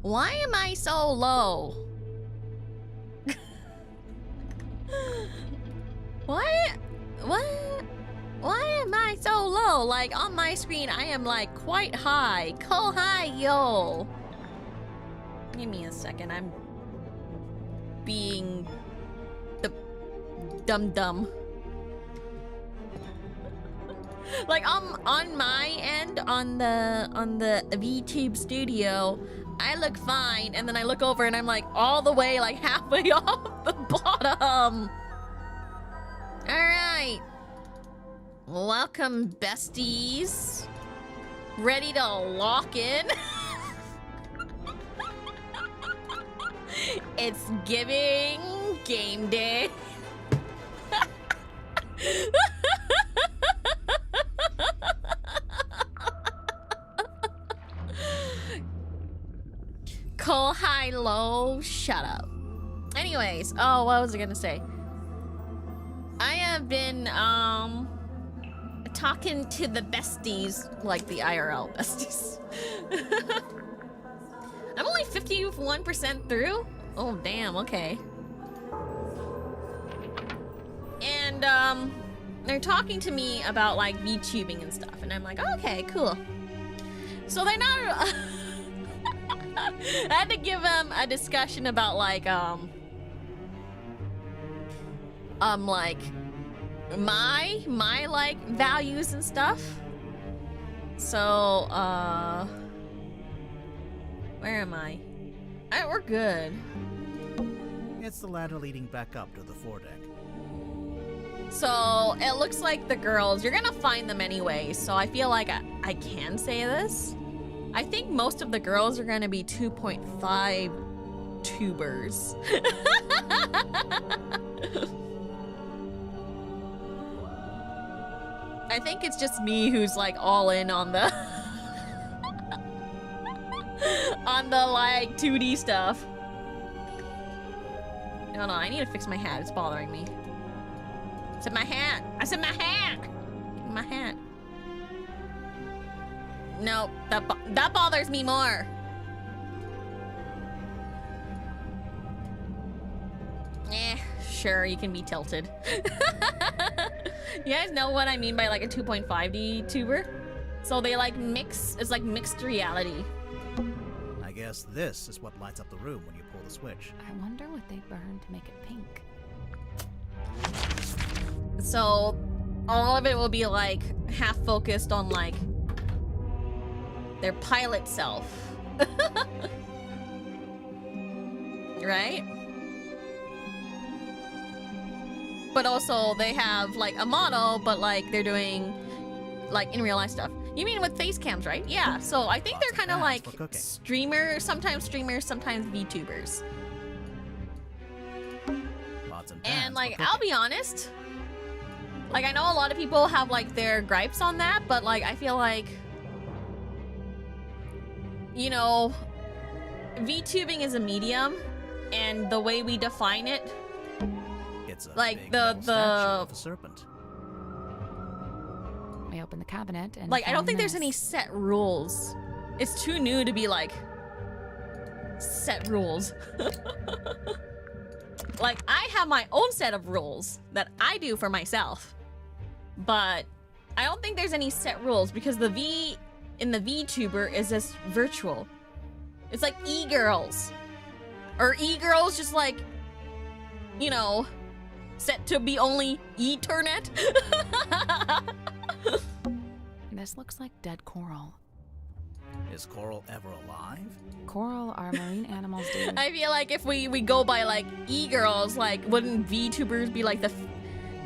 Why am I so low? Why am I so low? Like, on my screen, I am, like, quite high. Go high, yo. Give me a second. I'm being the dumb. Like, on my end, on the VTube studio, I look fine, and then I look over and I'm like all the way, like, halfway off the bottom. All right. Welcome, besties. Ready to lock in? It's giving game day. Cole, high, low, shut up. Anyways, oh, what was I gonna say? I have been, talking to the besties, like the IRL besties. I'm only 51% through? Oh, damn, okay. And, they're talking to me about, like, VTubing and stuff, and I'm like, oh, okay, cool. So they're not... I had to give them a discussion about, like, like, my like, values and stuff. So, where am I? We're good. It's the ladder leading back up to the foredeck. So, it looks like the girls, you're gonna find them anyway, so I feel like I can say this. I think most of the girls are gonna be 2.5 tubers. I think it's just me who's like all in on the on the like 2D stuff. No, I need to fix my hat. It's bothering me. I said my hat. I said my hat. My hat. No, that bothers me more. Sure, you can be tilted. You guys know what I mean by like a 2.5D tuber? So they like mix, it's like mixed reality. I guess this is what lights up the room when you pull the switch. I wonder what they burned to make it pink. So all of it will be like half focused on like their pilot self. Right? But also they have like a model, but like they're doing like in real life stuff. You mean with face cams, right? Yeah, so I think they're kind of like streamers, sometimes VTubers. And like, I'll be honest, like I know a lot of people have like their gripes on that, but like I feel like, you know, VTubing is a medium, and the way we define it, it's a like the of a serpent. We open the cabinet and like I don't think there's any set rules. It's too new to be like set rules. Like I have my own set of rules that I do for myself, but I don't think there's any set rules because the V in the VTuber is just virtual. It's like e-girls, or e-girls just like, you know, set to be only Ethernet. This looks like dead coral. Is coral ever alive? Coral are marine animals, dude. I feel like if we go by like e-girls, like wouldn't VTubers be like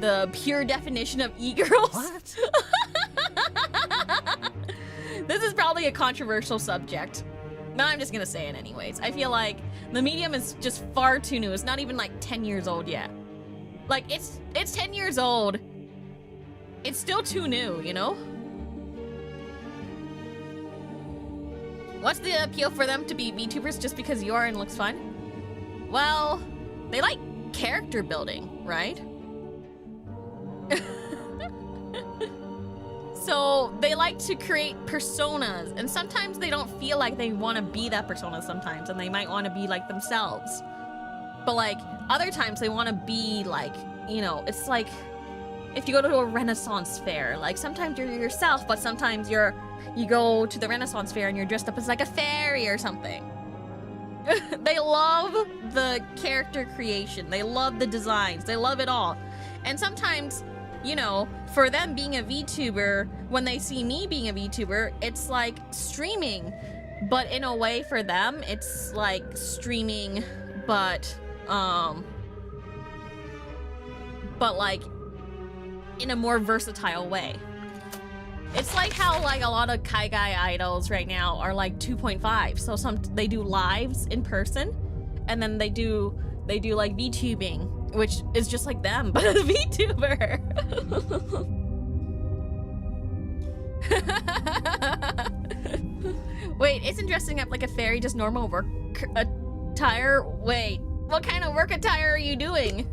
the pure definition of e-girls? What? This is probably a controversial subject. No, I'm just gonna say it anyways. I feel like the medium is just far too new. It's not even like 10 years old yet. Like it's 10 years old. It's still too new, you know? What's the appeal for them to be VTubers just because you are and looks fun? Well, they like character building, right? So they like to create personas, and sometimes they don't feel like they want to be that persona sometimes, and they might want to be like themselves. But like other times they want to be like, you know, it's like if you go to a Renaissance fair, like sometimes you're yourself, but sometimes you go to the Renaissance fair and you're dressed up as like a fairy or something. They love the character creation. They love the designs. They love it all. And sometimes, you know, for them being a VTuber, when they see me being a VTuber, it's like streaming. But in a way for them, it's like streaming, but like in a more versatile way. It's like how like a lot of Kai Guy idols right now are like 2.5. So they do lives in person, and then they do like VTubing, which is just like them, but a VTuber. Wait, isn't dressing up like a fairy just normal work attire? Wait, what kind of work attire are you doing?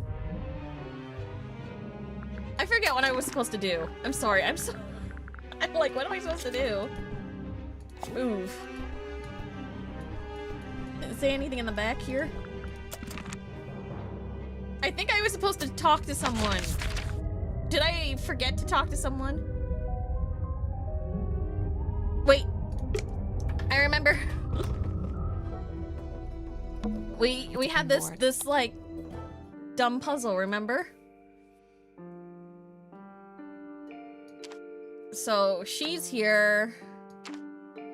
I forget what I was supposed to do. I'm sorry. I'm like, what am I supposed to do? Move. Say anything in the back here? I think I was supposed to talk to someone. Did I forget to talk to someone? Wait. I remember. We had this like dumb puzzle, remember? So she's here.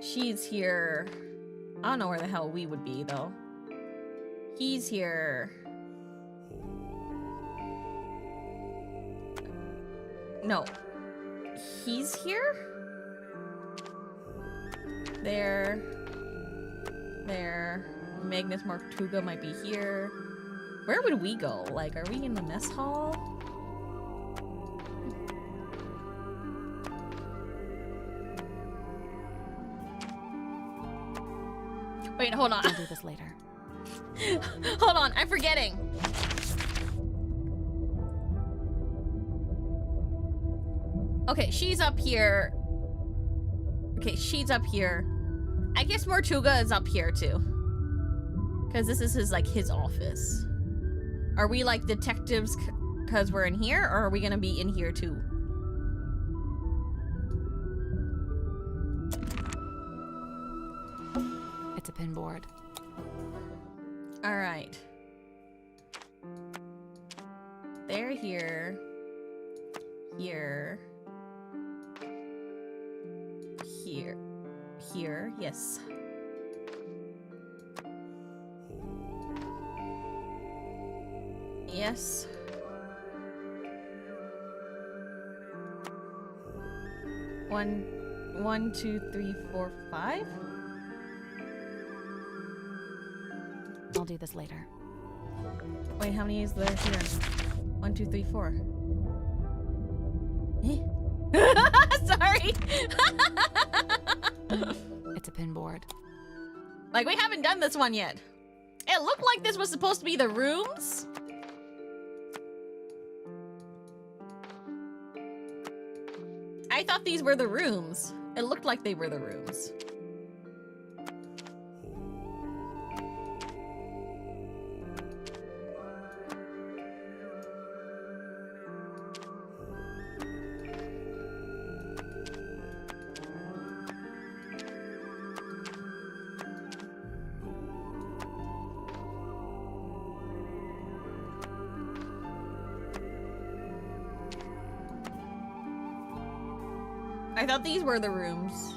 She's here. I don't know where the hell we would be though. He's here. No. He's here? There. Magnus Martuga might be here. Where would we go? Like, are we in the mess hall? Wait, hold on. I'll do this later. Hold on, I'm forgetting. Okay, she's up here. Okay, she's up here. I guess Mortuga is up here too. Because this is his office. Are we like detectives because we're in here, or are we gonna be in here too? It's a pin board. All right. They're here. Here. Here, yes. Yes. One, 2, 3, 4, 5. I'll do this later. Wait, how many is there here? 1, 2, 3, 4. Sorry. It's a pin board. Like, we haven't done this one yet. It looked like this was supposed to be the rooms. I thought these were the rooms. It looked like they were the rooms. I thought these were the rooms.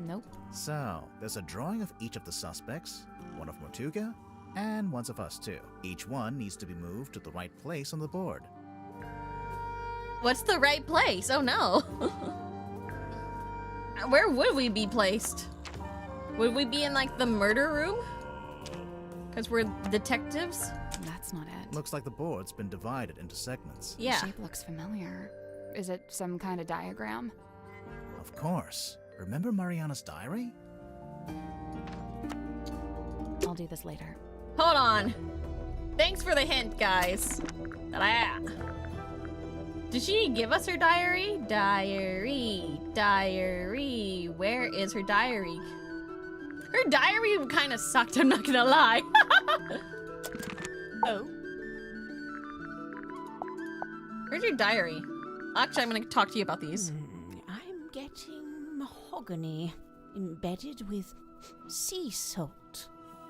Nope. So, there's a drawing of each of the suspects, one of Mortuga, and one of us too. Each one needs to be moved to the right place on the board. What's the right place? Oh no. Where would we be placed? Would we be in like the murder room? Because we're detectives? That's not it. Looks like the board's been divided into segments. Yeah. The shape looks familiar. Is it some kind of diagram? Of course. Remember Mariana's diary? I'll do this later. Hold on. Thanks for the hint, guys. Did she give us her diary? Diary. Where is her diary? Her diary kind of sucked, I'm not gonna lie. Oh? Where's your diary? Actually, I'm gonna talk to you about these. I'm getting mahogany embedded with sea salt.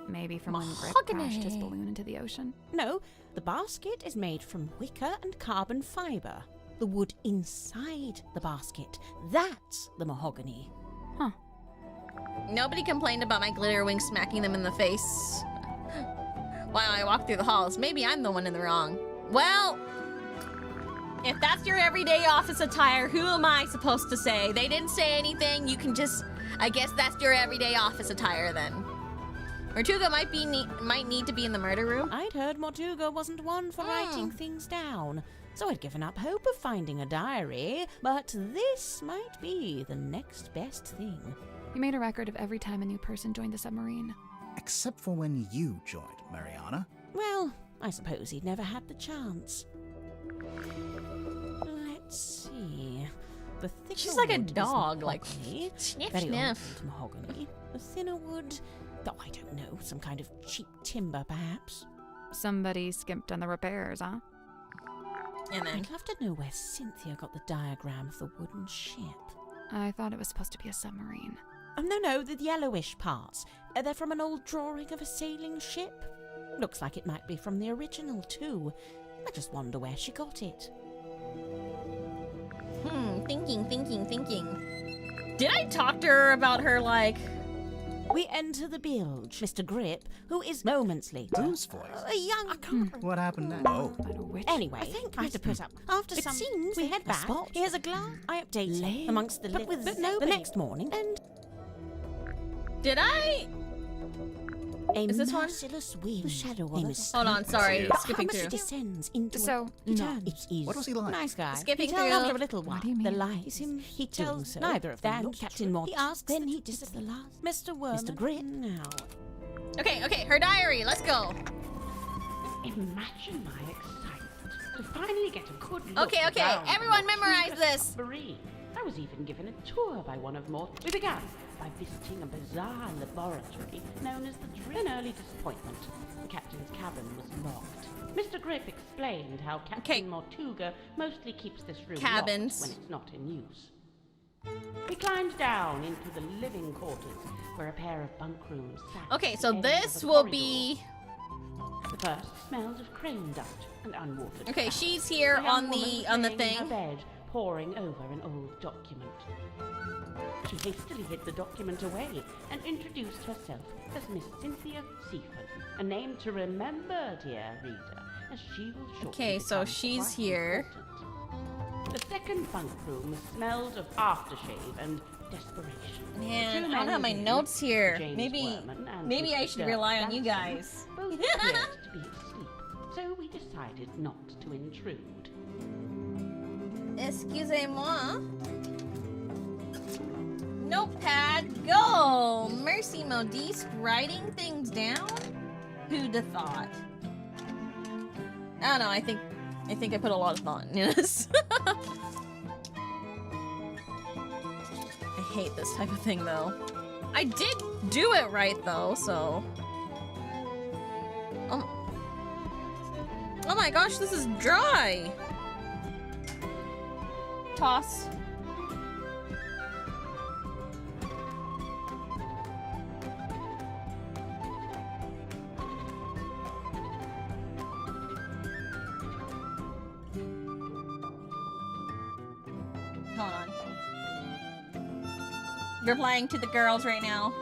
Maybe from when Grip Mahogany. crashed his balloon into the ocean. No, the basket is made from wicker and carbon fiber. The wood inside the basket, that's the mahogany. Huh. Nobody complained about my glitter wings smacking them in the face while I walk through the halls. Maybe I'm the one in the wrong. Well, if that's your everyday office attire, who am I supposed to say? They didn't say anything. You can just, I guess that's your everyday office attire then. Mortuga might need to be in the murder room. I'd heard Mortuga wasn't one for writing things down, so I'd given up hope of finding a diary, but this might be the next best thing. He made a record of every time a new person joined the submarine. Except for when you joined, Mariana. Well, I suppose he'd never had the chance. Let's see. The thicker She's like a wood is dog, like, mahogany, sniff, very sniff. old mahogany. The thinner wood, though I don't know, some kind of cheap timber, perhaps. Somebody skimped on the repairs, huh? And then, I'd love to know where Cynthia got the diagram of the wooden ship. I thought it was supposed to be a submarine. Oh, no, the yellowish parts. They're from an old drawing of a sailing ship. Looks like it might be from the original, too. I just wonder where she got it. thinking. Did I talk to her about her, like... We enter the bilge. Mr. Grip, who is moments later. Whose voice? A young... What happened next? Oh, But a witch. Anyway, I have to put up. After It some, seems we like head a back. spot. Here's a glass. I update Lame. amongst the But list. with The nobody. next morning, and Did I... a Is this one? merciless wind. Shadow of Hold on, sorry, skipping How much through. descends into So, he no. turns. It is What was he like? nice guy. Skipping he tells through. after a little while. What do you mean? The lies him. He tells so. neither of them. Then Look, Captain Mort. He asks. Then he disappears. The last. Mr. Worm. Mr. Grip. Now. Okay, her diary, let's go. Imagine my excitement to finally get a good look Okay, around everyone the memorize Tuber this. submarine. I was even given a tour by one of Mort. We began by visiting a bizarre laboratory known as the Dream. An early disappointment. The captain's cabin was locked. Mr. Grip explained how Captain Mortuga mostly keeps this room Cabins. locked when it's not in use. We climbed down into the living quarters, where a pair of bunk rooms sat. Okay, at so the end this of the will corridor. be... The first smelled of crane dust and unwatered. Okay, fat. she's here The young on woman the was on the laying in her thing. bed, poring over an old document. She hastily hid the document away and introduced herself as Miss Cynthia Seaford, a name to remember, dear reader, as she will shortly Okay, so become she's quite here. important. The second bunk room smelled of aftershave and desperation. Man, The two I don't men have my in, notes here. James Maybe Werman and maybe I Mr. should Dirk rely on you Danson, guys. both appeared to be asleep, so we decided not to intrude. Excusez-moi. Notepad, go! Mercy Modiste writing things down? Who'd have thought? I don't know, I think I put a lot of thought in this. I hate this type of thing though. I did do it right though, so. Oh my gosh, this is dry! Toss. Hold on. Replying to the girls right now.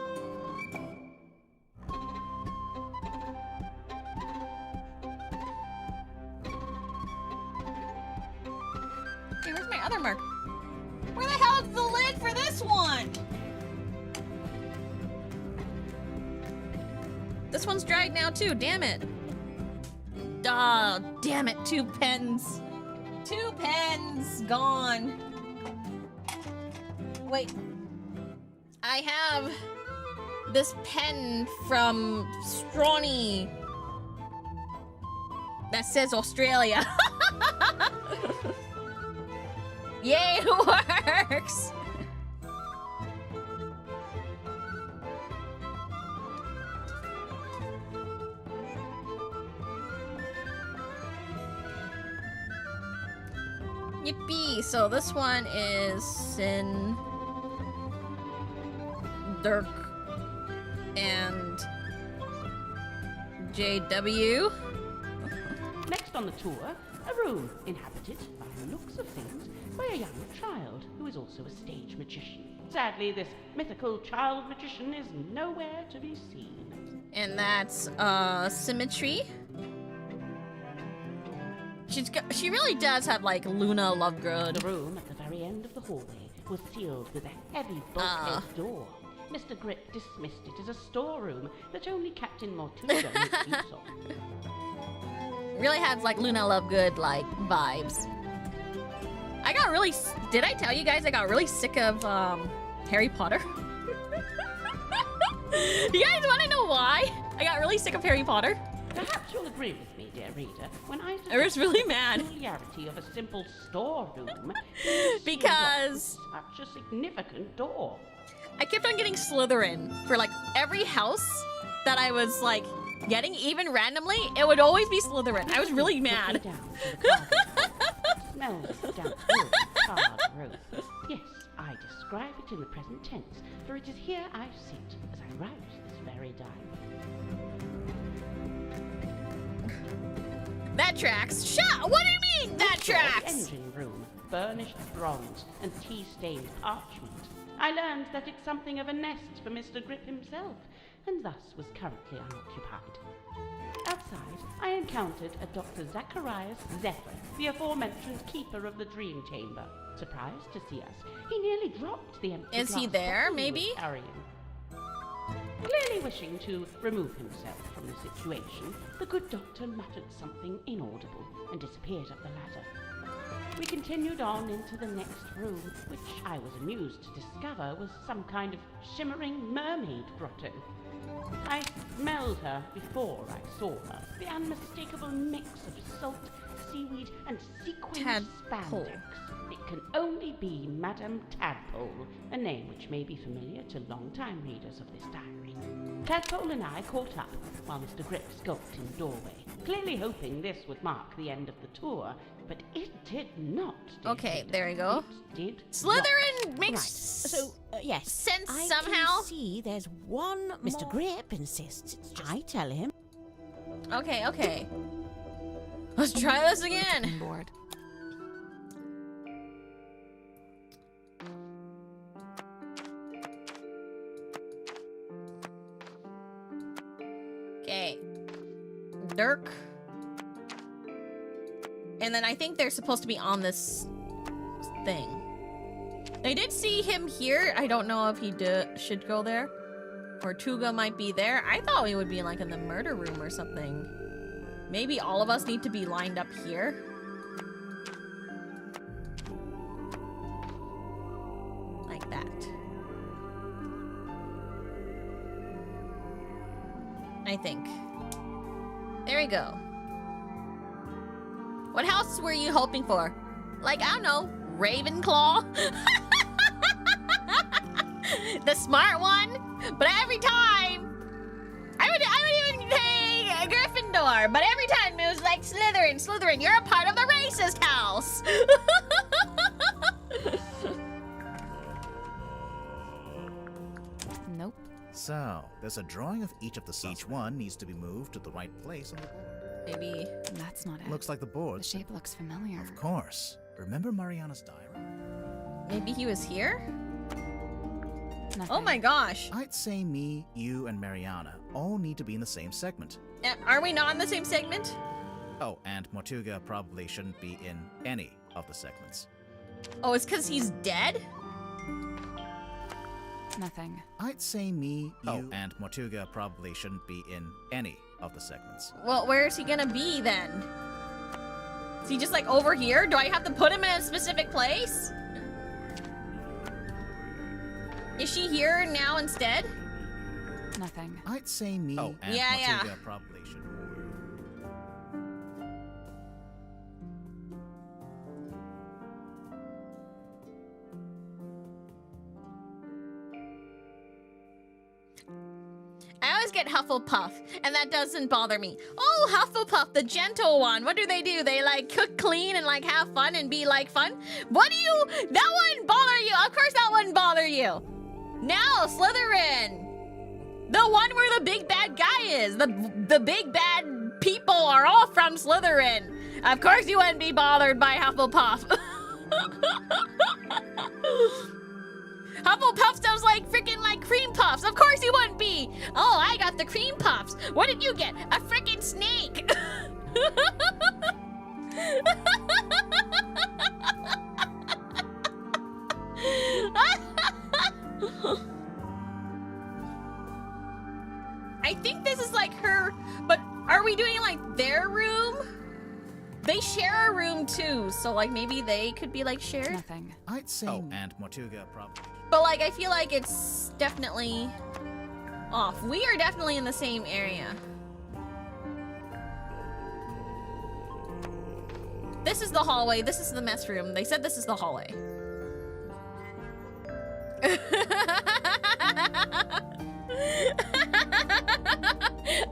Hey, where's my other mark? Where the hell is the lid for this one? This one's dried now too, damn it. Ah, damn it, 2 pens. 2 pens gone. Wait. I have this pen from Strawny that says Australia. Yay, it works! Yippee! So this one is Sin, Dirk, and JW. Next on the tour, a room inhabited, by the looks of things, by a young child who is also a stage magician. Sadly, this mythical child magician is nowhere to be seen. And that's Symmetry. She really does have like Luna Lovegood. The room at the very end of the hallway was sealed with a heavy bulkhead door. Mr. Grip dismissed it as a storeroom that only Captain Mortuga makes use of. Really has like Luna Lovegood like vibes. I got really. Did I tell you guys I got really sick of Harry Potter? You guys want to know why I got really sick of Harry Potter? Perhaps you'll agree with me, dear reader, when I I was really suggest mad. the peculiarity of a simple storeroom Because such a significant door. I kept on getting Slytherin for like every house that I was like getting, even randomly, it would always be Slytherin. I was really mad. Smells of damp wood, charred growth. Yes, I describe it in the present tense, for it is here I sit as I write this very diary. That tracks. Shut! What do you mean that Next door, the tracks? engine room, burnished bronze and tea-stained parchment. I learned that it's something of a nest for Mr. Grip himself, and thus was currently unoccupied. Outside, I encountered a Dr. Zacharias Zephyr, the aforementioned keeper of the dream chamber. Surprised to see us, he nearly dropped the empty Is he glass there, bottle he was maybe? carrying. Clearly wishing to remove himself from the situation, the good doctor muttered something inaudible and disappeared up the ladder. We continued on into the next room, which I was amused to discover was some kind of shimmering mermaid grotto. I smelled her before I saw her. The unmistakable mix of salt, seaweed, and sequin Tadpole. spandex. It can only be Madame Tadpole, a name which may be familiar to long-time readers of this diary. Tadpole and I caught up, while Mr. Grip skulked in the doorway, clearly hoping this would mark the end of the tour, but it did not. dear Okay, reader. there you go. It did Slytherin not. makes So, yes. sense I somehow. can see there's one Mr. more- Grip insists it's just... I tell him. Okay, okay. Let's try this again. I'm bored. Okay. Dirk. And then I think they're supposed to be on this thing. I did see him here. I don't know if he should go there. Or Tuga might be there. I thought he would be like in the murder room or something. Maybe all of us need to be lined up here. Like that. I think. There we go. What house were you hoping for? Like, I don't know, Ravenclaw? The smart one? But every time, I would even take a Gryffindor, but every time it was like Slytherin, you're a part of the racist house. Nope. So, there's a drawing of each of the suspects. Each one needs to be moved to the right place on the board. Maybe. That's not it. Looks like the The board's... shape looks familiar. Of course. Remember Mariana's diary? Maybe he was here? Nothing. Oh my gosh. I'd say me, you, and Mariana all need to be in the same segment. Are we not in the same segment? Oh, and Mortuga probably shouldn't be in any of the segments. Oh, it's because he's dead? Nothing. I'd say me, you, and Mortuga probably shouldn't be in any of the segments. Well, where is he gonna be then? Is he just like over here? Do I have to put him in a specific place? Is she here now instead? Nothing. I'd say me, and Yeah. Mortuga probably should. always get Hufflepuff, and that doesn't bother me. Oh, Hufflepuff, the gentle one. What do? They like cook clean and like have fun and be like fun? What do you? That wouldn't bother you. Of course that wouldn't bother you. Now, Slytherin. The one where the big bad guy is. The big bad people are all from Slytherin. Of course you wouldn't be bothered by Hufflepuff. Hufflepuff sounds like freaking like cream puffs. Of course you wouldn't be. Oh, I got the cream puffs. What did you get? A freaking snake. I think this is like her, but are we doing like their room? They share a room too, so like maybe they could be like shared. Nothing. I'd say and Mortuga probably. But like I feel like it's definitely off. We are definitely in the same area. This is the hallway. This is the mess room. They said this is the hallway.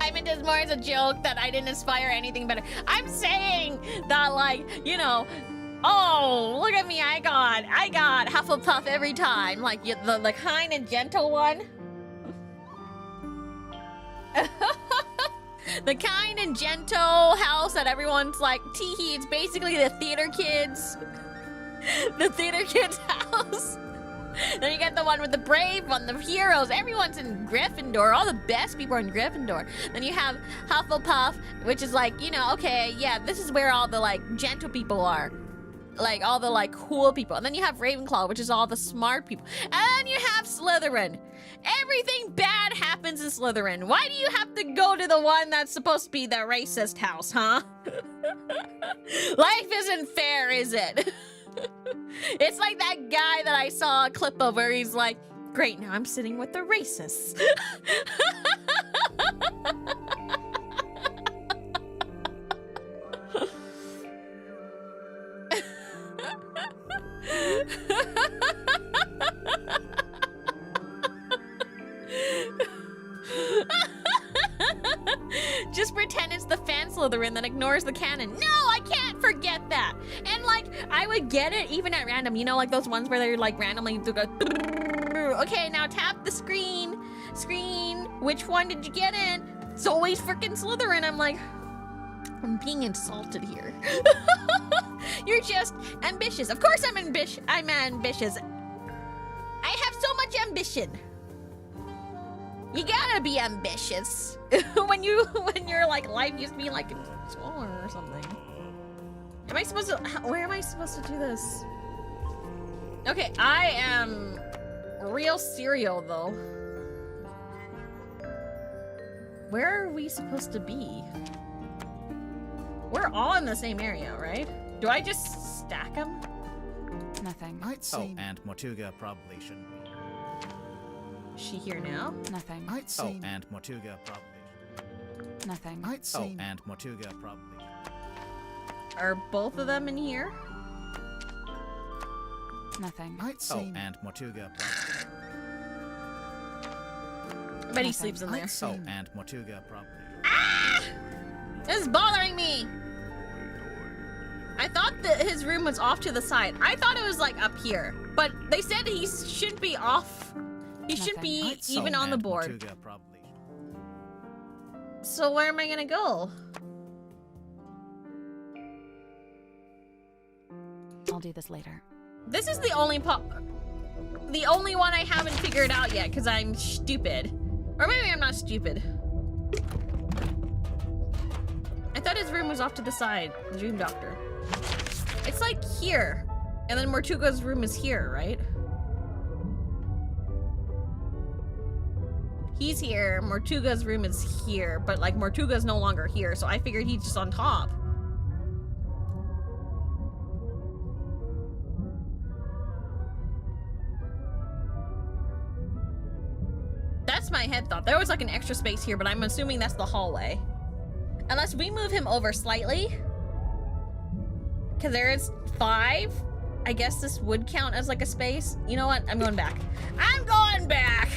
I meant this more as a joke that I didn't aspire anything better. I'm saying that, like, you know, oh, look at me, I got Hufflepuff every time. Like, the kind and gentle one. The kind and gentle house that everyone's like, teehee, it's basically the theater kids. The theater kids' house. Then you get the one with the brave one, the heroes. Everyone's in Gryffindor. All the best people are in Gryffindor. Then you have Hufflepuff, which is like, you know, okay, yeah, this is where all the like gentle people are. Like all the like cool people. And then you have Ravenclaw, which is all the smart people. And then you have Slytherin. Everything bad happens in Slytherin. Why do you have to go to the one that's supposed to be the racist house, huh? Life isn't fair, is it? It's like that guy that I saw a clip of where he's like, great, now I'm sitting with the racists. Just pretend it's the fan Slytherin that ignores the canon. No, I can't forget that. And like, I would get it even at random. You know, like those ones where they're like randomly to go, okay, now tap the screen. Which one did you get in? It's always freaking Slytherin. I'm like, I'm being insulted here. You're just ambitious. Of course I'm ambitious. I have so much ambition. You gotta be ambitious when you're like life used to be like smaller or something. Am I supposed to? Where am I supposed to do this? Okay, I am real cereal though. Where are we supposed to be? We're all in the same area, right? Do I just stack them? Nothing. I'd say and Mortuga probably shouldn't be. Is she here now? Nothing. I'd say and Mortuga probably. Nothing. I'd say and Mortuga probably. Are both of them in here? Nothing. I'd say and Mortuga probably. I bet he sleeps in there. I'd say and Mortuga probably. Ah! This is bothering me. I thought that his room was off to the side. I thought it was like up here, but they said he shouldn't be off. He shouldn't be even on the board. Mortuga probably. So where am I gonna go? I'll do this later. This is the only one I haven't figured out yet because I'm stupid. Or maybe I'm not stupid. I thought his room was off to the side, the Dream Doctor. It's like here. And then Mortuga's room is here, right? He's here, Mortuga's room is here, but like Mortuga's no longer here, so I figured he's just on top. That's my head thought. There was like an extra space here, but I'm assuming that's the hallway. Unless we move him over slightly. Because there is 5. I guess this would count as like a space. You know what? I'm going back. I'm going back!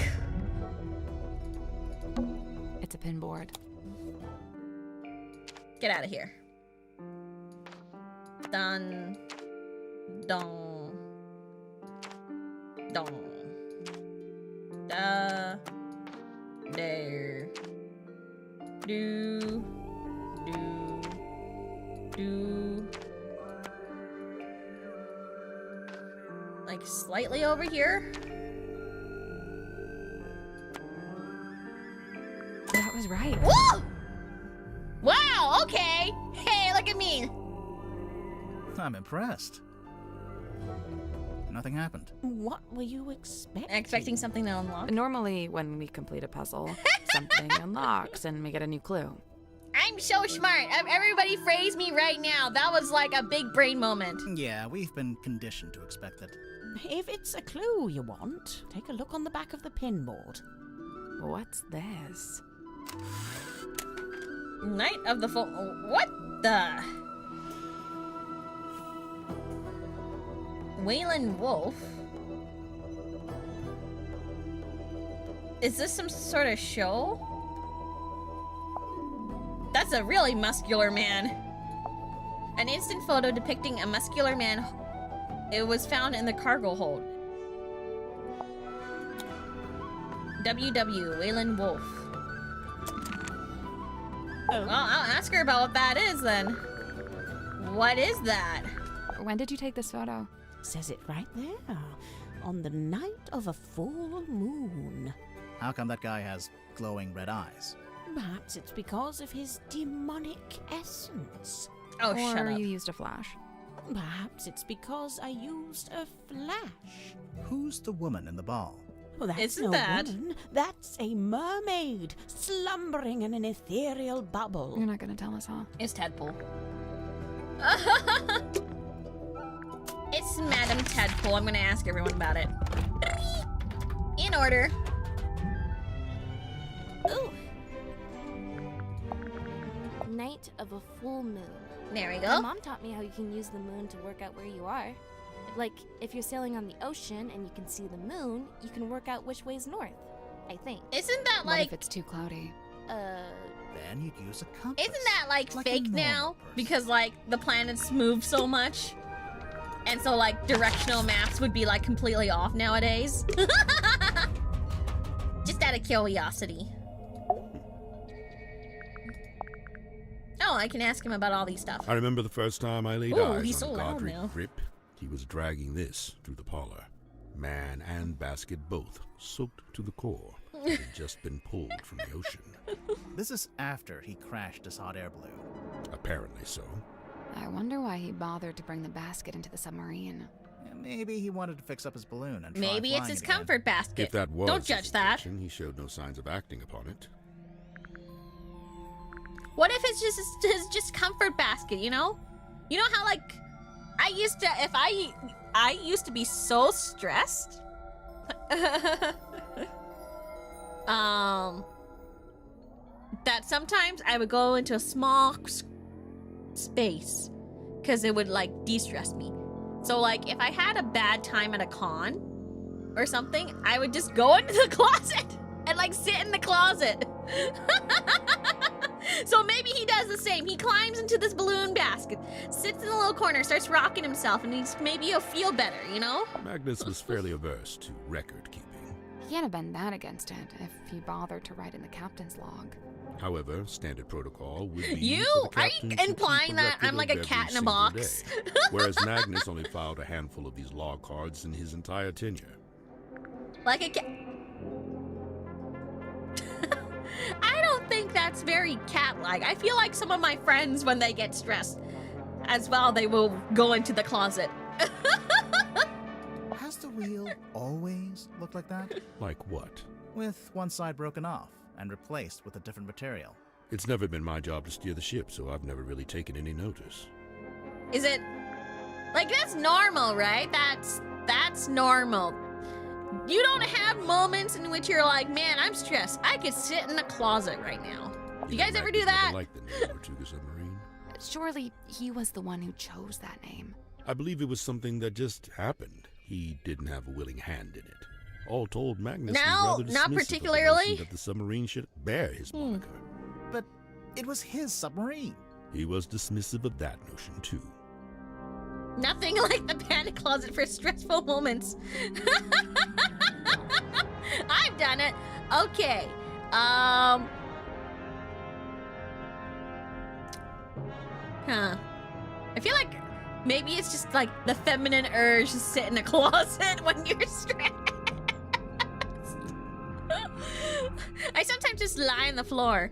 the pin board. Get out of here. Dun. Dong. Dong. Da. There. Do. Do. Do. Like slightly over here? That was right. Woo! Wow, okay. Hey, look at me. I'm impressed. Nothing happened. What were you expecting? Expecting something to unlock? Normally, when we complete a puzzle, something unlocks and we get a new clue. I'm so smart. Everybody phrase me right now. That was like a big brain moment. Yeah, we've been conditioned to expect it. If it's a clue you want, take a look on the back of the pinboard. What's this? Night of the Full... What the... Wayland Wolf? Is this some sort of show? That's a really muscular man. An instant photo depicting a muscular man. It was found in the cargo hold. WW, Wayland Wolf. Oh. Well, I'll ask her about what that is then. What is that? When did you take this photo? Says it right there. On the night of a full moon. How come that guy has glowing red eyes? Perhaps it's because of his demonic essence. Oh, or shut up. you used a flash. Perhaps it's because I used a flash. Who's the woman in the ball? Well, that's Isn't no that- woman. That's a mermaid slumbering in an ethereal bubble. You're not gonna tell us, huh? It's Tadpole. It's Madam Tadpole. I'm gonna ask everyone about it. In order. Ooh. Night of a full moon. There we My go. mom taught me how you can use the moon to work out where you are. Like, if you're sailing on the ocean and you can see the moon, you can work out which way's north, I think. Isn't that What if like... it's too cloudy? Then you'd use a compass. Isn't that like Like a fake normal now? person. Because like the planets move so much. And so like directional maps would be like completely off nowadays. Just out of curiosity. Oh, I can ask him about all these stuff. I remember the first time I laid Ooh, eyes he's so on loud Godric now. Grip. He was dragging this through the parlor. Man and basket both soaked to the core. It had just been pulled from the ocean. This is after he crashed his hot air balloon. Apparently so. I wonder why he bothered to bring the basket into the submarine. Maybe he wanted to fix up his balloon and try Maybe it's flying his it again. comfort basket. If that was Don't his judge that. intention, he showed no signs of acting upon it. What if it's just his just comfort basket, you know? You know how like I used to I used to be so stressed. That sometimes I would go into a small space cuz it would like de-stress me. So like if I had a bad time at a con or something, I would just go into the closet and like sit in the closet. So maybe he does the same. He climbs into this balloon basket, sits in the little corner, starts rocking himself, and maybe he'll feel better, you know? Magnus was fairly averse to record keeping. He can't have been that against it if he bothered to write in the captain's log. However, standard protocol would be You? for the Are you captain to keep implying that record I'm like of a every cat in a single box? day, whereas Magnus only filed a handful of these log cards in his entire tenure. Like a cat. I don't think that's very cat-like. I feel like some of my friends, when they get stressed as well, they will go into the closet. Has the wheel always looked like that? Like what? With one side broken off and replaced with a different material. It's never been my job to steer the ship, so I've never really taken any notice. Is it... Like, that's normal, right? That's normal. You don't have moments in which you're like, man, I'm stressed. I could sit in the closet right now. You guys ever do that? I like the name Tortuga Submarine. Surely he was the one who chose that name. I believe it was something that just happened. He didn't have a willing hand in it. All told, Magnus No, was rather not dismissive particularly. of the notion that the submarine should bear his moniker. But it was his submarine. He was dismissive of that notion too. Nothing like the panic closet for stressful moments. I've done it. Okay. Huh. I feel like maybe it's just like the feminine urge to sit in a closet when you're stressed. I sometimes just lie on the floor.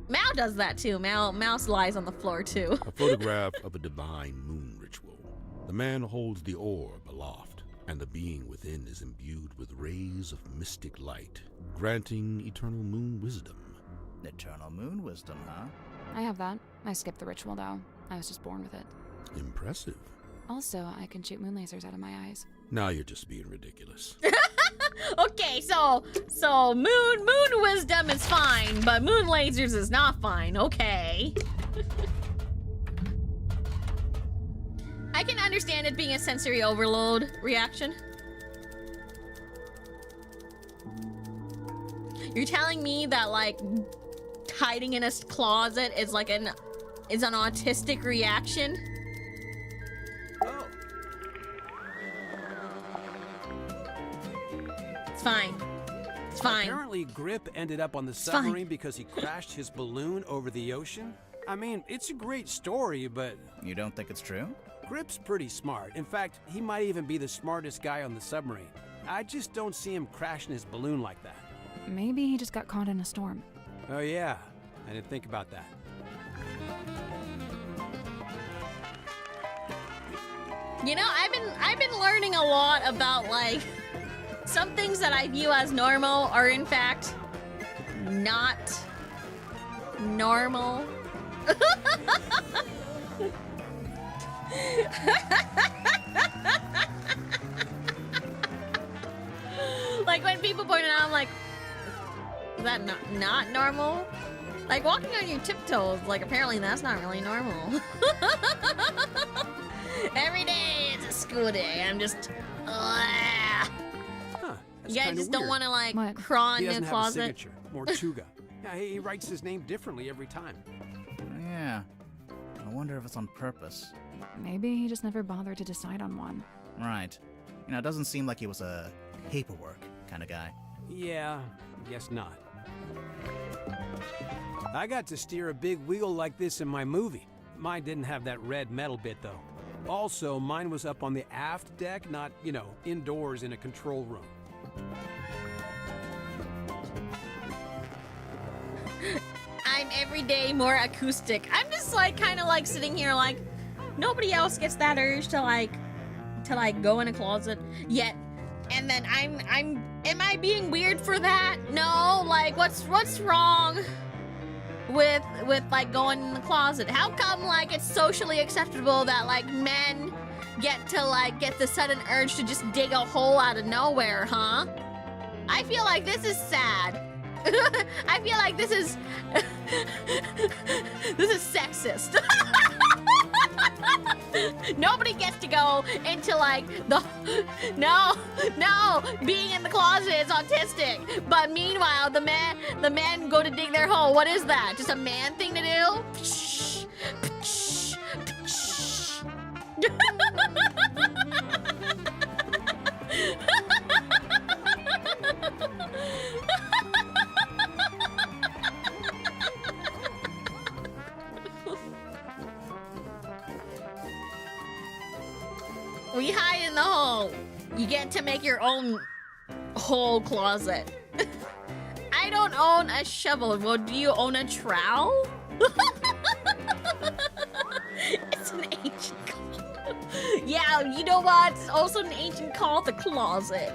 Mal does that too. Mouse lies on the floor too. A photograph of a divine moon ritual. The man holds the orb aloft, and the being within is imbued with rays of mystic light, granting eternal moon wisdom. Eternal moon wisdom, huh? I have that. I skipped the ritual though. I was just born with it. Impressive. Also, I can shoot moon lasers out of my eyes. Now you're just being ridiculous. Okay, so moon wisdom is fine, but moon lasers is not fine. Okay. I can understand it being a sensory overload reaction. You're telling me that like hiding in a closet is like an autistic reaction? Oh. It's fine. It's fine. Apparently, Grip ended up on the fine. submarine because he crashed his balloon over the ocean. I mean, it's a great story, but You don't think it's true? Grip's pretty smart. In fact, he might even be the smartest guy on the submarine. I just don't see him crashing his balloon like that. Maybe he just got caught in a storm. Oh yeah, I didn't think about that. You know, I've been learning a lot about like some things that I view as normal are in fact not normal. Like when people point it out, I'm like, is that not normal? Like walking on your tiptoes, like apparently that's not really normal. Every day it's a school day. I'm just, Huh, that's you guys kinda just don't weird. want to like What? crawl He in the doesn't have a closet. signature, Mortuga. Yeah, he writes his name differently every time. Yeah. I wonder if it's on purpose. Maybe he just never bothered to decide on one. Right. You know, it doesn't seem like he was a paperwork kind of guy. Yeah, guess not. I got to steer a big wheel like this in my movie. Mine didn't have that red metal bit, though. Also, mine was up on the aft deck, not, you know, indoors in a control room. I'm every day more acoustic. I'm just like kind of like sitting here like nobody else gets that urge to like go in a closet yet. And then am I being weird for that? No, like what's wrong with like going in the closet? How come like it's socially acceptable that like men get the sudden urge to just dig a hole out of nowhere, huh? I feel like this is sad. I feel like this is sexist. Nobody gets to go into like no, being in the closet is autistic. But meanwhile, the men go to dig their hole. What is that? Just a man thing to do? We hide in the hole. You get to make your own hole closet. I don't own a shovel. Well, do you own a trowel? It's an ancient call. Yeah, you know what? It's also an ancient call, the closet.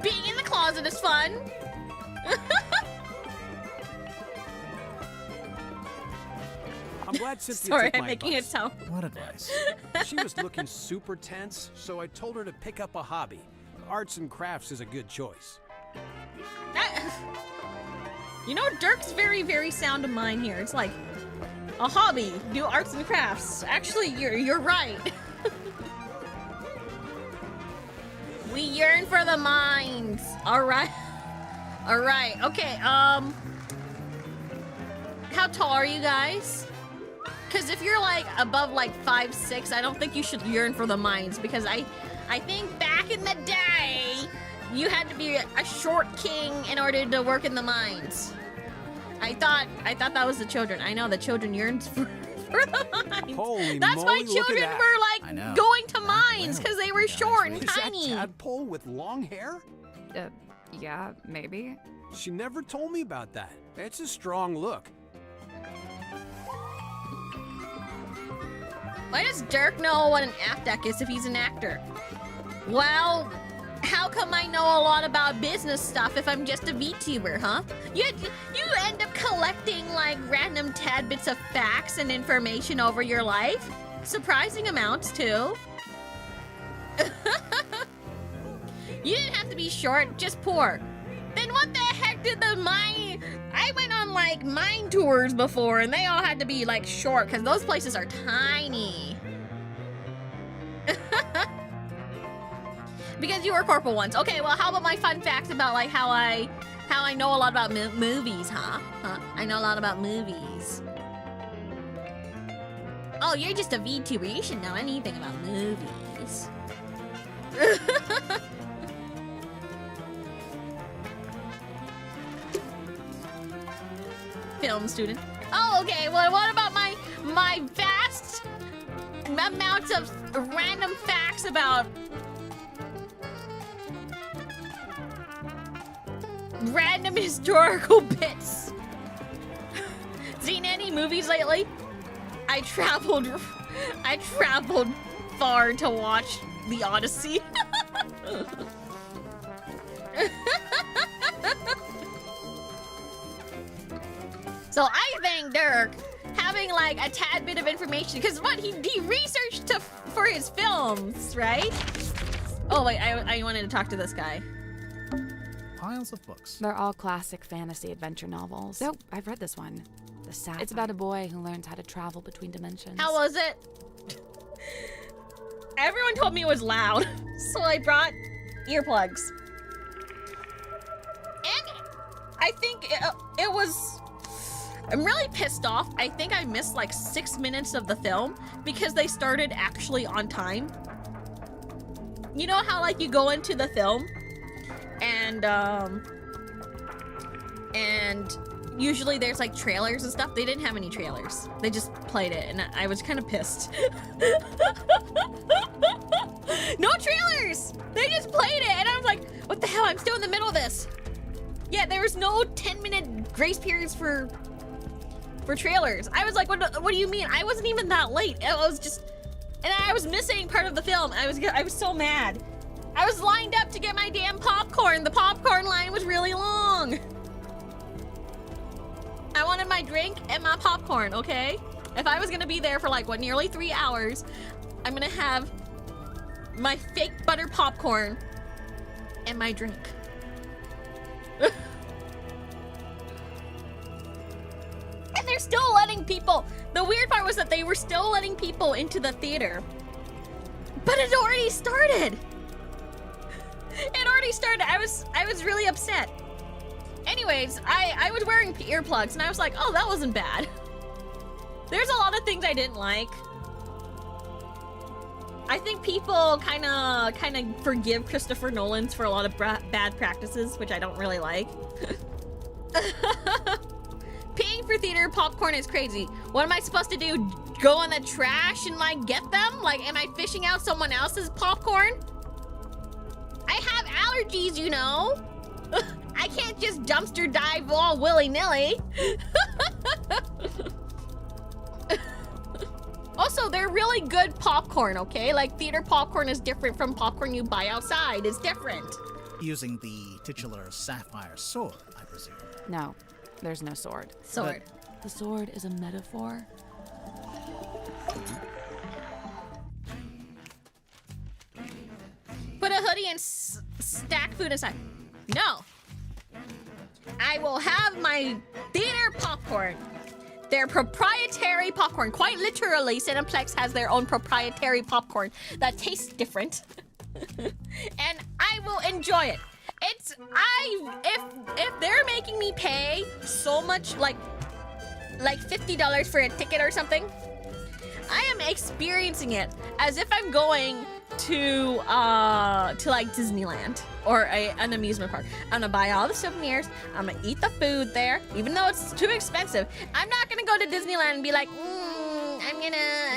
Being in the closet is fun. I'm glad Cynthia Sorry, took I'm my making it advice. sound. What advice? She was looking super tense, so I told her to pick up a hobby. Arts and crafts is a good choice. You know, Dirk's very, very sound of mind here. It's like, a hobby, do arts and crafts. Actually, you're right. We yearn for the mines. All right. All right. Okay. How tall are you guys? Because if you're like above like 5'6", I don't think you should yearn for the mines, because I think back in the day you had to be a short king in order to work in the mines. I thought that was the children. I know the children yearns for the mines. Holy That's moly, why look at children that. were I like know. going to Yeah, mines well, because they were guys short and really- Is that tiny. tadpole with long hair? Yeah, maybe. She never told me about that. It's a strong look. Why does Dirk know what an act deck is if he's an actor? Well, how come I know a lot about business stuff if I'm just a VTuber, huh? You end up collecting like random tad bits of facts and information over your life. Surprising amounts too. You didn't have to be short, just poor. Then what the heck did the mine... I went on like mine tours before and they all had to be like short because those places are tiny. Because you were corporal once. Okay, well, how about my fun facts about like how I know a lot about movies, huh? I know a lot about movies. Oh, you're just a VTuber. You should know anything about movies. Film student. Oh, okay. Well, what about my vast amounts of random facts about random historical bits? Seen any movies lately? I traveled far to watch the Odyssey. So I think Dirk having like a tad bit of information, because what he researched for his films, right? Oh wait, I wanted to talk to this guy. Piles of books. They're all classic fantasy adventure novels. Oh, I've read this one. The Sapphire. It's about a boy who learns how to travel between dimensions. How was it? Everyone told me it was loud, so I brought earplugs. And I think it was... I'm really pissed off. I think I missed like 6 minutes of the film because they started actually on time. You know how like you go into the film and usually there's like trailers and stuff. They didn't have any trailers. They just played it and I was kind of pissed. No trailers! They just played it and I was like, what the hell? I'm still in the middle of this. Yeah, there was no 10-minute grace periods for trailers. I was like, what do you mean? I wasn't even that late. It was just, and I was missing part of the film. I was so mad. I was lined up to get my damn popcorn. The popcorn line was really long. I wanted my drink and my popcorn, okay? If I was gonna be there for like, what, nearly 3 hours, I'm gonna have my fake butter popcorn and my drink. And they're still letting people... The weird part was that they were still letting people into the theater. But it already started. It already started. I was really upset. Anyways, I was wearing earplugs and I was like, oh, that wasn't bad. There's a lot of things I didn't like. I think people kind of forgive Christopher Nolan's for a lot of bad practices, which I don't really like. Paying for theater popcorn is crazy. What am I supposed to do? Go in the trash and like get them? Like, am I fishing out someone else's popcorn? I have allergies, you know. I can't just dumpster dive all willy-nilly. Also, they're really good popcorn, okay? Like, theater popcorn is different from popcorn you buy outside. It's different. Using the titular sapphire sword, I presume. No, there's no sword. Sword. The sword is a metaphor. Put a hoodie and stack food aside. No. I will have my theater popcorn. Their proprietary popcorn. Quite literally, Cineplex has their own proprietary popcorn that tastes different. And I will enjoy it. If they're making me pay so much, like $50 for a ticket or something, I am experiencing it as if I'm going to like Disneyland or an amusement park. I'm gonna buy all the souvenirs. I'm gonna eat the food there, even though it's too expensive. I'm not gonna go to Disneyland and be like, I'm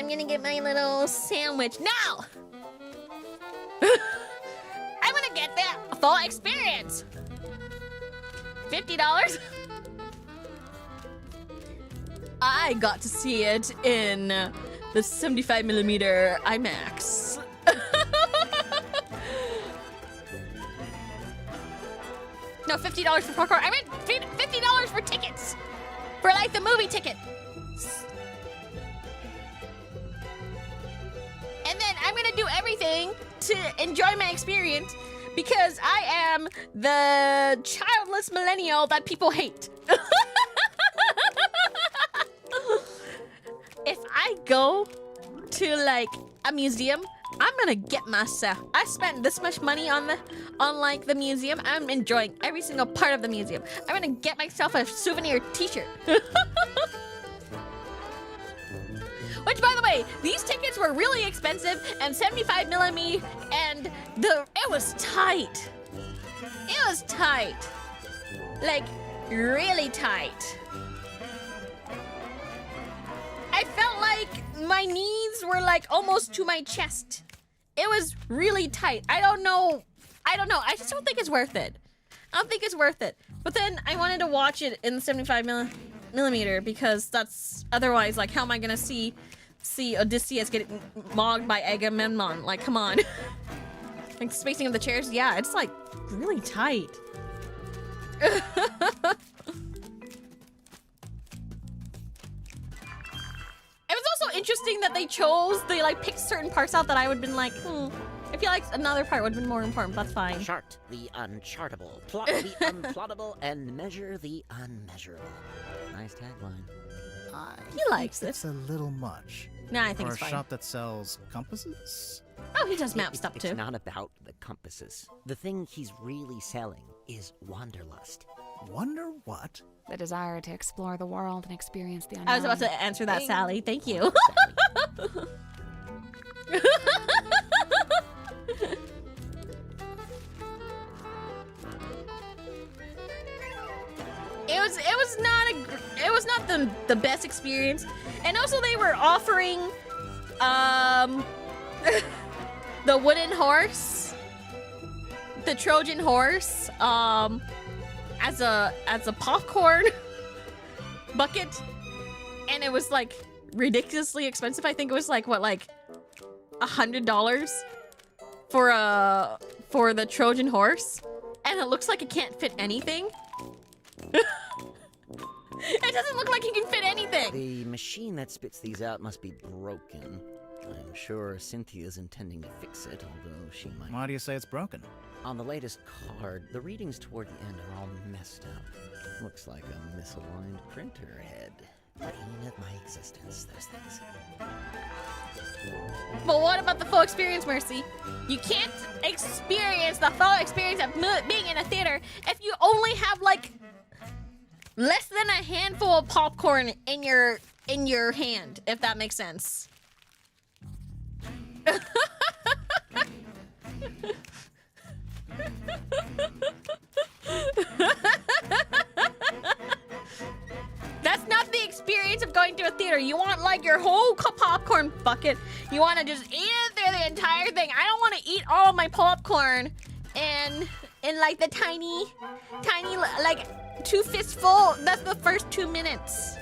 gonna get my little sandwich. No, I'm gonna get the full experience. $50. I got to see it in the 75mm IMAX. No, $50 for popcorn. I meant $50 for tickets. For like the movie ticket. And then I'm gonna do everything to enjoy my experience because I am the childless millennial that people hate. If I go to like a museum, I'm gonna get myself. I spent this much money on like the museum. I'm enjoying every single part of the museum. I'm gonna get myself a souvenir t-shirt. Which, by the way, these tickets were really expensive and 75mm, and it was tight. It was tight. Like, really tight. I felt like my knees were like almost to my chest. It was really tight. I don't know. I just don't think it's worth it. I don't think it's worth it. But then I wanted to watch it in 75mm because that's otherwise, like, how am I gonna see Odysseus getting mogged by Agamemnon? Like, come on. Like, spacing of the chairs, yeah, it's like really tight. It was also interesting that they like picked certain parts out that I would have been like, I feel like another part would have been more important, but that's fine. Chart the unchartable, plot the unplottable, and measure the unmeasurable. Nice tagline. He likes it. It's a little much. Nah, I think For it's a fine. shop that sells compasses? Oh, he does map stuff It's too. not about the compasses. The thing he's really selling is wanderlust. Wonder what? The desire to explore the world and experience the unknown. I was about to answer that, Sally. Thank you. It was not the best experience, and also they were offering the wooden horse, the Trojan horse, as a popcorn bucket, and it was like ridiculously expensive. I think it was like what, like $100 for the Trojan horse, and it looks like it can't fit anything. It doesn't look like it can fit anything. The machine that spits these out must be broken. I'm sure Cynthia's intending to fix it, although she might... Why do you say it's broken? On the latest card, the readings toward the end are all messed up. Looks like a misaligned printer head. Bane of my existence, those things. But what about the full experience, Mercy? You can't experience the full experience of being in a theater if you only have like less than a handful of popcorn in your hand, if that makes sense. That's not the experience of going to a theater. You want like your whole popcorn bucket. You want to just eat it through the entire thing. I don't want to eat all of my popcorn in like the tiny like 2 fistful. That's the first 2 minutes.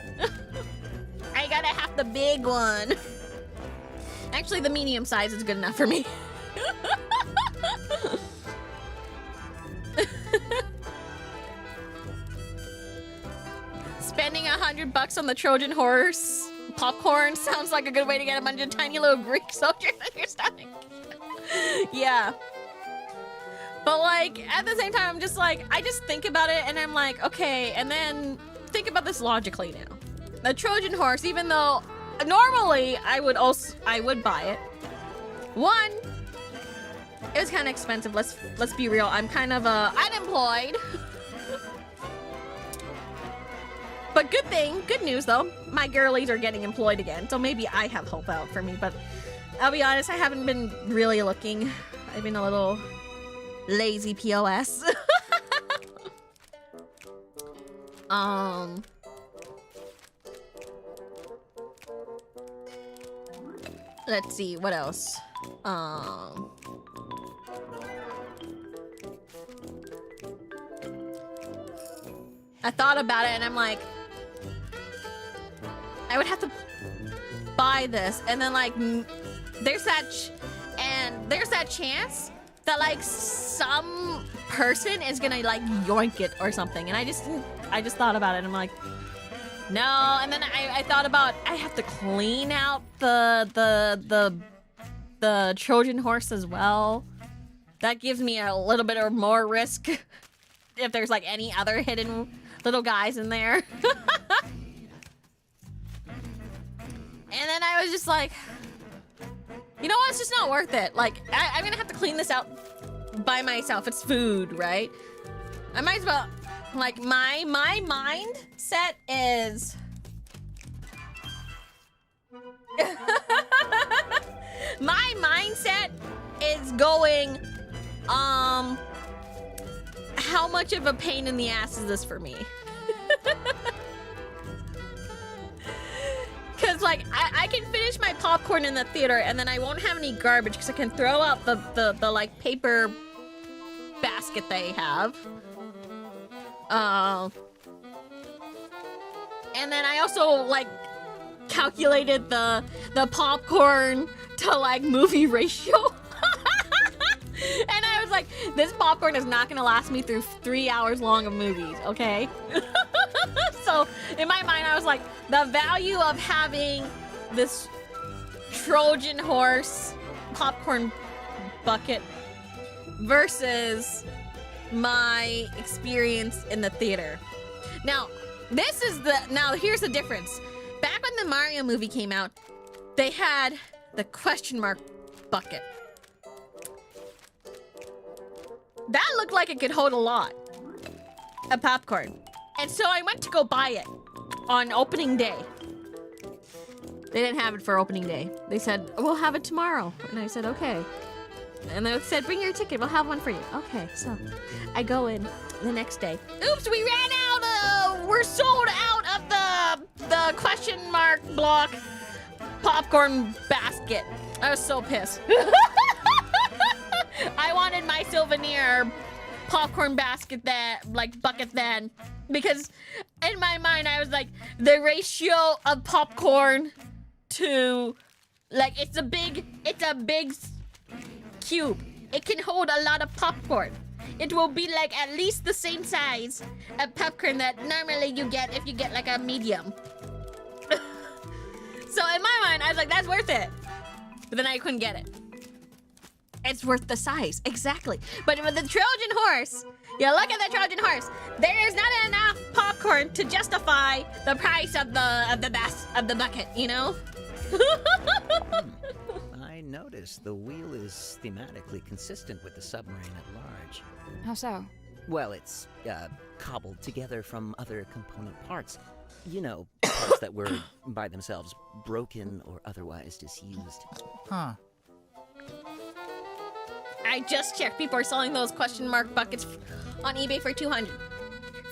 I gotta have the big one. Actually, the medium size is good enough for me. Spending $100 on the Trojan horse popcorn sounds like a good way to get a bunch of tiny little Greek soldiers in your stomach. Yeah. But like, at the same time, I'm just like, I just think about it and I'm like, okay, and then think about this logically now. the Trojan horse, even though normally I would buy it. One, it was kind of expensive. Let's be real. I'm kind of unemployed. But good news though. My girlies are getting employed again, so maybe I have hope out for me. But I'll be honest, I haven't been really looking. I've been a little lazy POS. Let's see, what else? I thought about it and I'm like, I would have to buy this, and then like, there's that chance that like some person is gonna like yoink it or something, and I just thought about it and I'm like, no. And then I thought about, I have to clean out the Trojan horse as well. That gives me a little bit of more risk if there's like any other hidden little guys in there. And then I was just like, you know what? It's just not worth it. Like, I'm gonna have to clean this out by myself. It's food, right? I might as well, like, my mindset is... my mindset is going, how much of a pain in the ass is this for me? Because, like, I can finish my popcorn in the theater and then I won't have any garbage because I can throw out the like, paper basket they have. And then I also, like, calculated the popcorn to, like, movie ratio. And I was like, this popcorn is not gonna last me through 3 hours long of movies, okay? So in my mind, I was like, the value of having this Trojan horse popcorn bucket versus my experience in the theater. Now, here's the difference. Back when the Mario movie came out, they had the question mark bucket. That looked like it could hold a lot of popcorn. And so I went to go buy it on opening day. They didn't have it for opening day. They said, we'll have it tomorrow. And I said, okay. And they said, bring your ticket. We'll have one for you. Okay, so I go in the next day. Oops, we ran out. We're sold out of the question mark block popcorn basket. I was so pissed. I wanted my souvenir popcorn basket bucket then, because in my mind I was like, the ratio of popcorn to, like, it's a big cube. It can hold a lot of popcorn. It will be like at least the same size of popcorn that normally you get if you get like a medium. So in my mind I was like, that's worth it. But then I couldn't get it. It's worth the size, exactly. But with the Trojan horse, you look at the Trojan horse, there is not enough popcorn to justify the price of the bucket, you know? I noticed the wheel is thematically consistent with the submarine at large. How so? Well, it's cobbled together from other component parts. You know, parts that were by themselves broken or otherwise disused. Huh. I just checked. People are selling those question mark buckets on eBay for $200.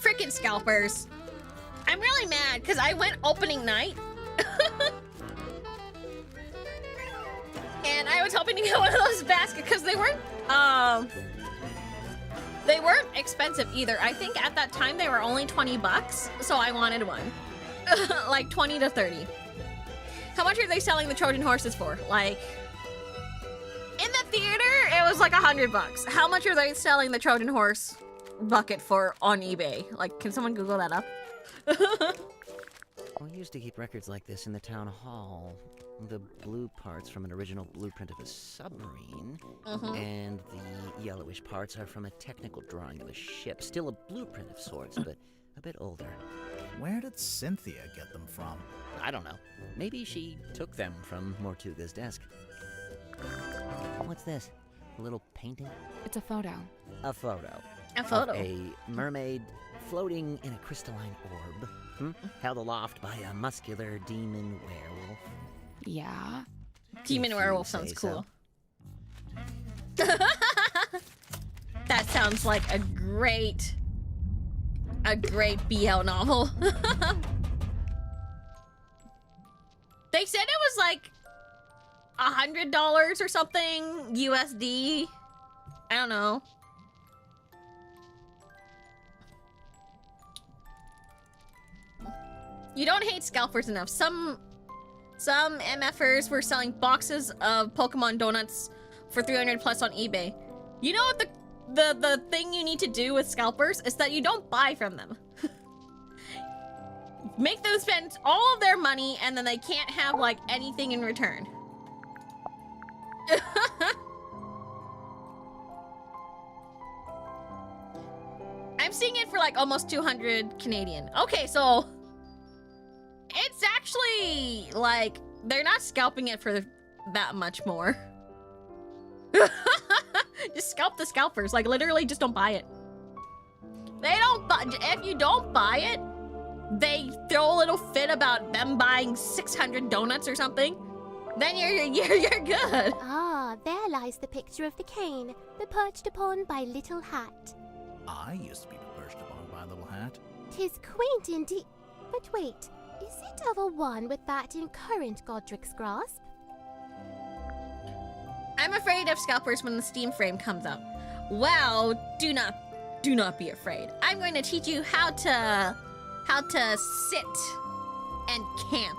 Freaking scalpers. I'm really mad because I went opening night. And I was hoping to get one of those baskets because they weren't expensive either. I think at that time they were only $20, so I wanted one. Like 20 to 30. How much are they selling the Trojan horses for? Like, in the theater, it was like $100. How much are they selling the Trojan horse bucket for on eBay? Like, can someone Google that up? We used to keep records like this in the town hall. The blue parts from an original blueprint of a submarine, and the yellowish parts are from a technical drawing of a ship. Still a blueprint of sorts, but a bit older. Where did Cynthia get them from? I don't know. Maybe she took them from Mortuga's desk. What's this? A little painting? It's a photo. A photo. A photo. Of a mermaid floating in a crystalline orb. Held aloft by a muscular demon werewolf. Yeah. Demon If werewolf you say sounds cool. so. That sounds like a great BL novel. They said it was like $100 or something USD. I don't know. You don't hate scalpers enough. Some MFers were selling boxes of Pokemon donuts for 300 plus on eBay. You know what the thing you need to do with scalpers is that you don't buy from them. Make them spend all of their money and then they can't have like anything in return. I'm seeing it for like almost 200 Canadian. Okay, so it's actually like they're not scalping it for that much more. Just scalp the scalpers. Like literally just don't buy it. They don't buy, if you don't buy it, they throw a little fit about them buying 600 donuts or something. Then you're good. Ah, there lies the picture of the cane, perched upon by Little Hat. I used to be perched upon by Little Hat. 'Tis quaint indeed. But wait, is it of a one with that in current Godric's grasp? I'm afraid of scalpers when the Steam frame comes up. Well, do not be afraid. I'm going to teach you how to sit and camp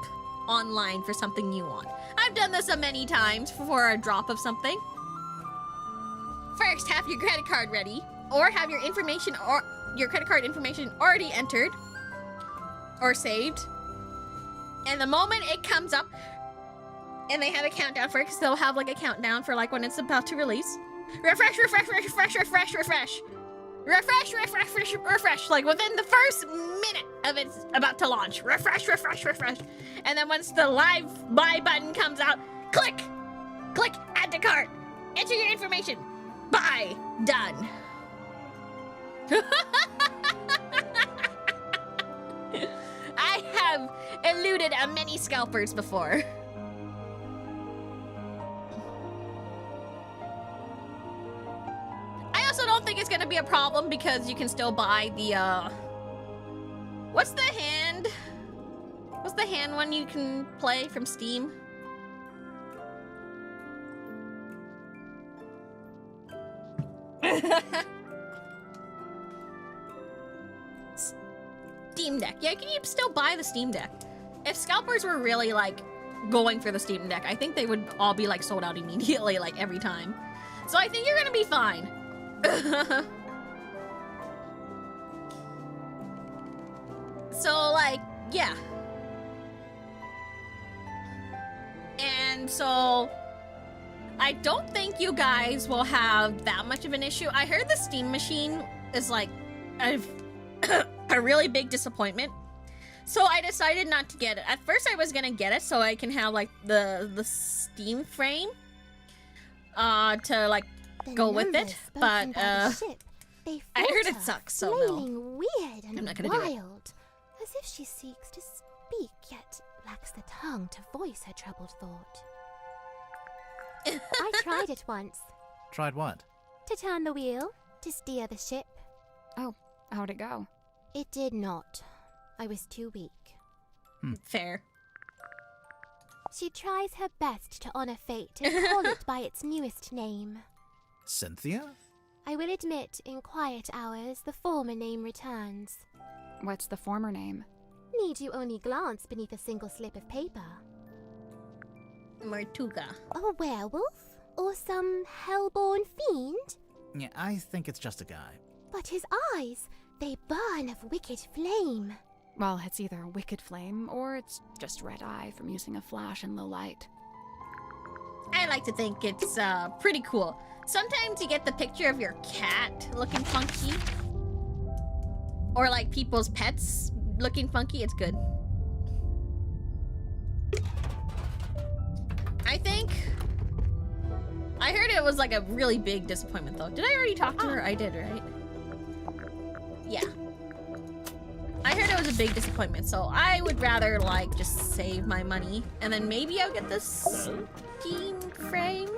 online for something you want. I've done this many times for a drop of something. First, have your credit card ready, or have your information or your credit card information already entered or saved. And the moment it comes up, and they have a countdown for it, because they'll have like a countdown for like when it's about to release. Refresh, refresh, refresh, refresh, refresh. Refresh, refresh, refresh, refresh. Like within the first minute of it's about to launch. Refresh, refresh, refresh. And then once the live buy button comes out, click, click, add to cart. Enter your information. Buy. Done. I have eluded many scalpers before. I also don't think it's gonna be a problem because you can still buy the, what's the hand? What's the hand one you can play from Steam? Steam Deck. Yeah, can you still buy the Steam Deck? If scalpers were really, like, going for the Steam Deck, I think they would all be, like, sold out immediately, like, every time. So I think you're gonna be fine. So, like, yeah. And so, I don't think you guys will have that much of an issue. I heard the Steam machine is, like, a really big disappointment. So I decided not to get it. At first I was gonna get it so I can have, like, the Steam frame to, like, go with it. But, I heard it sucks, so no. Weird and I'm not gonna do it. wild, as if she seeks to speak, yet lacks the tongue to voice her troubled thought. I tried it once. Tried what? To turn the wheel, to steer the ship. Oh, how'd it go? It did not. I was too weak. Fair. She tries her best to honor fate and call it by its newest name. Cynthia? I will admit, in quiet hours, the former name returns. What's the former name? Need you only glance beneath a single slip of paper? Mortuga. A werewolf? Or some hellborn fiend? Yeah, I think it's just a guy. But his eyes, they burn of wicked flame. Well, it's either a wicked flame, or it's just red eye from using a flash in low light. I like to think it's pretty cool. Sometimes you get the picture of your cat looking funky. Or like people's pets looking funky, it's good. I heard it was like a really big disappointment though. Did I already talk to her? I did, right? Yeah. I heard it was a big disappointment, so I would rather like just save my money and then maybe I'll get this Steam frame.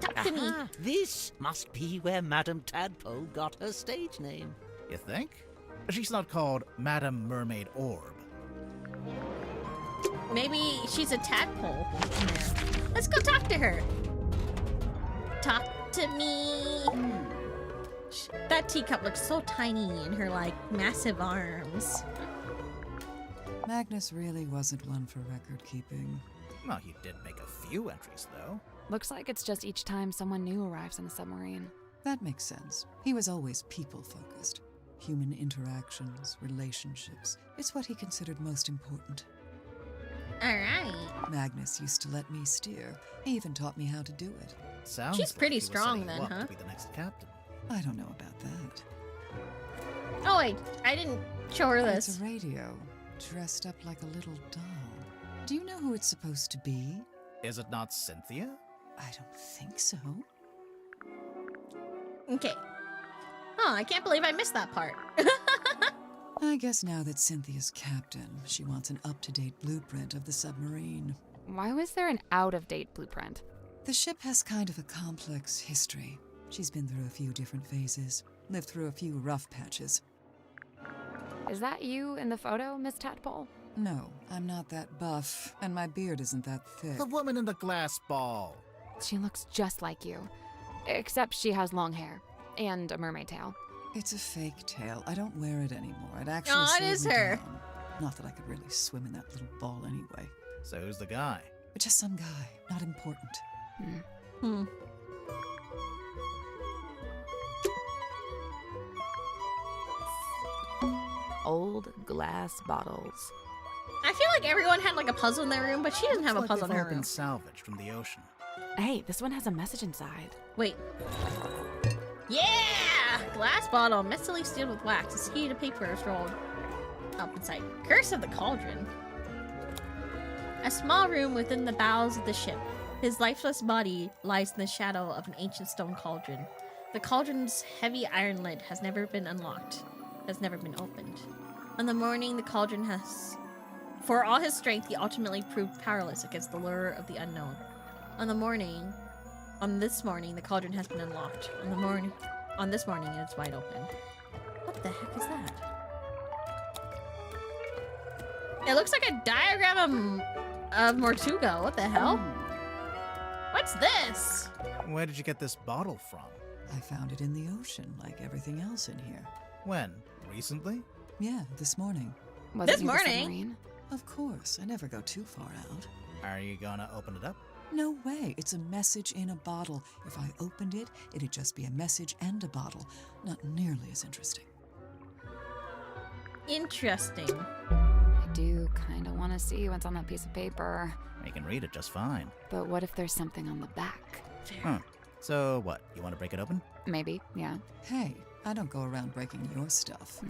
Talk to me. This must be where Madame Tadpole got her stage name. You think? She's not called Madame Mermaid Orb. Maybe she's a tadpole in there. Let's go talk to her. Talk to me. That teacup looks so tiny in her, like, massive arms. Magnus really wasn't one for record keeping. Well, he did make a few entries, though. Looks like it's just each time someone new arrives in the submarine. That makes sense. He was always people-focused. Human interactions, relationships. It's what he considered most important. Alright. Magnus used to let me steer. He even taught me how to do it. Sounds She's pretty like he was strong setting you then, up huh? to be the next captain. I don't know about that. Oh wait, I didn't show her this. It's a radio, dressed up like a little doll. Do you know who it's supposed to be? Is it not Cynthia? I don't think so. Okay. Oh, I can't believe I missed that part. I guess now that Cynthia's captain, she wants an up-to-date blueprint of the submarine. Why was there an out-of-date blueprint? The ship has kind of a complex history. She's been through a few different phases, lived through a few rough patches. Is that you in the photo, Miss Tadpole? No, I'm not that buff, and my beard isn't that thick. The woman in the glass ball. She looks just like you. Except she has long hair. And a mermaid tail. It's a fake tail. I don't wear it anymore. It actually Oh, it slowed is me her. down. Not that I could really swim in that little ball anyway. So who's the guy? But just some guy, not important. Hmm. Old glass bottles. I feel like everyone had like a puzzle in their room, but she doesn't have a Looks like puzzle in they've her all been room. salvaged from the ocean. Hey, this one has a message inside. Wait. Yeah! Glass bottle, messily sealed with wax. A sheet of paper is rolled up inside. Curse of the Cauldron. A small room within the bowels of the ship. His lifeless body lies in the shadow of an ancient stone cauldron. The cauldron's heavy iron lid has never been unlocked. Has never been opened. On the morning, the cauldron has... For all his strength, he ultimately proved powerless against the lure of the unknown. On this morning, the cauldron has been unlocked. On this morning, it's wide open. What the heck is that? It looks like a diagram of Mortuga. What the hell? What's this? Where did you get this bottle from? I found it in the ocean, like everything else in here. When? Recently? Yeah, this morning. Was This it near the morning? submarine? Of course, I never go too far out. Are you gonna open it up? No way, it's a message in a bottle. If I opened it, it'd just be a message and a bottle. Not nearly as interesting. Interesting. I do kind of want to see what's on that piece of paper. You can read it just fine. But what if there's something on the back? Huh. So what, you want to break it open? Maybe, yeah. Hey, I don't go around breaking your stuff.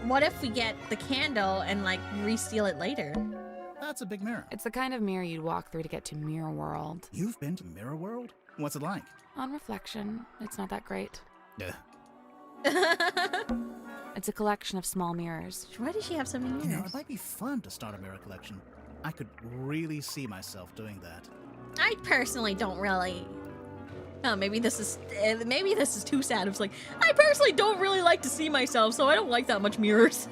What if we get the candle and like reseal it later? That's a big mirror. It's the kind of mirror you'd walk through to get to Mirror World. You've been to Mirror World? What's it like? On reflection, it's not that great. Ugh. It's a collection of small mirrors. Why does she have so many You know, mirrors? it might be fun to start a mirror collection. I could really see myself doing that. I personally don't really. Oh, maybe this is too sad. It's like I personally don't really like to see myself, so I don't like that much mirrors.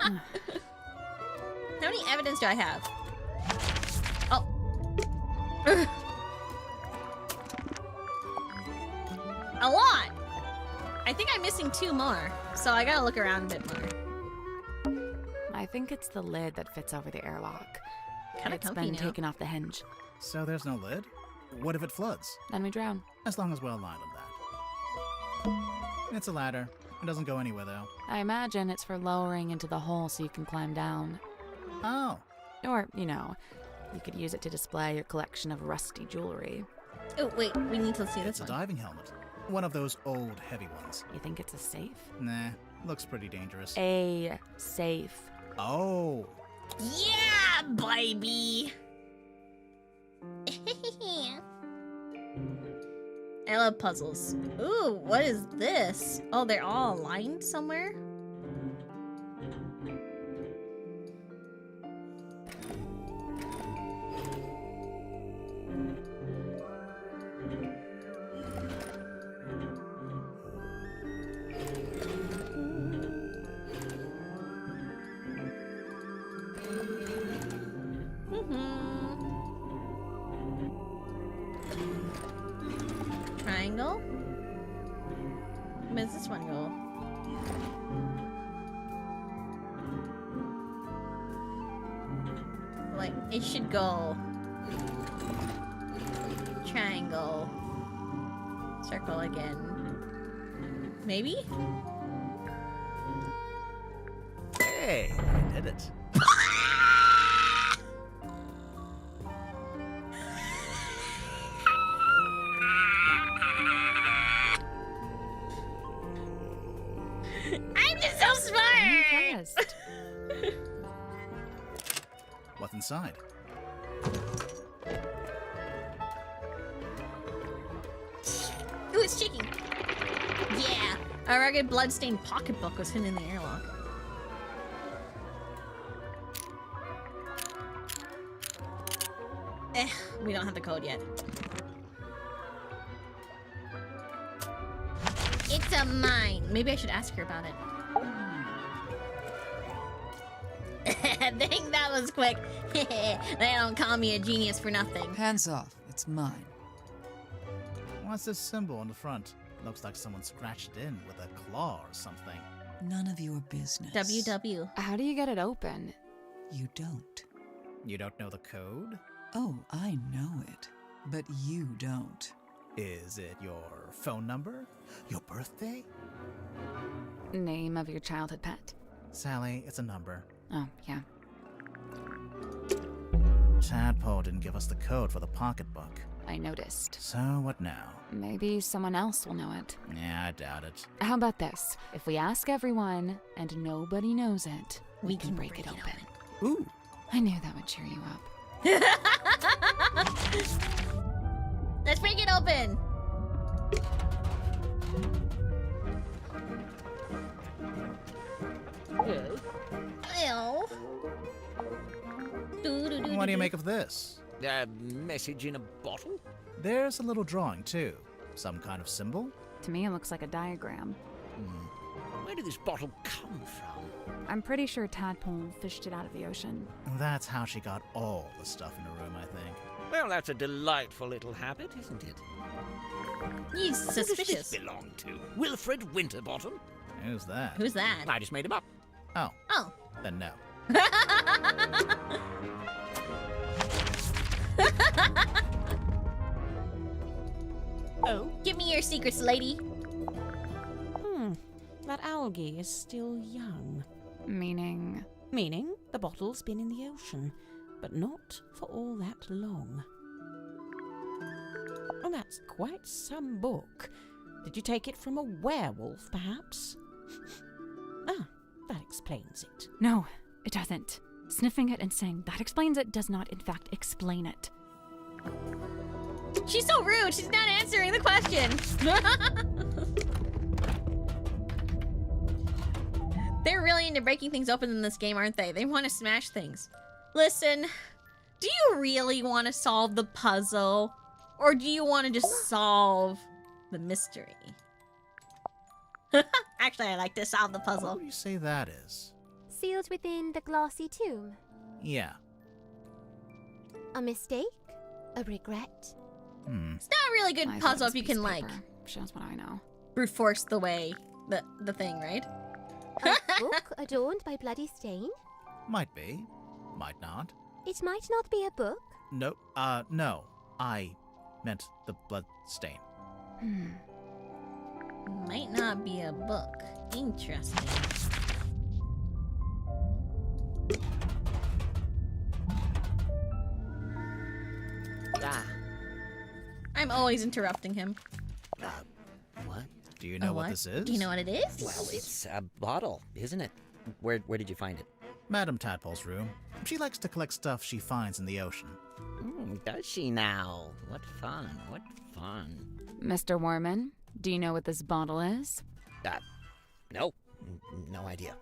How many evidence do I have? Oh. A lot. I think I'm missing 2 more, so I gotta look around a bit more. I think it's the lid that fits over the airlock. Kinda It's comfy been now. taken off the hinge. So there's no lid? What if it floods? Then we drown. As long as we're aligned on that. It's a ladder. It doesn't go anywhere, though. I imagine it's for lowering into the hole so you can climb down. Oh. Or, you know, you could use it to display your collection of rusty jewelry. Oh, wait, we need to see It's this a one. diving helmet. One of those old heavy ones. You think it's a safe? Nah, looks pretty dangerous. A safe. Oh. Yeah, baby. I love puzzles. Ooh, what is this? Oh, they're all aligned somewhere? Triangle? Where does this one go? Like, it should go triangle, circle again. Maybe? Hey, I did it. I'm just so smart! I'm impressed. What's inside? Ooh, it's shaking. Yeah, a rugged blood-stained pocketbook was hidden in the airlock. We don't have the code yet. It's a mine. Maybe I should ask her about it. Dang, that was quick. They don't call me a genius for nothing. Hands off. It's mine. What's this symbol on the front? Looks like someone scratched it in with a claw or something. None of your business. WW. How do you get it open? You don't. You don't know the code? Oh, I know it. But you don't. Is it your phone number? Your birthday? Name of your childhood pet? Sally, it's a number. Oh, yeah. Tadpole didn't give us the code for the pocketbook. I noticed. So what now? Maybe someone else will know it. Yeah, I doubt it. How about this? If we ask everyone and nobody knows it, we can break it open. Ooh. I knew that would cheer you up. Let's break it open. Yes? Ew. What do you make of this? A message in a bottle? There's a little drawing, too. Some kind of symbol? To me, it looks like a diagram. Where did this bottle come from? I'm pretty sure Tadpole fished it out of the ocean. That's how she got all the stuff in her room, I think. Well, that's a delightful little habit, isn't it? He's Who does suspicious. this belong to? Wilfred Winterbottom? Who's that? Who's that? I just made him up. Oh, Oh. then no. Oh, give me your secrets, lady. That algae is still young. Meaning? Meaning the bottle's been in the ocean, but not for all that long. Oh, that's quite some book. Did you take it from a werewolf, perhaps? Ah, that explains it. No, it doesn't. Sniffing it and saying that explains it does not, in fact, explain it. She's so rude. She's not answering the question. They're really into breaking things open in this game, aren't they? They want to smash things. Listen, do you really want to solve the puzzle? Or do you want to just solve the mystery? Actually, I like to solve the puzzle. What do you say that is? Sealed within the glassy tomb. Yeah. A mistake? A regret? It's not a really good I thought puzzle it was if you can, piece of like, paper. Shows what I know. brute force the way, the thing, right? A book adorned by bloody stain? Might be. Might not. It might not be a book. No, no. I meant the blood stain. Might not be a book. Interesting. Ah. I'm always interrupting him. Do you know what this is? Do you know what it is? Well, it's a bottle, isn't it? Where did you find it? Madame Tadpole's room. She likes to collect stuff she finds in the ocean. Does she now? What fun, what fun. Mr. Warman, do you know what this bottle is? No. No idea.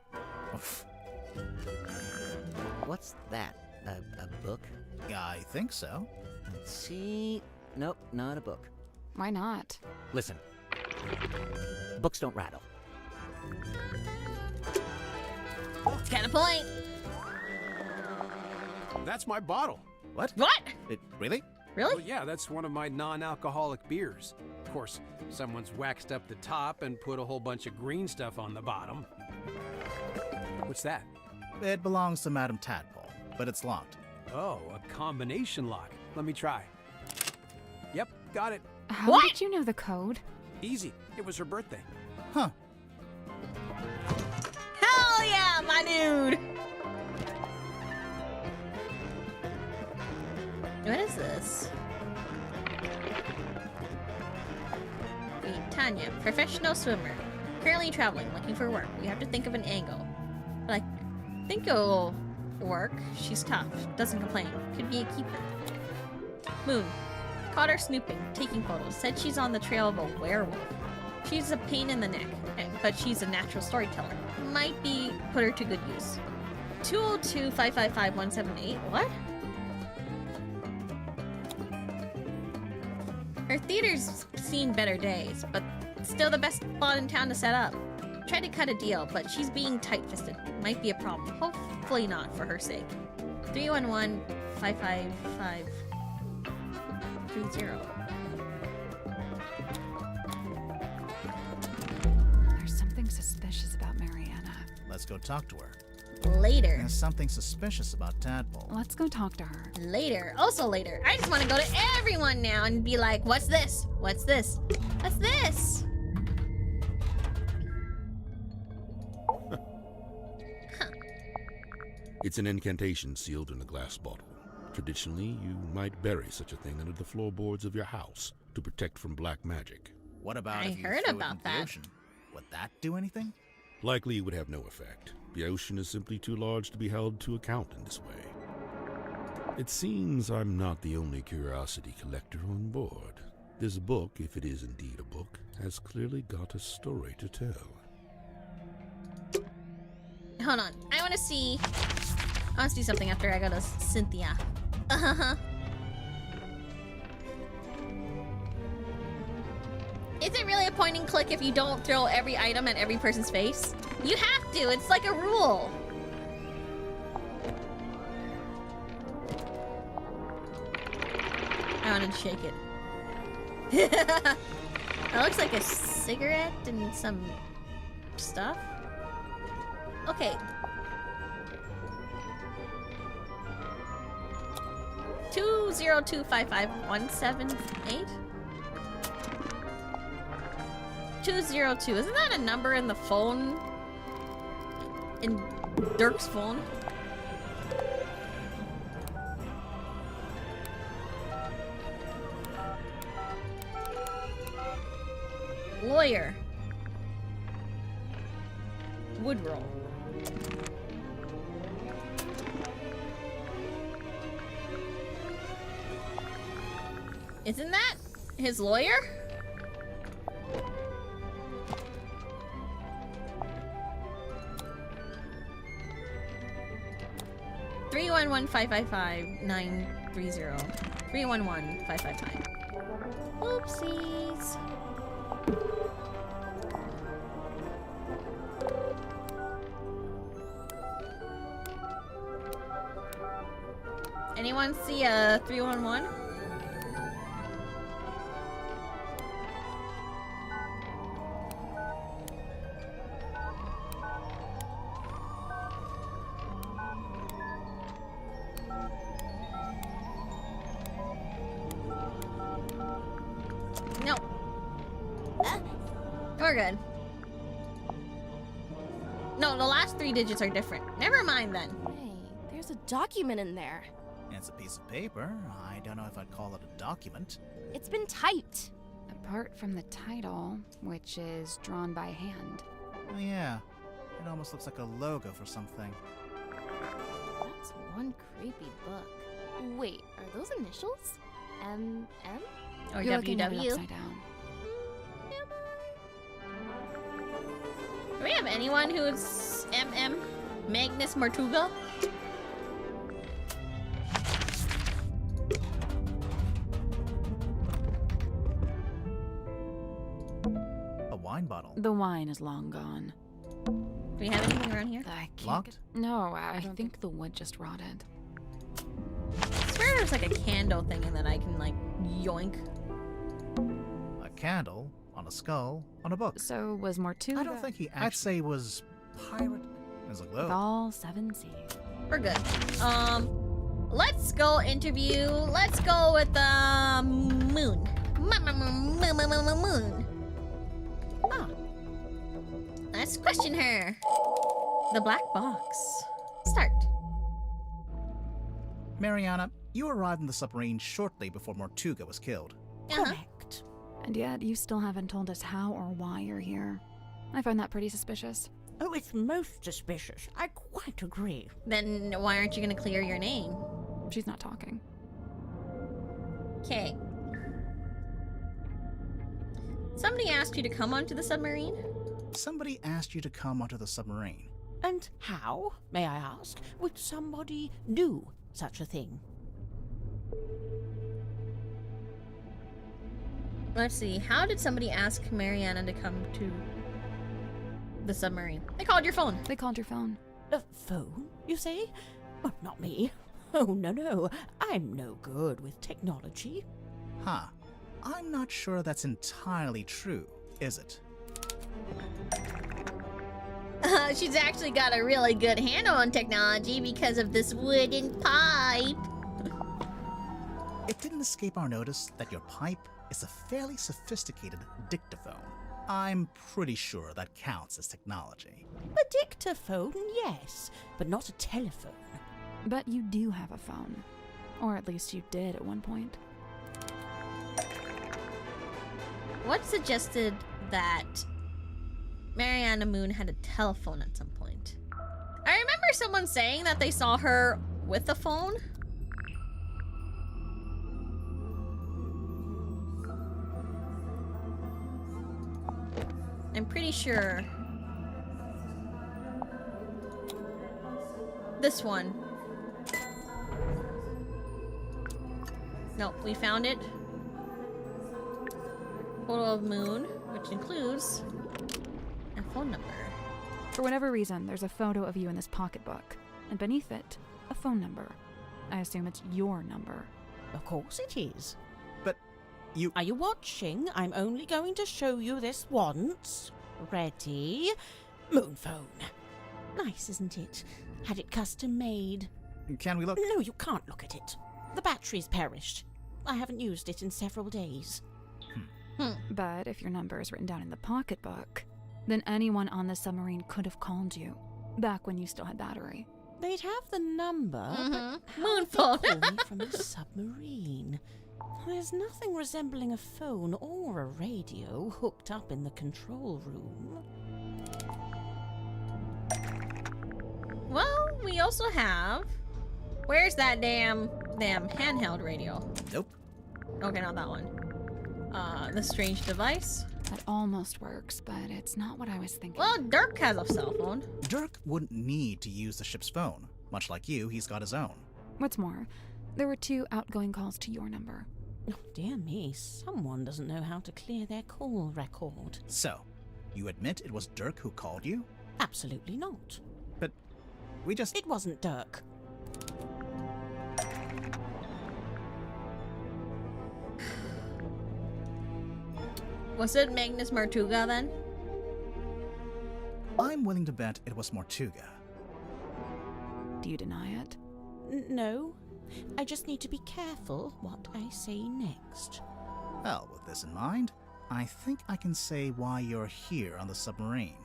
What's that? A book? I think so. Let's see. Nope, not a book. Why not? Listen. Books don't rattle. Got a point. That's my bottle. What? What? Really? Really? Well, yeah, that's one of my non-alcoholic beers. Of course, someone's waxed up the top and put a whole bunch of green stuff on the bottom. What's that? It belongs to Madame Tadpole, but it's locked. Oh, a combination lock. Let me try. Yep, got it. How did you know the code? Easy. It was her birthday. Huh. Hell yeah, my dude! What is this? Wait, Tanya, professional swimmer. Currently traveling, looking for work. You have to think of an angle. Like, think it'll work. She's tough. Doesn't complain. Could be a keeper. Moon. Caught her snooping, taking photos. Said she's on the trail of a werewolf. She's a pain in the neck, but she's a natural storyteller. Might be put her to good use. 202-555-178. What? Her theater's seen better days, but still the best spot in town to set up. Tried to cut a deal, but she's being tight-fisted. Might be a problem. Hopefully not, for her sake. 311-555-30. There's something suspicious about Mariana. Let's go talk to her. Later. There's something suspicious about Tadpole. Let's go talk to her. Later. Also later. I just want to go to everyone now and be like, what's this? What's this? What's this? It's an incantation sealed in a glass bottle. Traditionally, you might bury such a thing under the floorboards of your house to protect from black magic. What about I if you heard threw about it into that. the ocean? Would that do anything? Likely it would have no effect. The ocean is simply too large to be held to account in this way. It seems I'm not the only curiosity collector on board. This book, if it is indeed a book, has clearly got a story to tell. Hold on. I want to see something after I go to Cynthia. Is it really a point and click if you don't throw every item at every person's face? You have to. It's like a rule. I wanted to shake it. That looks like a cigarette and some stuff. Okay. 202-55178. 202. Isn't that a number in the phone? In Dirk's phone? Lawyer. Woodrow. Isn't that his lawyer? Three 11555-930. 311-555. Oopsies. Anyone see a 311? No. We're good. No, the last 3 digits are different. Never mind then. Hey, there's a document in there. It's a piece of paper. I don't know if I'd call it a document. It's been typed. A Apart from the title, which is drawn by hand. Oh, yeah. It almost looks like a logo for something. That's one creepy book. Wait, are those initials? M? Or You're looking at it WW? upside down. Do we have anyone who's MM? Magnus Martuga? A wine bottle. The wine is long gone. Do we have anything around here? I can't Locked? No, I think the wood just rotted. I swear there's like a candle thing and then I can like yoink. A candle on a skull on a book. So was Mortuga? I don't think he. I'd say was pirate as a With globe. all 7 C's. We're good. Let's go interview. Let's go with the moon. Moon. Ah. Let's question her. The black box. Start. Mariana, you arrived in the submarine shortly before Mortuga was killed. Correct. And yet you still haven't told us how or why you're here. I find that pretty suspicious. Oh, it's most suspicious. I quite agree. Then why aren't you gonna clear your name? She's not talking. Okay. Somebody asked you to come onto the submarine? Somebody asked you to come onto the submarine. And how, may I ask, would somebody do such a thing? Let's see. How did somebody ask Mariana to come to the submarine? They called your phone. They called your phone. A phone, you say? Oh, not me. Oh, no. I'm no good with technology. Huh. I'm not sure that's entirely true, is it? She's actually got a really good handle on technology because of this wooden pipe. It didn't escape our notice that your pipe is a fairly sophisticated dictaphone. I'm pretty sure that counts as technology. A dictaphone, yes, but not a telephone. But you do have a phone. Or at least you did at one point. What suggested that Mariana Moon had a telephone at some point? I remember someone saying that they saw her with a phone. I'm pretty sure. This one. Nope, we found it. Photo of Moon, which includes a phone number. For whatever reason, there's a photo of you in this pocketbook. And beneath it, a phone number. I assume it's your number. Of course it is. But you... Are you watching? I'm only going to show you this once. Ready? Moon phone. Nice, isn't it? Had it custom made. Can we look? No, you can't look at it. The battery's perished. I haven't used it in several days. But if your number is written down in the pocketbook, then anyone on the submarine could have called you, back when you still had battery. They'd have the number, but Moon how phone. would they call me from a submarine? There's nothing resembling a phone or a radio hooked up in the control room. Well, we also have... Where's that damn handheld radio? Nope. Okay, not that one. The strange device. That almost works, but it's not what I was thinking. Well, Dirk has a cell phone. Dirk wouldn't need to use the ship's phone. Much like you, he's got his own. What's more, there were 2 outgoing calls to your number. Oh, dear me, someone doesn't know how to clear their call record. So, you admit it was Dirk who called you? Absolutely not. But we just... It wasn't Dirk. Was it Magnus Martuga then? I'm willing to bet it was Mortuga. Do you deny it? No. I just need to be careful what I say next. Well, with this in mind, I think I can say why you're here on the submarine.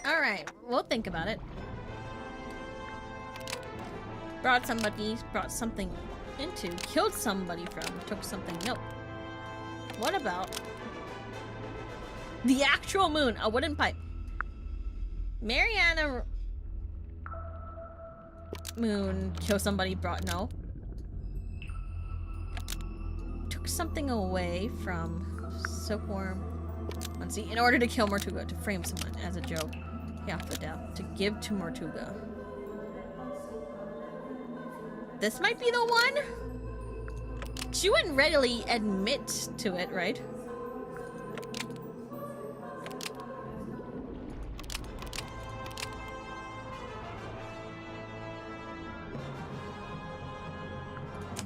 Alright, we'll think about it. Brought something into, killed somebody from, took something, nope. What about the actual moon? A wooden pipe. Mariana moon. Kill somebody brought. No. Took something away from Silkworm. Let's see. In order to kill Mortuga, to frame someone as a joke. Yeah, for death. To give to Mortuga. This might be the one? She wouldn't readily admit to it, right?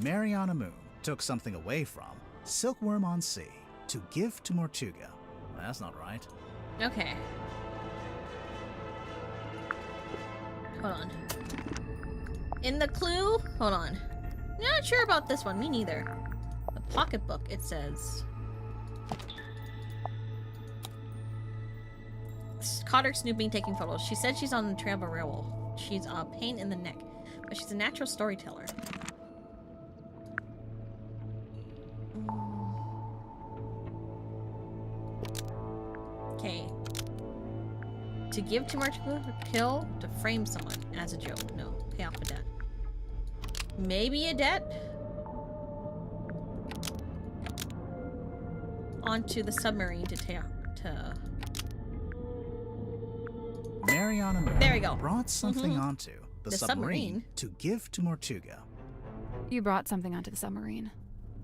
Mariana Moon took something away from Silkworm on Sea to give to Mortuga. That's not right. Okay. Hold on. In the clue? Hold on. Not sure about this one. Me neither. The pocketbook, it says. Caught her snooping, taking photos. She said she's on the trail of a werewolf. She's a pain in the neck, but she's a natural storyteller. Okay. To give to Mortuga, to kill, to frame someone as a joke. No, pay off a debt. Maybe a debt? Onto the submarine to Mariana Moon there we go. brought something onto the submarine submarine to give to Mortuga. You brought something onto the submarine.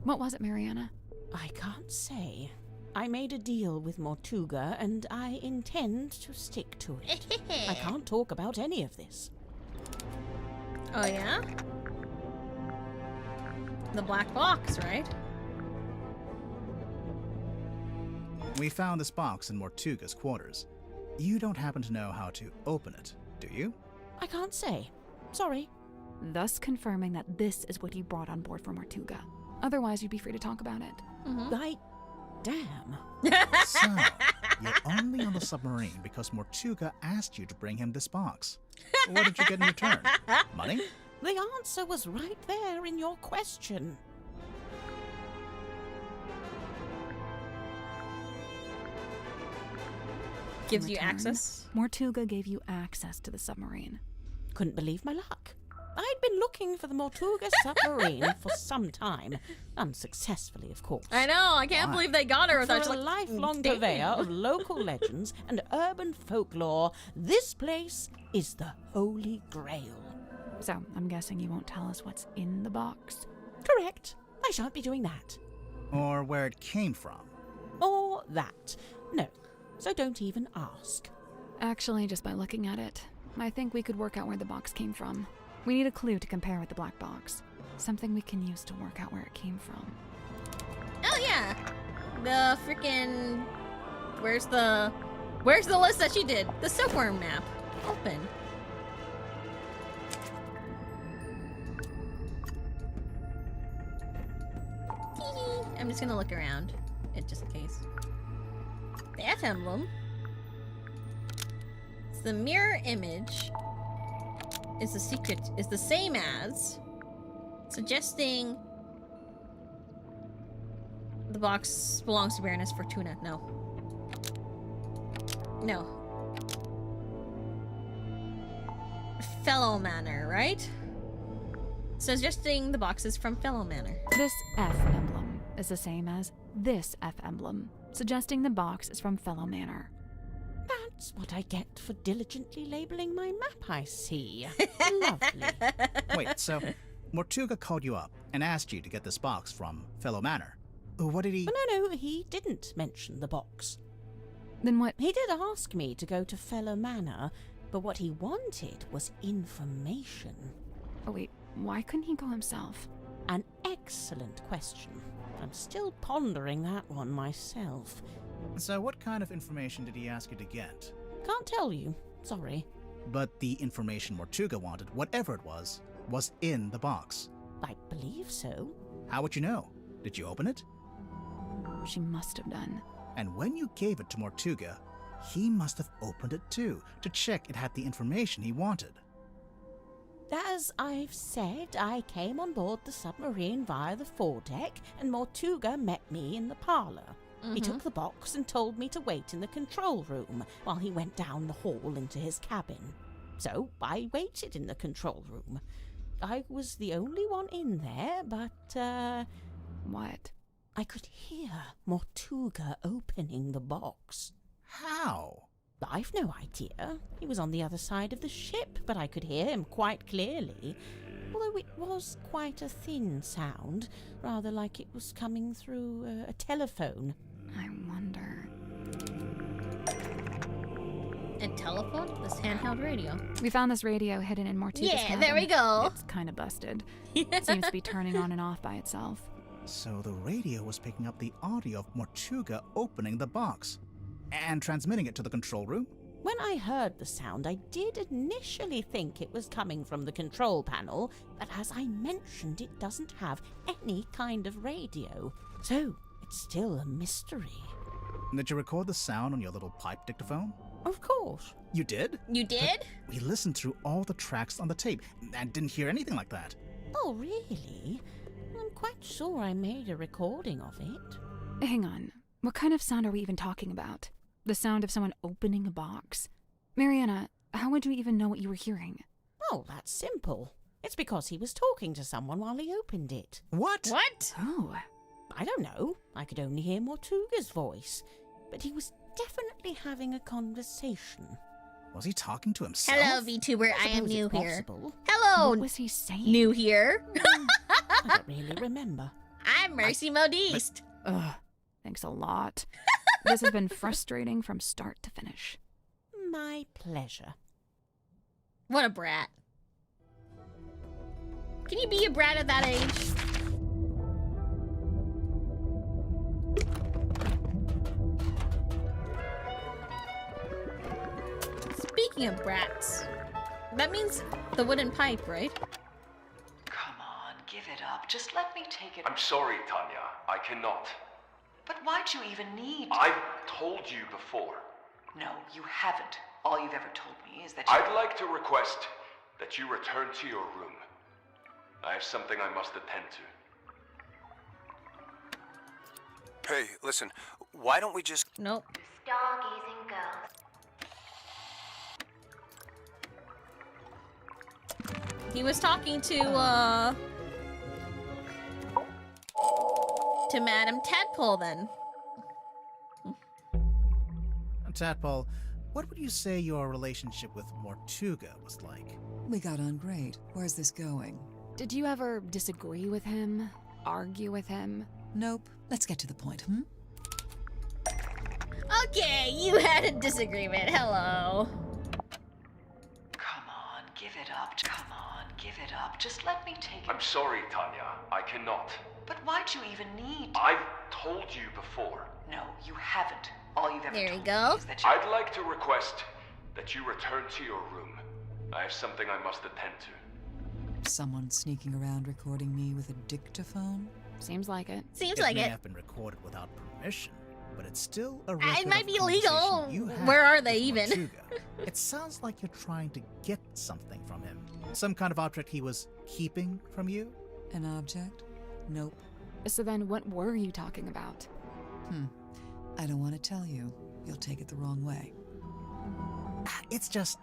What was it, Mariana? I can't say. I made a deal with Mortuga, and I intend to stick to it. I can't talk about any of this. Oh yeah? The black box, right? We found this box in Mortuga's quarters. You don't happen to know how to open it, do you? I can't say. Sorry. Thus confirming that this is what you brought on board for Mortuga. Otherwise, you'd be free to talk about it. Damn. So, you're only on the submarine because Mortuga asked you to bring him this box. What did you get in return? Money? The answer was right there in your question. Gives In you return, access? Mortuga gave you access to the submarine. Couldn't believe my luck. I'd been looking for the Mortuga submarine for some time. Unsuccessfully, of course. I know, I can't believe they got her without For a lifelong purveyor of local legends and urban folklore, this place is the Holy Grail. So, I'm guessing you won't tell us what's in the box? Correct. I shan't be doing that. Or where it came from? Or that. No. So don't even ask. Actually, just by looking at it, I think we could work out where the box came from. We need a clue to compare with the black box. Something we can use to work out where it came from. Oh yeah! The freaking... Where's the list that she did? The Silkworm map. Open. I'm just gonna look around, just in case. The F emblem. It's the mirror image. Is the secret is the same as, suggesting the box belongs to Baroness Fortuna. No. No. Fellow Manor, right? Suggesting the box is from Fellow Manor. This F emblem is the same as this F emblem, suggesting the box is from Fellow Manor. That's what I get for diligently labeling my map, I see. Lovely. Wait, so Mortuga called you up and asked you to get this box from Fellow Manor. What did he... No, he didn't mention the box. Then what... He did ask me to go to Fellow Manor, but what he wanted was information. Oh wait, why couldn't he go himself? An excellent question. I'm still pondering that one myself. So what kind of information did he ask you to get? Can't tell you. Sorry. But the information Mortuga wanted, whatever it was in the box. I believe so. How would you know? Did you open it? She must have done. And when you gave it to Mortuga, he must have opened it too, to check it had the information he wanted. As I've said, I came on board the submarine via the foredeck, and Mortuga met me in the parlour. He took the box and told me to wait in the control room while he went down the hall into his cabin. So I waited in the control room. I was the only one in there, but, What? I could hear Mortuga opening the box. How? I've no idea. He was on the other side of the ship, but I could hear him quite clearly. Although it was quite a thin sound, rather like it was coming through a telephone. I wonder. A telephone? This handheld radio. We found this radio hidden in Mortuga's cabin. There we go. It's kind of busted. It seems to be turning on and off by itself. So the radio was picking up the audio of Mortuga opening the box and transmitting it to the control room? When I heard the sound, I did initially think it was coming from the control panel, but as I mentioned, it doesn't have any kind of radio. So it's still a mystery. Did you record the sound on your little pipe dictaphone? Of course. You did? You did? We listened through all the tracks on the tape and didn't hear anything like that. Oh, really? I'm quite sure I made a recording of it. Hang on. What kind of sound are we even talking about? The sound of someone opening a box? Mariana, how would you even know what you were hearing? Oh, that's simple. It's because he was talking to someone while he opened it. What? What? Oh. I don't know. I could only hear Mortuga's voice. But he was definitely having a conversation. Was he talking to himself? Hello, VTuber. I am suppose new it's here. possible. Hello. What was he saying? New here. I don't really remember. I'm Mercy Modiste. Ugh. Thanks a lot. This has been frustrating from start to finish. My pleasure. What a brat. Can you be a brat at that age? Speaking of brats, that means the wooden pipe, right? Come on, give it up. Just let me take it. I'm sorry, Tanya. I cannot. But why'd you even need to? I've told you before. No, you haven't. All you've ever told me is that you... I'd like to request that you return to your room. I have something I must attend to. Hey, listen, why don't we just... Nope. Stargazing girls. He was talking to Madam Tadpole then. Tadpole, what would you say your relationship with Mortuga was like? We got on great. Where's this going? Did you ever disagree with him? Argue with him? Nope. Let's get to the point, hmm? Okay, you had a disagreement. Hello. Come on, give it up. Come on, give it up. Just let me take it. I'm sorry, Tanya. I cannot. But why'd you even need to? I've told you before. No, you haven't. All you've ever There told you go. me is that you... I'd like to request that you return to your room. I have something I must attend to. Someone sneaking around recording me with a dictaphone? Seems like it. Seems It like may it. have been recorded without permission, but it's still a record It might of be a illegal. conversation you had Where are they with even? Mortuga. It sounds like you're trying to get something from him. Some kind of object he was keeping from you? An object? Nope. So then what were you talking about? I don't want to tell you. You'll take it the wrong way. It's just,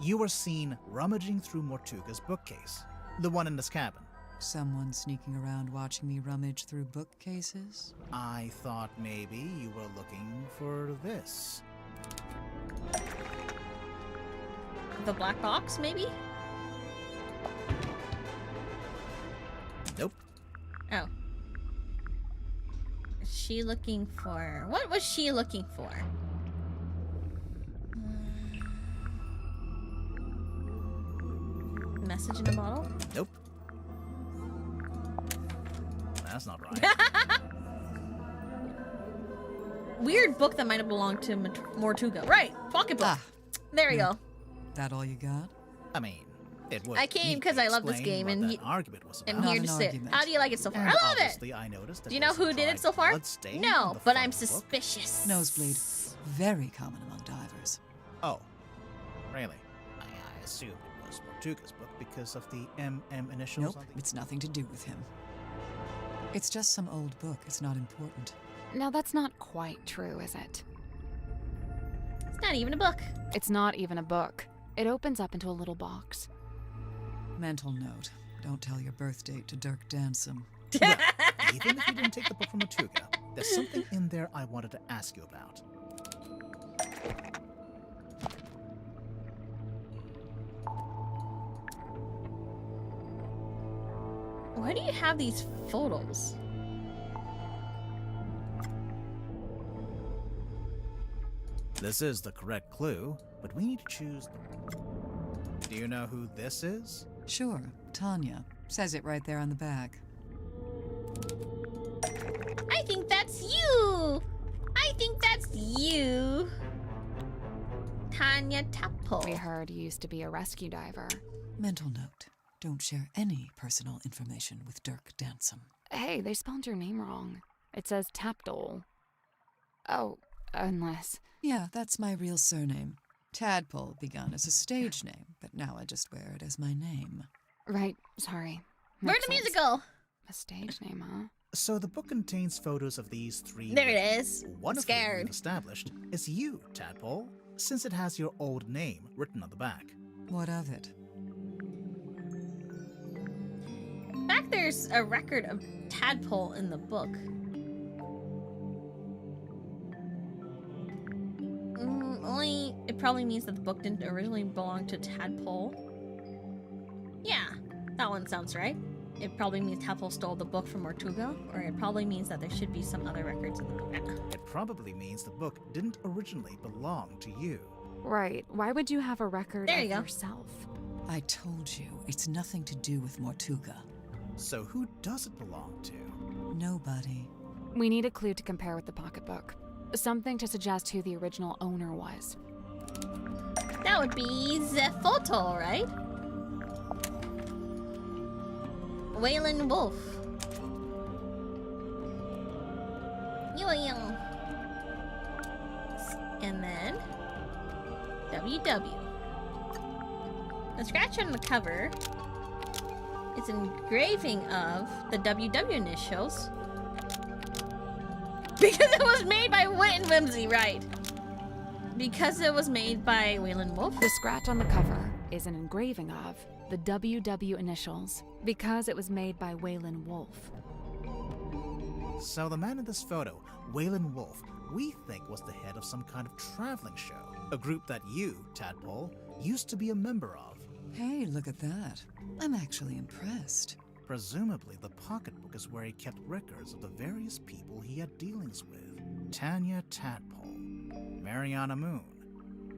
you were seen rummaging through Mortuga's bookcase. The one in this cabin. Someone sneaking around watching me rummage through bookcases? I thought maybe you were looking for this. The black box, maybe? Nope. Oh. Is she looking for... What was she looking for? Message in a bottle? Nope. That's not right. Weird book that might have belonged to Mortuga. Right, pocketbook. There we go. That all you got? I mean, it would. I came because I love this game, and argument was I'm about. here to sit. argument. How do you like it so far? And I love it. obviously I noticed that Do you know there's who some did it dried so far? blood stain on No, the but front I'm of the book. suspicious. Nosebleed. Very common among divers. Oh, really? I assumed it was Mortuga's book because of the MM initials? Nope, it's nothing to do with him. It's just some old book. It's not important. Now, that's not quite true, is it? It's not even a book. It's not even a book. It opens up into a little box. Mental note. Don't tell your birth date to Dirk Dansom. Well, even if you didn't take the book from Mortuga, there's something in there I wanted to ask you about. Why do you have these photos? This is the correct clue, but we need to choose. Do you know who this is? Sure, Tanya. Says it right there on the back. I think that's you! I think that's you! Tanya Tadpole. We heard you used to be a rescue diver. Mental note. Don't share any personal information with Dirk Dansom. Hey, they spelled your name wrong. It says Tapdole. Oh, unless... Yeah, that's my real surname. Tadpole begun as a stage name, but now I just wear it as my name. Right, sorry. Where's the musical? A stage name, huh? So the book contains photos of these three. There it is. One I'm of scared. whom established is you, Tadpole, since it has your old name written on the back. What of it? Back there's a record of Tadpole in the book. Only it probably means that the book didn't originally belong to Tadpole. Yeah, that one sounds right. It probably means Tadpole stole the book from Mortuga, or it probably means that there should be some other records in the book. It probably means the book didn't originally belong to you. Right. Why would you have a record There of you go. yourself? I told you, it's nothing to do with Mortuga. So who does it belong to? Nobody. We need a clue to compare with the pocketbook. Something to suggest who the original owner was. That would be the photo, right? Waylon Wolf. Yoing. And then WW. The scratch on the cover is an engraving of the WW initials. Because it was made by Wit and Whimsy, right? Because it was made by Waylon Wolf. The scratch on the cover is an engraving of the WW initials because it was made by Waylon Wolf. So the man in this photo, Waylon Wolf, we think was the head of some kind of traveling show. A group that you, Tadpole, used to be a member of. Hey, look at that. I'm actually impressed. Presumably, the pocketbook is where he kept records of the various people he had dealings with. Tanya Tadpole, Mariana Moon,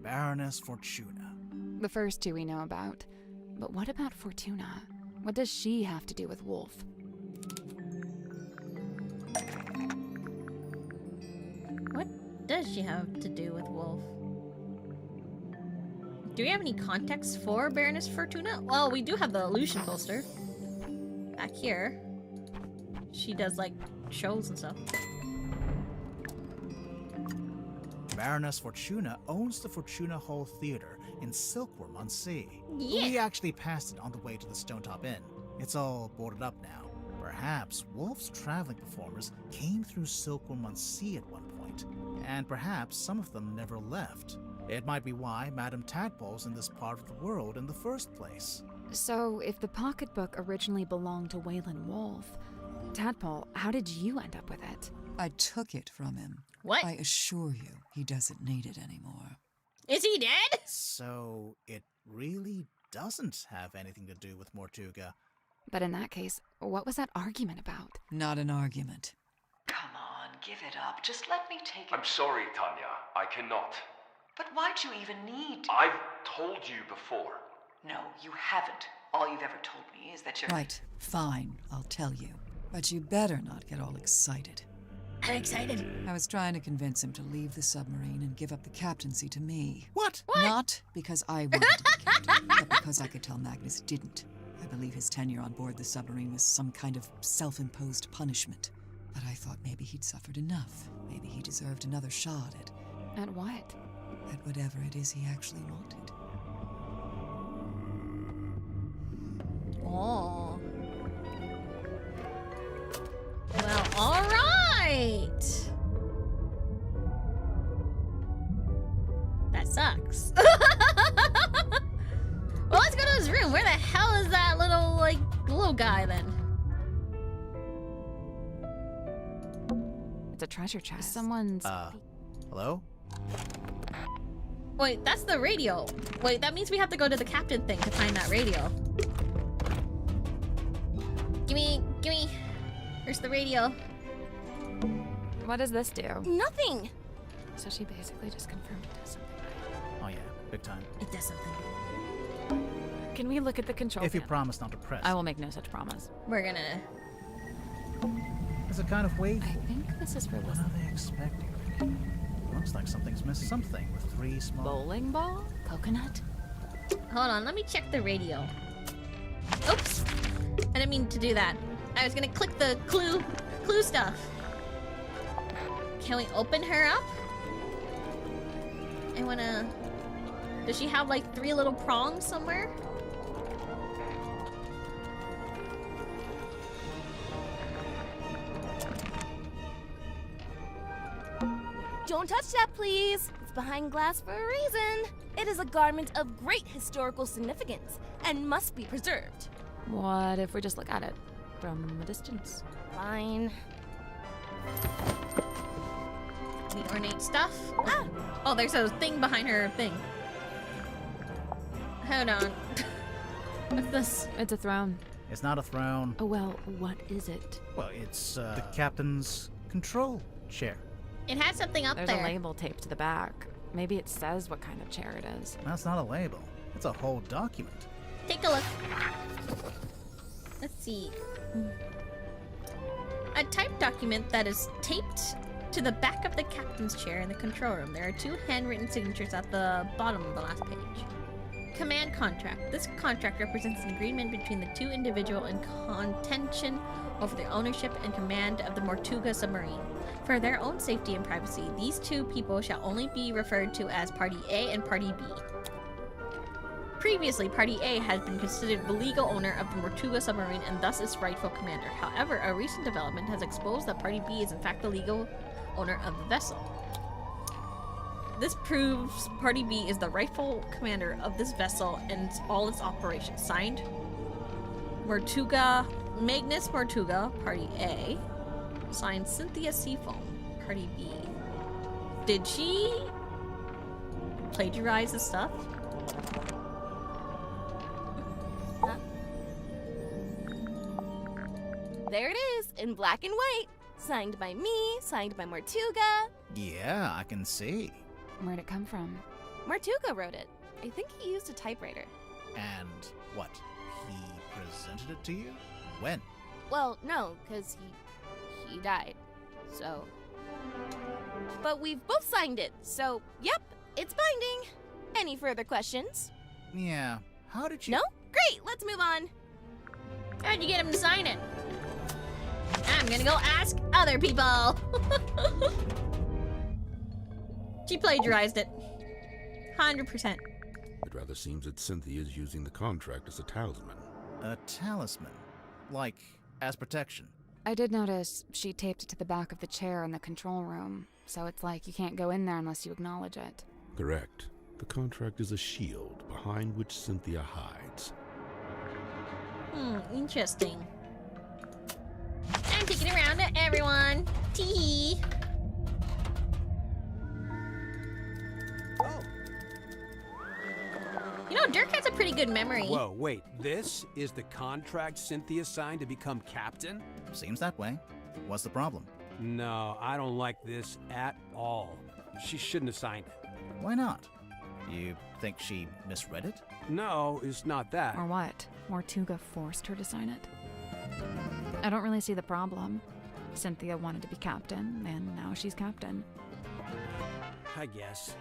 Baroness Fortuna. The first two we know about. But what about Fortuna? What does she have to do with Wolf? What does she have to do with Wolf? Do we have any context for Baroness Fortuna? Well, we do have the illusion poster. Back here. She does, like, shows and stuff. Baroness Fortuna owns the Fortuna Hall Theater in Silkworm on Sea. Yeah. We actually passed it on the way to the Stonetop Inn. It's all boarded up now. Perhaps Wolf's traveling performers came through Silkworm on Sea at one point, and perhaps some of them never left. It might be why Madame Tadpole's in this part of the world in the first place. So, if the pocketbook originally belonged to Waylon Wolf, Tadpole, how did you end up with it? I took it from him. What? I assure you, he doesn't need it anymore. Is he dead? So it really doesn't have anything to do with Mortuga. But in that case, what was that argument about? Not an argument. Come on, give it up. Just let me take it. I'm sorry, Tanya. I cannot. But why'd you even need to? I've told you before. No, you haven't. All you've ever told me is that you're... Right, fine, I'll tell you. But you better not get all excited. I'm excited. I was trying to convince him to leave the submarine and give up the captaincy to me. What? Not because I wanted to be captain, but because I could tell Magnus didn't. I believe his tenure on board the submarine was some kind of self-imposed punishment. But I thought maybe he'd suffered enough. Maybe he deserved another shot At what? at whatever it is he actually wanted. island. It's a treasure chest. Someone's. Hello? Wait, that's the radio. Wait, that means we have to go to the captain thing to find that radio. Gimme. Where's the radio? What does this do? Nothing. So she basically just confirmed it does something. Oh yeah, big time. It does something. Can we look at the control If you panel? promise not to press. I will make no such promise. We're gonna... It's a kind of wave. I think this is for What listening. are they expecting of me? Looks like something's missed. Something with 3 small... Bowling ball? Coconut? Hold on, let me check the radio. Oops! I didn't mean to do that. I was gonna click the clue stuff. Can we open her up? I wanna... Does she have like 3 little prongs somewhere? Don't touch that, please. It's behind glass for a reason. It is a garment of great historical significance and must be preserved. What if we just look at it from a distance? Fine. The ornate stuff? Ah! Oh, there's a thing behind her thing. Hold on. What's this? It's a throne. It's not a throne. Oh, well, what is it? Well, it's the captain's control chair. It has something up There's there. a label taped to the back. Maybe it says what kind of chair it is. That's not a label. It's a whole document. Take a look. Let's see. A typed document that is taped to the back of the captain's chair in the control room. There are 2 handwritten signatures at the bottom of the last page. Command contract. This contract represents an agreement between the 2 individuals in contention over the ownership and command of the Tortuga submarine. For their own safety and privacy, these 2 people shall only be referred to as Party A and Party B. Previously, Party A has been considered the legal owner of the Tortuga submarine and thus its rightful commander. However, a recent development has exposed that Party B is in fact the legal owner of the vessel. This proves Party B is the rightful commander of this vessel and all its operations. Signed, Magnus Tortuga, Party A. Signed, Cynthia Seafoam, Party B. Did she plagiarize the stuff? Huh? There it is, in black and white. Signed by me, signed by Tortuga. Yeah, I can see. Where'd it come from? Tortuga wrote it. I think he used a typewriter. And what? He presented it to you? When? Well, no, because he died. So. But we've both signed it, so yep, it's binding. Any further questions? Yeah. How did you... No? Great, let's move on. How'd you get him to sign it? I'm gonna go ask other people. She plagiarized it. 100%. It rather seems that Cynthia is using the contract as a talisman. A talisman? Like, as protection? I did notice she taped it to the back of the chair in the control room, so it's like you can't go in there unless you acknowledge it. Correct. The contract is a shield behind which Cynthia hides. Interesting. I'm taking around to everyone. Tee. You know, Dirk has a pretty good memory. Whoa, wait. This is the contract Cynthia signed to become captain? Seems that way. What's the problem? No, I don't like this at all. She shouldn't have signed it. Why not? You think she misread it? No, it's not that. Or what? Tortuga forced her to sign it? I don't really see the problem. Cynthia wanted to be captain, and now she's captain. I guess.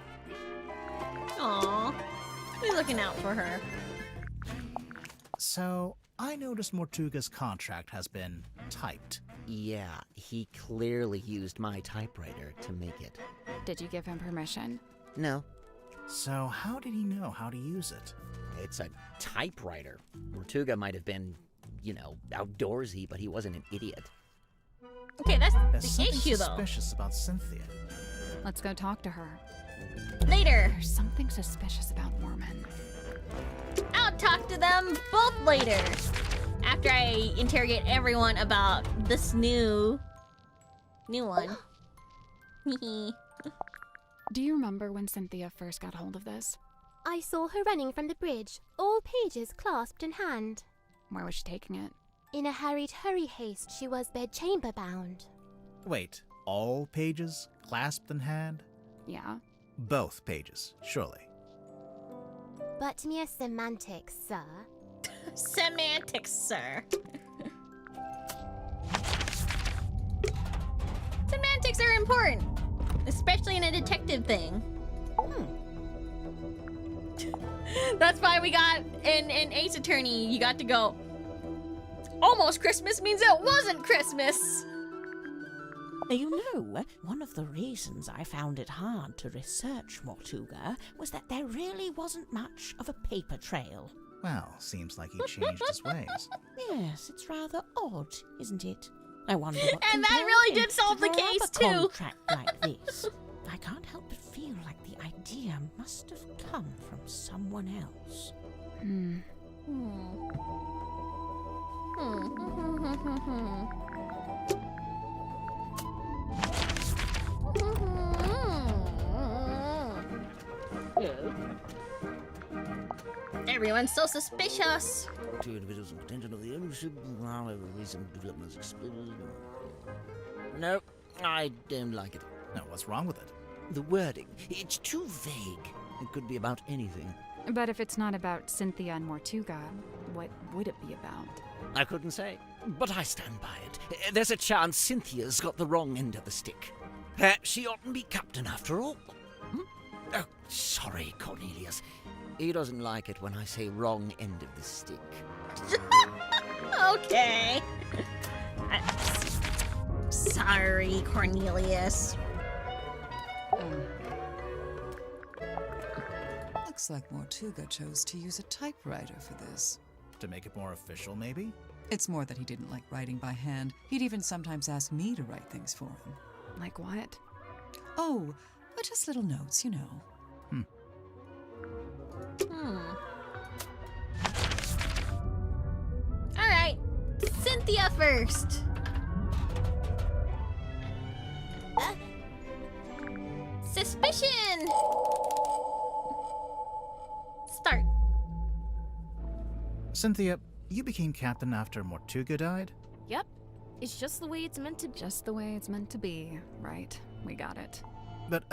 Aww. We're looking out for her. So, I noticed Tortuga's contract has been typed. Yeah, he clearly used my typewriter to make it. Did you give him permission? No. So, how did he know how to use it? It's a typewriter. Tortuga might have been, you know, outdoorsy, but he wasn't an idiot. Okay, that's There's the something issue, though. suspicious about Cynthia. Let's go talk to her. Later. There's something suspicious about Mormon. I'll talk to them both later. after I interrogate everyone about this new one. Do you remember when Cynthia first got hold of this? I saw her running from the bridge, all pages clasped in hand. Where was she taking it? In a hurried haste, she was bedchamber bound. Wait, all pages clasped in hand? Yeah. Both pages, surely. But mere semantics, sir. Semantics, sir. Semantics are important, especially in a detective thing. That's why we got in Ace Attorney, you got to go, almost Christmas means it wasn't Christmas. You know, one of the reasons I found it hard to research Mortuga was that there really wasn't much of a paper trail. Well, seems like he changed his ways. Yes, it's rather odd, isn't it? I wonder what And that really did solve the case, too. Contract like this. I can't help but feel like the idea must have come from someone else. Everyone's so suspicious. Two individuals in contention of the ownership, however, recent developments exploded. No, I don't like it. Now, what's wrong with it? The wording, it's too vague. It could be about anything. But if it's not about Cynthia and Mortuga, what would it be about? I couldn't say, but I stand by it. There's a chance Cynthia's got the wrong end of the stick. Perhaps she oughtn't be captain after all. Oh, sorry, Cornelius. He doesn't like it when I say wrong end of the stick. Okay. Sorry, Cornelius. Looks like Mortuga chose to use a typewriter for this. To make it more official, maybe? It's more that he didn't like writing by hand. He'd even sometimes ask me to write things for him. Like what? Oh, just little notes, you know. Alright, Cynthia first. Suspicion! Start. Cynthia, you became captain after Mortuga died? Yep. It's just the way it's meant to be. Just the way it's meant to be. Right. We got it. But,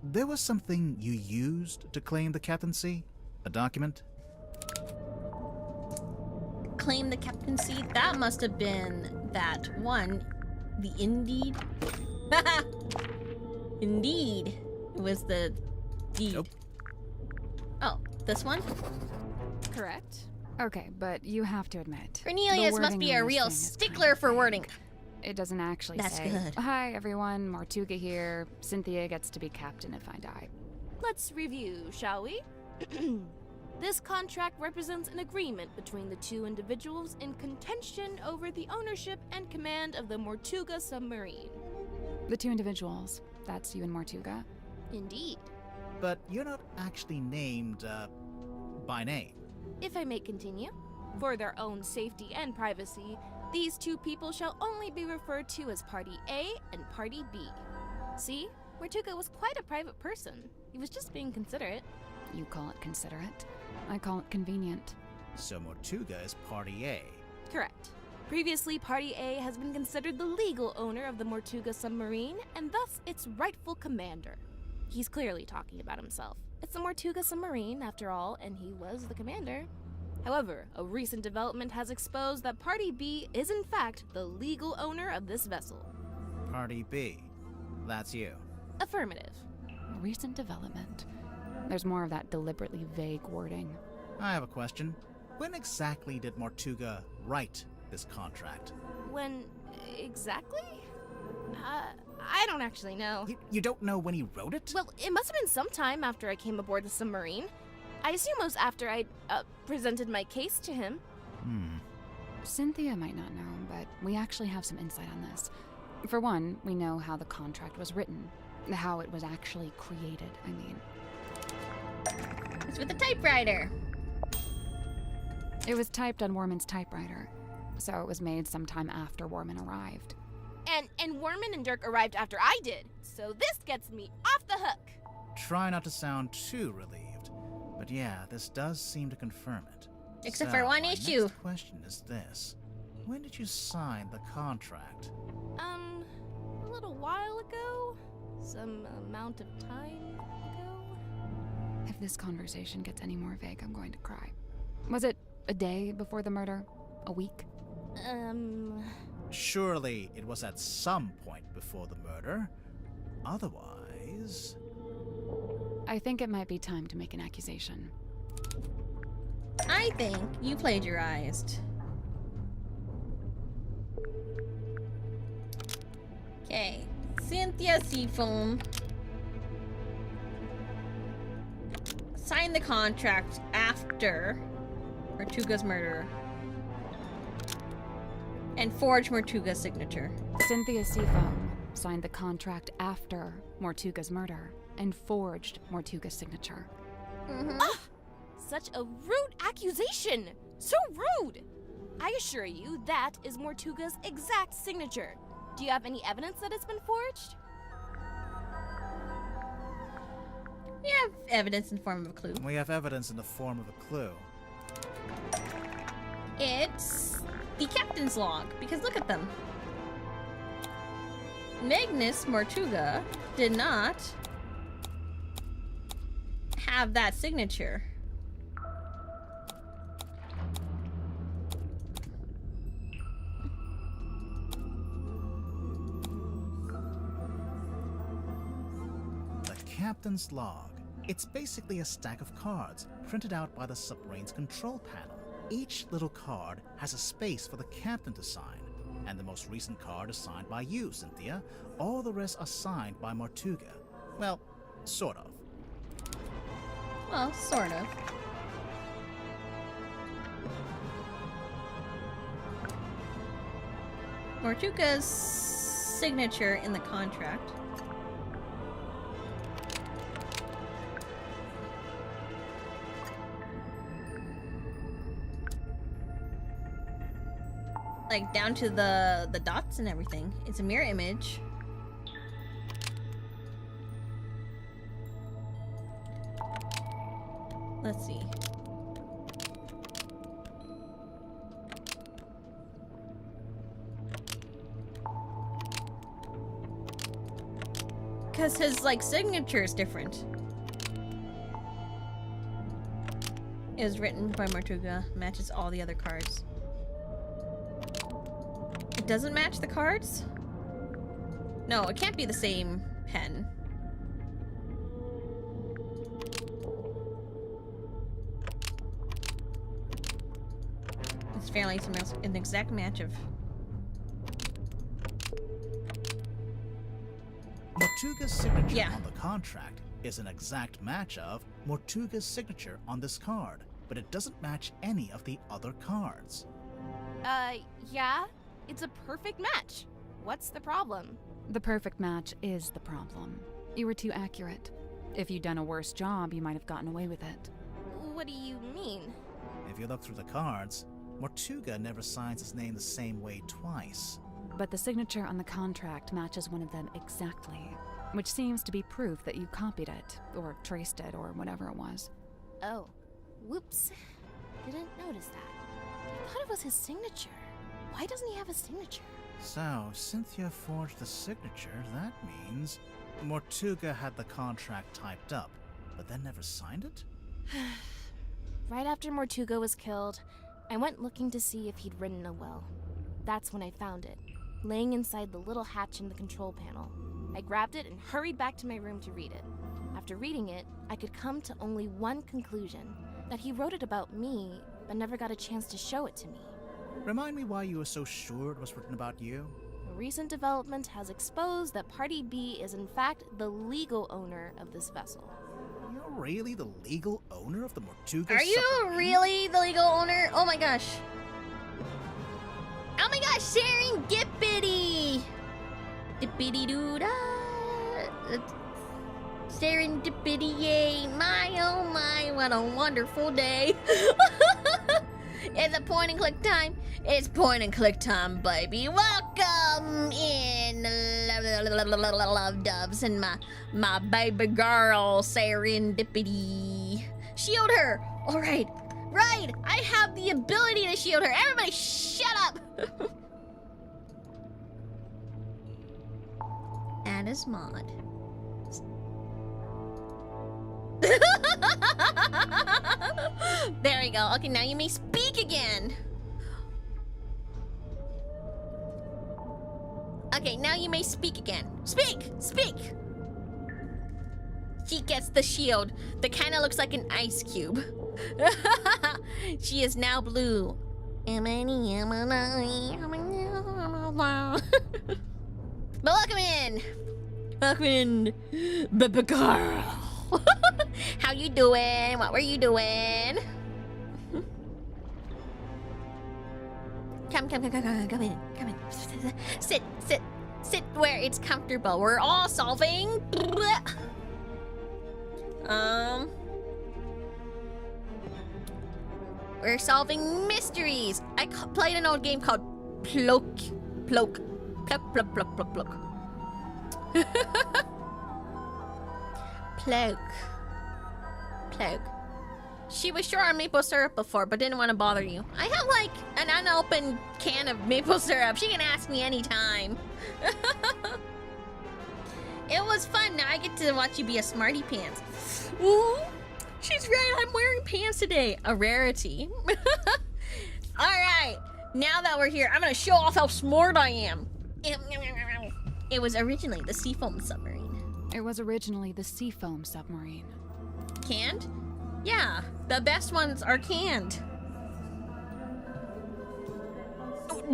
there was something you used to claim the captaincy? A document? Claim the captaincy? That must have been that one. The Indeed? Indeed. It was the deed. Nope. Oh, this one? Correct. Okay, but you have to admit, Cornelius the must wording be in a this real thing is stickler kind of for vague. wording. It doesn't actually That's say, good. "Hi everyone, Mortuga here. Cynthia gets to be captain if I die." Let's review, shall we? This contract represents an agreement between the two individuals in contention over the ownership and command of the Mortuga submarine. The two individuals, that's you and Mortuga. Indeed. But you're not actually named, by name. If I may continue, for their own safety and privacy, these two people shall only be referred to as Party A and Party B. See? Mortuga was quite a private person. He was just being considerate. You call it considerate. I call it convenient. So Mortuga is Party A. Correct. Previously, Party A has been considered the legal owner of the Mortuga submarine, and thus its rightful commander. He's clearly talking about himself. It's the Mortuga submarine, after all, and he was the commander. However, a recent development has exposed that Party B is in fact the legal owner of this vessel. Party B. That's you. Affirmative. A recent development. There's more of that deliberately vague wording. I have a question. When exactly did Mortuga write this contract? When exactly? I don't actually know. You don't know when he wrote it? Well, it must have been sometime after I came aboard the submarine. I assume it was after I presented my case to him. Cynthia might not know, but we actually have some insight on this. For one, we know how the contract was written. How it was actually created, I mean. It's with the typewriter. It was typed on Warman's typewriter. so it was made sometime after Warman arrived. And Warman and Dirk arrived after I did, so this gets me off the hook. Try not to sound too relieved, but yeah, this does seem to confirm it. Except So, for one my issue. Next question is this. When did you sign the contract? A little while ago? Some amount of time ago? If this conversation gets any more vague, I'm going to cry. Was it a day before the murder? A week? Surely it was at some point before the murder. Otherwise... I think it might be time to make an accusation. I think you plagiarized. Okay. Cynthia Seafoam signed the contract after Mortuga's murder and forged Mortuga's signature. Cynthia Seafoam signed the contract after Mortuga's murder and forged Mortuga's signature. Such a rude accusation! So rude! I assure you, that is Mortuga's exact signature. Do you have any evidence that it's been forged? We have evidence in the form of a clue. We have evidence in the form of a clue. It's the captain's log, because look at them. Magnus Mortuga did not have that signature. The captain's log. It's basically a stack of cards printed out by the submarine's control panel. Each little card has a space for the captain to sign, and the most recent card is signed by you, Cynthia. All the rest are signed by Mortuga. Well, sort of. Well, sort of. Mortuga's signature in the contract. Like down to the dots and everything. It's a mirror image. Let's see. Because his like signature is different. It was written by Mortuga, matches all the other cards. It doesn't match the cards? No, it can't be the same pen. It's fairly an exact match of... Mortuga's signature on the contract is an exact match of Mortuga's signature on this card, but it doesn't match any of the other cards. Yeah? It's a perfect match. What's the problem? The perfect match is the problem. You were too accurate. If you'd done a worse job, you might have gotten away with it. What do you mean? If you look through the cards, Mortuga never signs his name the same way twice. But the signature on the contract matches one of them exactly, which seems to be proof that you copied it, or traced it, or whatever it was. Oh. Whoops. Didn't notice that. I thought it was his signature. Why doesn't he have a signature? So, if Cynthia forged the signature, that means Mortuga had the contract typed up, but then never signed it? Right after Mortuga was killed, I went looking to see if he'd written a will. That's when I found it, laying inside the little hatch in the control panel. I grabbed it and hurried back to my room to read it. After reading it, I could come to only one conclusion, that he wrote it about me, but never got a chance to show it to me. Remind me why you were so sure it was written about you? A recent development has exposed that Party B is in fact the legal owner of this vessel. You're really the legal owner of the Mortuga Are you submarine? really the legal owner? Oh my gosh. Oh my gosh, serendipity! Dippity doo da. Serendipity, yay. My oh my, what a wonderful day. It's a point and click time. It's point and click time, baby. Welcome in, love doves, and my baby girl, Serendipity. Shield her. All right. Right. I have the ability to shield her. Everybody, shut up. Add as mod. There we go. Okay, now you may speak again. Okay, now you may speak again. Speak! Speak! She gets the shield that kind of looks like an ice cube. She is now blue. But welcome in. Welcome in, baby girl. How you doing? What were you doing? Come in. Sit where it's comfortable. We're all solving. We're solving mysteries. I played an old game called Ploke. Ploke. She was short on maple syrup before, but didn't want to bother you. I have like an unopened can of maple syrup. She can ask me anytime. It was fun. Now I get to watch you be a smarty pants. Ooh, she's right. I'm wearing pants today. A rarity. All right. Now that we're here, I'm gonna show off how smart I am. It was originally the seafoam submarine. It was originally the seafoam submarine. Canned? Yeah, the best ones are canned.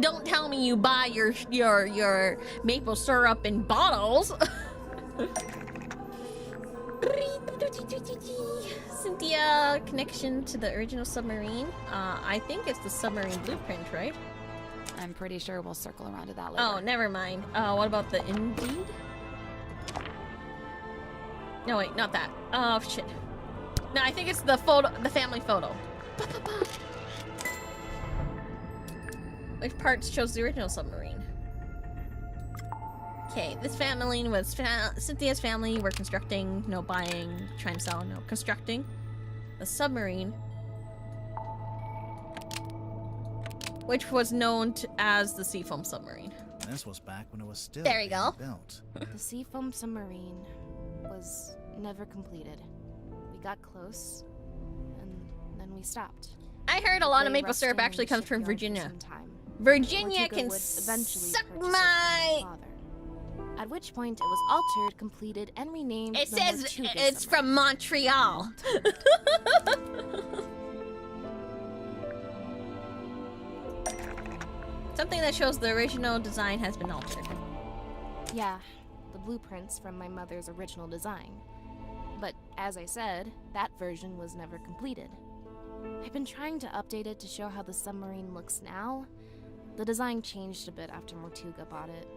Don't tell me you buy your maple syrup in bottles. Cynthia, connection to the original submarine. I think it's the submarine blueprint, right? I'm pretty sure we'll circle around to that later. Oh, never mind. What about the Indeed? No, wait, not that. Oh, shit. No, I think it's the photo, the family photo. Which parts shows the original submarine? Okay, this family was Cynthia's family. We're constructing, no buying, trying to sell, no constructing. The submarine, which was known as the seafoam submarine. This was back when it was still there you being go. built. The seafoam submarine was never completed. We got close, and then we stopped. I heard a lot of They maple syrup rusted actually in the comes from shipyard for Virginia. some time. Virginia Tortuga can would eventually suck purchase it from my... father. At which point it was altered, completed, and renamed. It the says Tortuga it's submarine. from Montreal. Something that shows the original design has been altered. Yeah, the blueprints from my mother's original design. But as I said, that version was never completed. I've been trying to update it to show how the submarine looks now. The design changed a bit after Mortuga bought it.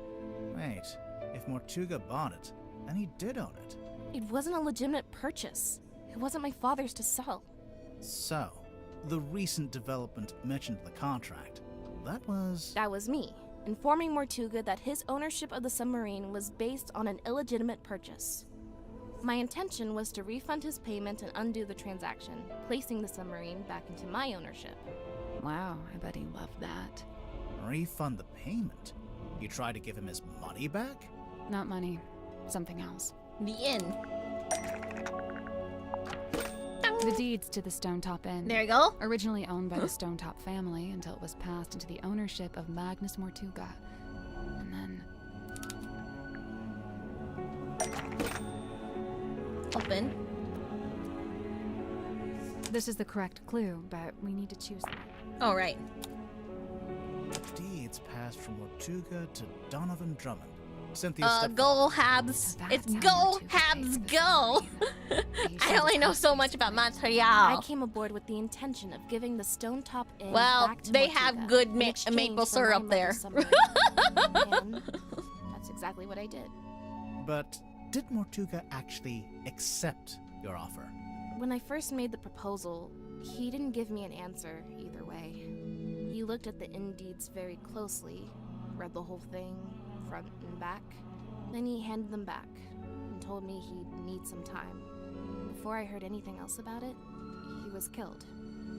Wait, if Mortuga bought it, then he did own it. It wasn't a legitimate purchase. It wasn't my father's to sell. So, the recent development mentioned in the contract, that was me, informing Mortuga that his ownership of the submarine was based on an illegitimate purchase. My intention was to refund his payment and undo the transaction, placing the submarine back into my ownership. Wow, I bet he loved that. Refund the payment? You tried to give him his money back? Not money, something else. The inn. The deeds to the Stonetop Inn. There you go. Originally owned by the Stonetop family until it was passed into the ownership of Magnus Mortuga. And then... Open. This is the correct clue, but we need to choose them. Oh, right. The deeds passed from Mortuga to Donovan Drummond. Cynthia Go Habs. It's Go Habs Go. I only know so much about Montreal. I came aboard with the intention of giving the Stonetop Inn Well, back to they Mortuga have good in exchange maple for syrup my there. mother's submarine. And that's exactly what I did. But did Mortuga actually accept your offer? When I first made the proposal, he didn't give me an answer either way. He looked at the indeeds very closely, read the whole thing, front and back. Then he handed them back and told me he'd need some time. Before I heard anything else about it, he was killed.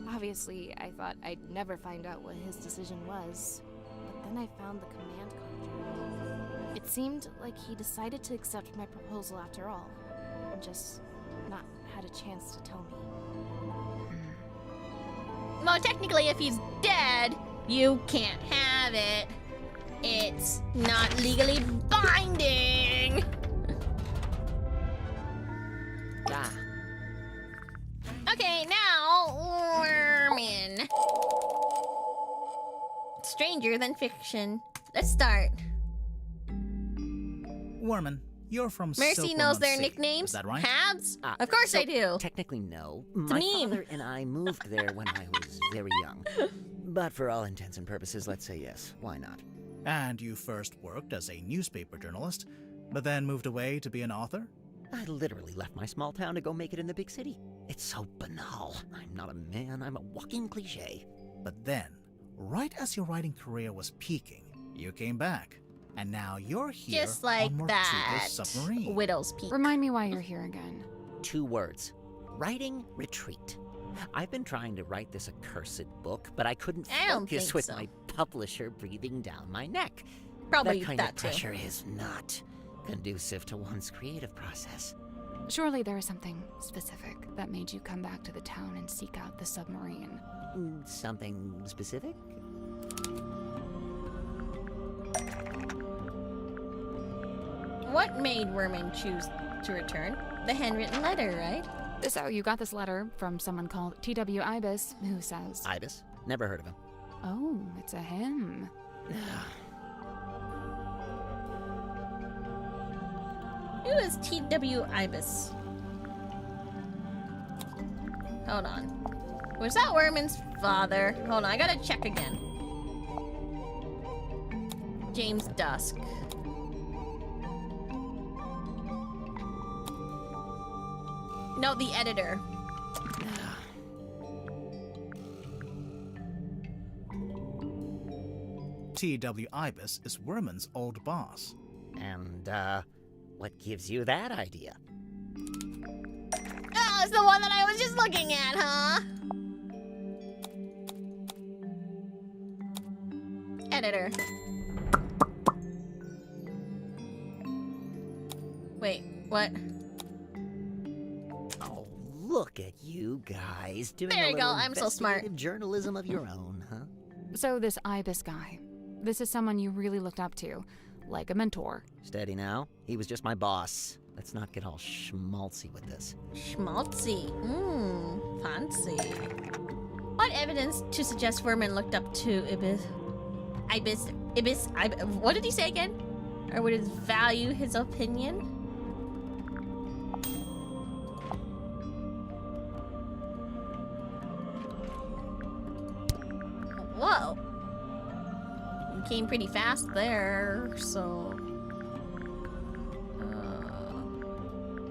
Obviously, I thought I'd never find out what his decision was, but then I found the command contract. It seemed like he decided to accept my proposal after all, and just not had a chance to tell me. Well, technically, if he's dead, you can't have it. It's not legally binding. Ah. Okay, now Wormin. Stranger than fiction. Let's start. Worman, you're from Mercy Silkworm knows on their Sea. nicknames. Is that right? Habs? Of course I do. Technically, no. It's a My meme. father and I moved there when I was very young. But for all intents and purposes, let's say yes. Why not? And you first worked as a newspaper journalist, but then moved away to be an author? I literally left my small town to go make it in the big city. It's so banal. I'm not a man, I'm a walking cliche. But then, right as your writing career was peaking, you came back. And now you're here Just like on that. Mortuga's submarine. Widow's Peak. Remind me why you're here again. 2 words. Writing retreat. I've been trying to write this accursed book, but I couldn't I don't focus think with so. my publisher breathing down my neck. Probably that kind that of too. pressure is not conducive to one's creative process. Surely there is something specific that made you come back to the town and seek out the submarine. Something specific? What made Wormin choose to return? The handwritten letter, right? So you got this letter from someone called T.W. Ibis, who says... Ibis? Never heard of him. Oh, it's a him. Who is T.W. Ibis? Hold on. Was that Wormin's father? Hold on, I gotta check again. James Dusk. No, the editor. T.W. Ibis is Worman's old boss. And, what gives you that idea? Oh, it's the one that I was just looking at, huh? Editor. Wait, what? Oh, look at you guys doing There a you go, little I'm so smart. investigative journalism of your own, huh? So this Ibis guy, this is someone you really looked up to, like a mentor. Steady now. He was just my boss. Let's not get all schmaltzy with this. Schmaltzy. Fancy. What evidence to suggest Worman looked up to Ibis, what did he say again? Or would it value his opinion? Whoa. You came pretty fast there, so...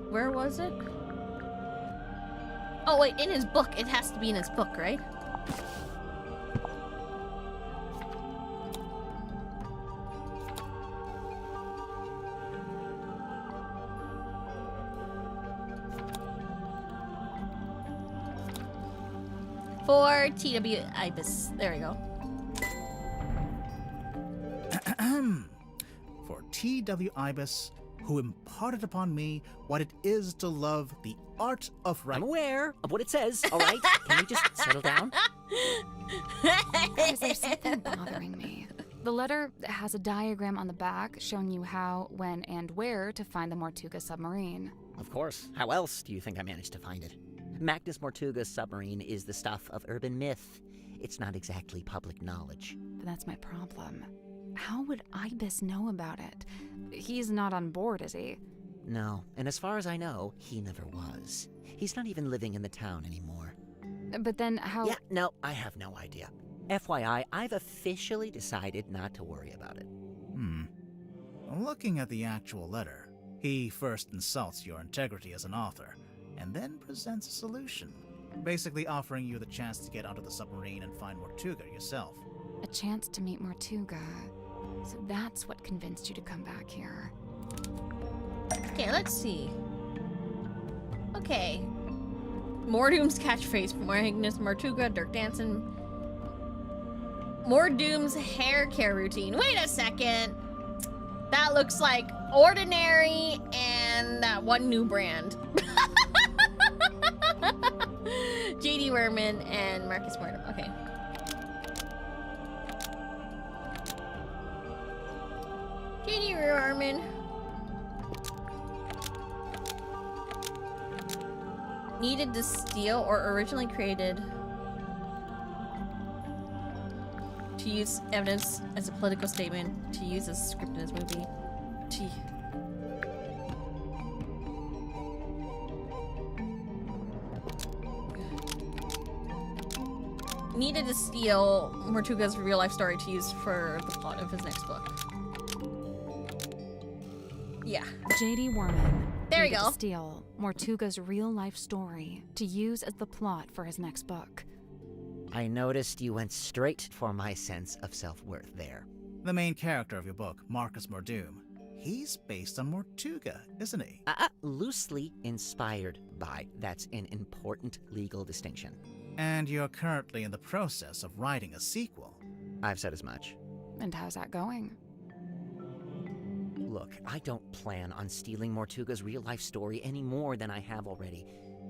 where was it? Oh wait, in his book. It has to be in his book, right? For T.W. Ibis. There we go. For T.W. Ibis, who imparted upon me what it is to love the art of writing. I'm aware of what it says, all right? Can we just settle down? Guys, there's something bothering me. The letter has a diagram on the back showing you how, when, and where to find the Mortuga submarine. Of course. How else do you think I managed to find it? Magnus Mortuga's submarine is the stuff of urban myth. It's not exactly public knowledge. But that's my problem. How would Ibis know about it? He's not on board, is he? No, and as far as I know, he never was. He's not even living in the town anymore. But then how... Yeah, no, I have no idea. FYI, I've officially decided not to worry about it. Looking at the actual letter, he first insults your integrity as an author, and then presents a solution, basically offering you the chance to get onto the submarine and find Mortuga yourself. A chance to meet Mortuga. So that's what convinced you to come back here. Okay, let's see. Okay. Mordoom's catchphrase, Magnus Mortuga, Dirk Danson. Mordoom's hair care routine. Wait a second. That looks like Ordinary and that one new brand. JD Werman and Marcus Mordoom. Okay. JD Werman. Needed to steal or originally created to use evidence as a political statement, to use as a script in his movie. Needed to steal Mortuga's real life story to use for the plot of his next book. Yeah. JD Werman. There you needed go. To steal Mortuga's real life story to use as the plot for his next book. I noticed you went straight for my sense of self-worth there. The main character of your book, Marcus Mordoom, he's based on Mortuga, isn't he? Loosely inspired by. That's an important legal distinction. And you're currently in the process of writing a sequel. I've said as much. And how's that going? Look, I don't plan on stealing Mortuga's real-life story any more than I have already.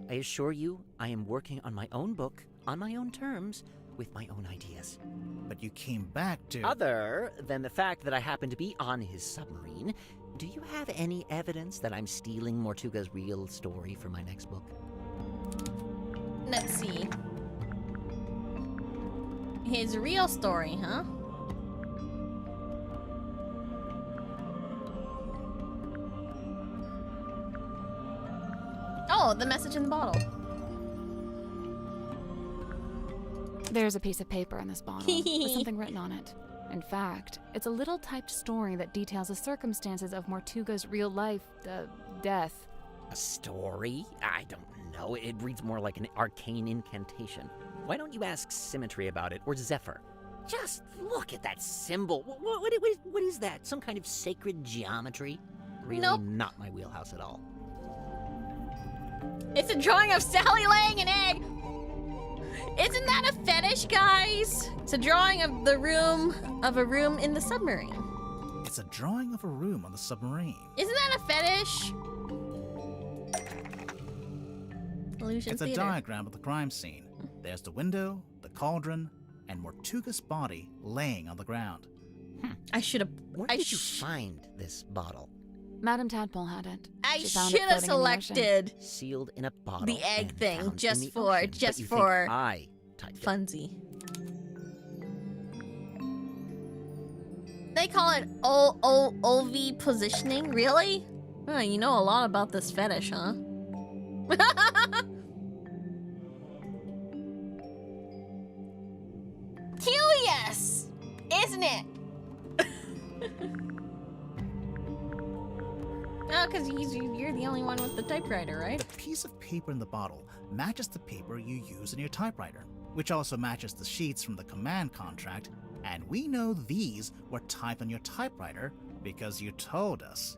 I assure you, I am working on my own book, on my own terms, with my own ideas. But you came back to... Other than the fact that I happen to be on his submarine, do you have any evidence that I'm stealing Mortuga's real story for my next book? Let's see. His real story, huh? Oh, the message in the bottle. There's a piece of paper in this bottle with something written on it. In fact, it's a little typed story that details the circumstances of Mortuga's real life, death. A story? I don't know. It reads more like an arcane incantation. Why don't you ask Symmetry about it, or Zephyr? Just look at that symbol. What is that? Some kind of sacred geometry? Really Nope. not my wheelhouse at all. It's a drawing of Sally laying an egg. Isn't that a fetish, guys? It's a drawing of a room in the submarine. It's a drawing of a room on the submarine. Isn't that a fetish? Illusion It's a Theater. diagram of the crime scene. There's the window, the cauldron, and Mortuga's body laying on the ground. I should have. Where did you find this bottle? Madame Tadpole had it. I She found it should have floating in the ocean. selected Sealed in a bottle. the egg and thing found in just the for ocean. But you think I typed it. funsy. They call it OV positioning. Really? Oh, you know a lot about this fetish, huh? Curious, isn't it? Oh, because you're the only one with the typewriter, right? The piece of paper in the bottle matches the paper you use in your typewriter, which also matches the sheets from the command contract, and we know these were typed on your typewriter because you told us.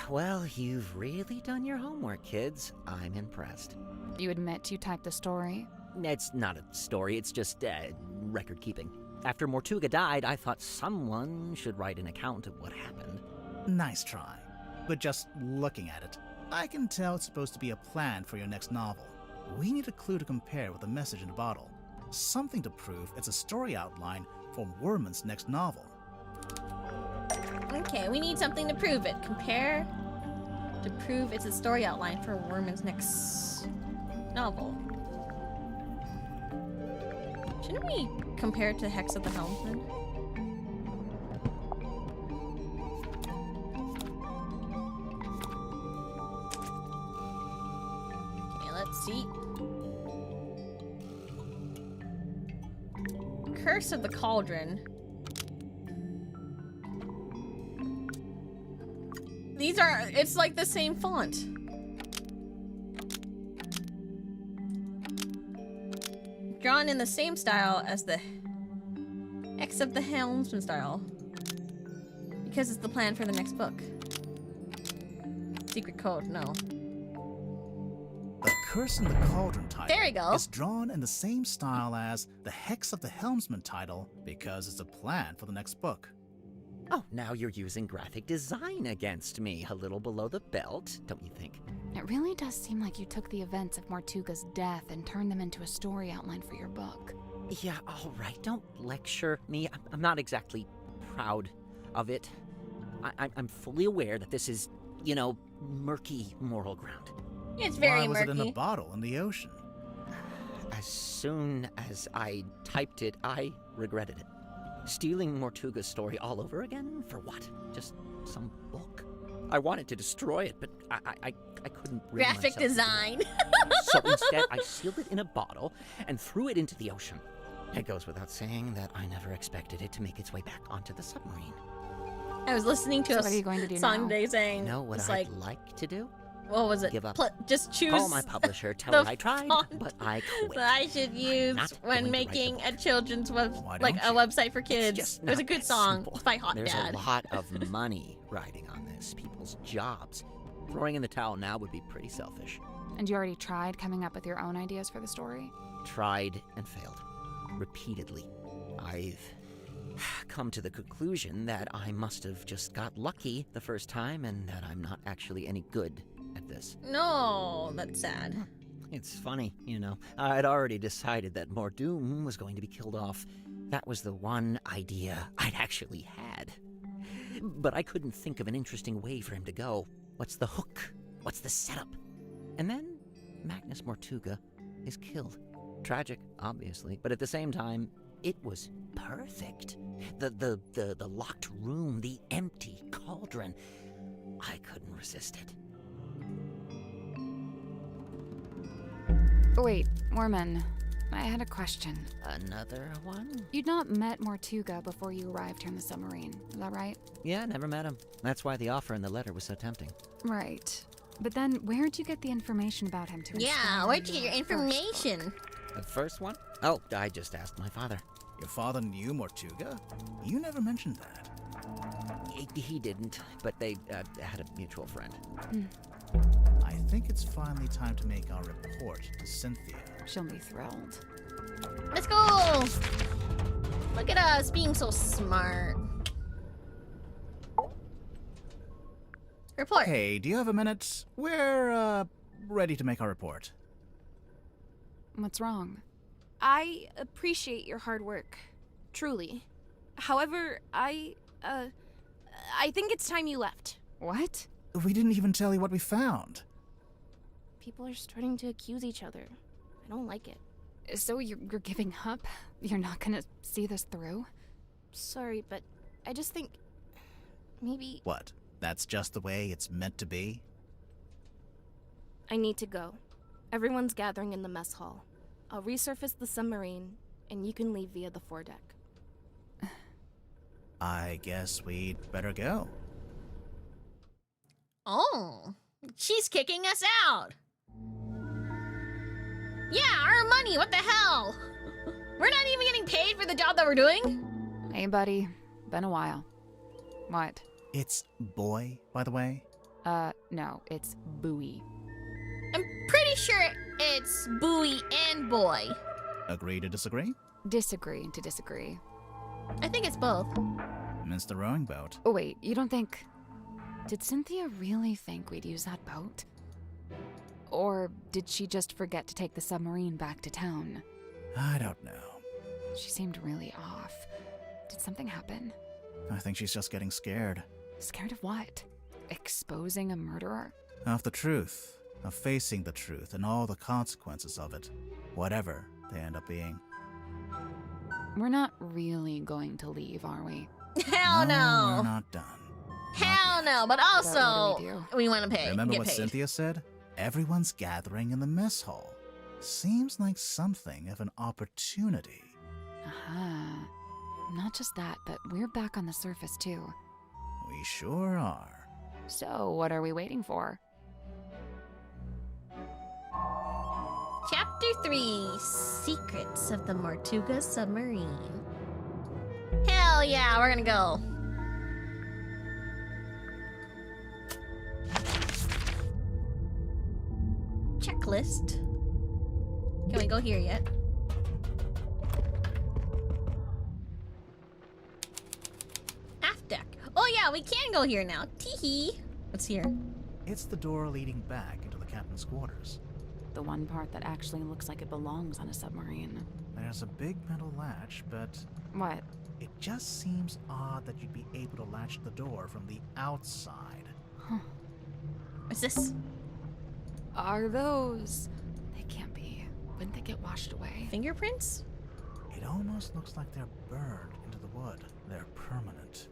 Well, you've really done your homework, kids. I'm impressed. You admit you typed the story? It's not a story, it's just record keeping. After Mortuga died, I thought someone should write an account of what happened. Nice try. But just looking at it, I can tell it's supposed to be a plan for your next novel. We need a clue to compare with the message in the bottle. Something to prove it's a story outline for Werman's next novel. Okay, we need something to prove it. Compare to prove it's a story outline for Werman's next novel. Shouldn't we compare it to Hex of the Helmsman? Okay, let's see. Curse of the Cauldron. These are, it's like the same font. Drawn in the same style as the Hex of the Helmsman style. Because it's the plan for the next book. Secret code, no. The Curse in the Cauldron title There we go. is drawn in the same style as the Hex of the Helmsman title because it's a plan for the next book. Oh, now you're using graphic design against me. A little below the belt, don't you think? It really does seem like you took the events of Mortuga's death and turned them into a story outline for your book. Yeah, all right. Don't lecture me. I'm not exactly proud of it. I'm fully aware that this is, you know, murky moral ground. It's very Why was murky. it in a bottle in the ocean? As soon as I typed it, I regretted it. Stealing Mortuga's story all over again? For what? Just some book? I wanted to destroy it, but I couldn't bring Graphic myself to do design. it. So instead, I sealed it in a bottle and threw it into the ocean. It goes without saying that I never expected it to make its way back onto the submarine. I was listening to So a what are you going to do song now? today saying, You know what it's I'd like, like to do? what was it? Give up. Just choose Call my publisher, tell the her I tried, font but I quit. that I should use not when going to write making the a children's Why like a don't you? website for kids. Just It was a not good that song. simple. It's by Hot There's Dad. a lot of money riding on this, people's jobs. Throwing in the towel now would be pretty selfish. And you already tried coming up with your own ideas for the story? Tried and failed. Repeatedly. I've come to the conclusion that I must have just got lucky the first time and that I'm not actually any good at this. No, that's sad. It's funny, you know. I'd already decided that Mordoom was going to be killed off. That was the one idea I'd actually had. But I couldn't think of an interesting way for him to go. What's the hook? What's the setup? And then Magnus Mortuga is killed. Tragic, obviously, but at the same time, it was perfect. The locked room, the empty cauldron. I couldn't resist it. Wait, Mormon, I had a question. Another one? You'd not met Mortuga before you arrived here in the submarine, is that right? Yeah, never met him. That's why the offer in the letter was so tempting. Right. But then, where'd you get the information about him to Yeah, inspire where'd you get your first book? information? The first one? Oh, I just asked my father. Your father knew Mortuga? You never mentioned that. He didn't, but they had a mutual friend. I think it's finally time to make our report to Cynthia. She'll be thrilled. Let's go! Look at us being so smart. Report. Hey, do you have a minute? We're, ready to make our report. What's wrong? I appreciate your hard work, truly. However, I think it's time you left. What? We didn't even tell you what we found. People are starting to accuse each other. I don't like it. So you're giving up? You're not gonna see this through? Sorry, but I just think maybe What? That's just the way it's meant to be? I need to go. Everyone's gathering in the mess hall. I'll resurface the submarine, and you can leave via the foredeck. I guess we'd better go. Oh, she's kicking us out. Yeah, our money, what the hell? We're not even getting paid for the job that we're doing? Hey, buddy. Been a while. What? It's boy, by the way. No, it's Bowie. I'm pretty sure it's Bowie and Boy. Agree to disagree? Disagree to disagree. I think it's both. Missed the rowing boat. Oh, wait, you don't think... Did Cynthia really think we'd use that boat? Or did she just forget to take the submarine back to town? I don't know. She seemed really off. Did something happen? I think she's just getting scared. Scared of what? Exposing a murderer? Of the truth. Of facing the truth and all the consequences of it. Whatever they end up being. We're not really going to leave, are we? Hell no. We're not done. Hell no, but also, what do we want to pay. Remember get what paid. Cynthia said? Everyone's gathering in the mess hall. Seems like something of an opportunity. Aha. Not just that, but we're back on the surface too. We sure are. So, what are we waiting for? Chapter 3, Secrets of the Mortuga Submarine. Hell yeah, we're gonna go. Checklist. Can we go here yet? Aft deck. Oh yeah, we can go here now. Teehee. What's here? It's the door leading back into the captain's quarters. The one part that actually looks like it belongs on a submarine. There's a big metal latch, but What? it just seems odd that you'd be able to latch the door from the outside. Huh. What's this? Are those... They can't be. Wouldn't they get washed away? Fingerprints? It almost looks like they're burned into the wood. They're permanent.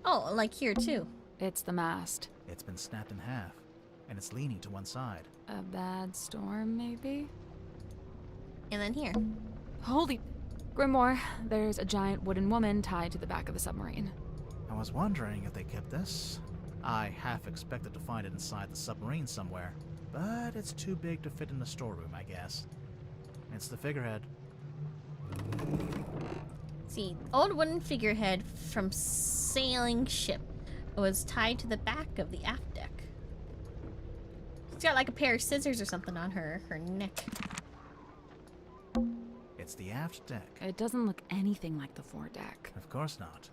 Oh, like here too. It's the mast. It's been snapped in half, and it's leaning to one side. A bad storm, maybe? And then here. Holy... Grimoire, there's a giant wooden woman tied to the back of the submarine. I was wondering if they kept this. I half expected to find it inside the submarine somewhere, but it's too big to fit in the storeroom, I guess. It's the figurehead. See, old wooden figurehead from sailing ship. It was tied to the back of the aft deck. She's got like a pair of scissors or something on her neck. It's the aft deck. It doesn't look anything like the foredeck. Of course not.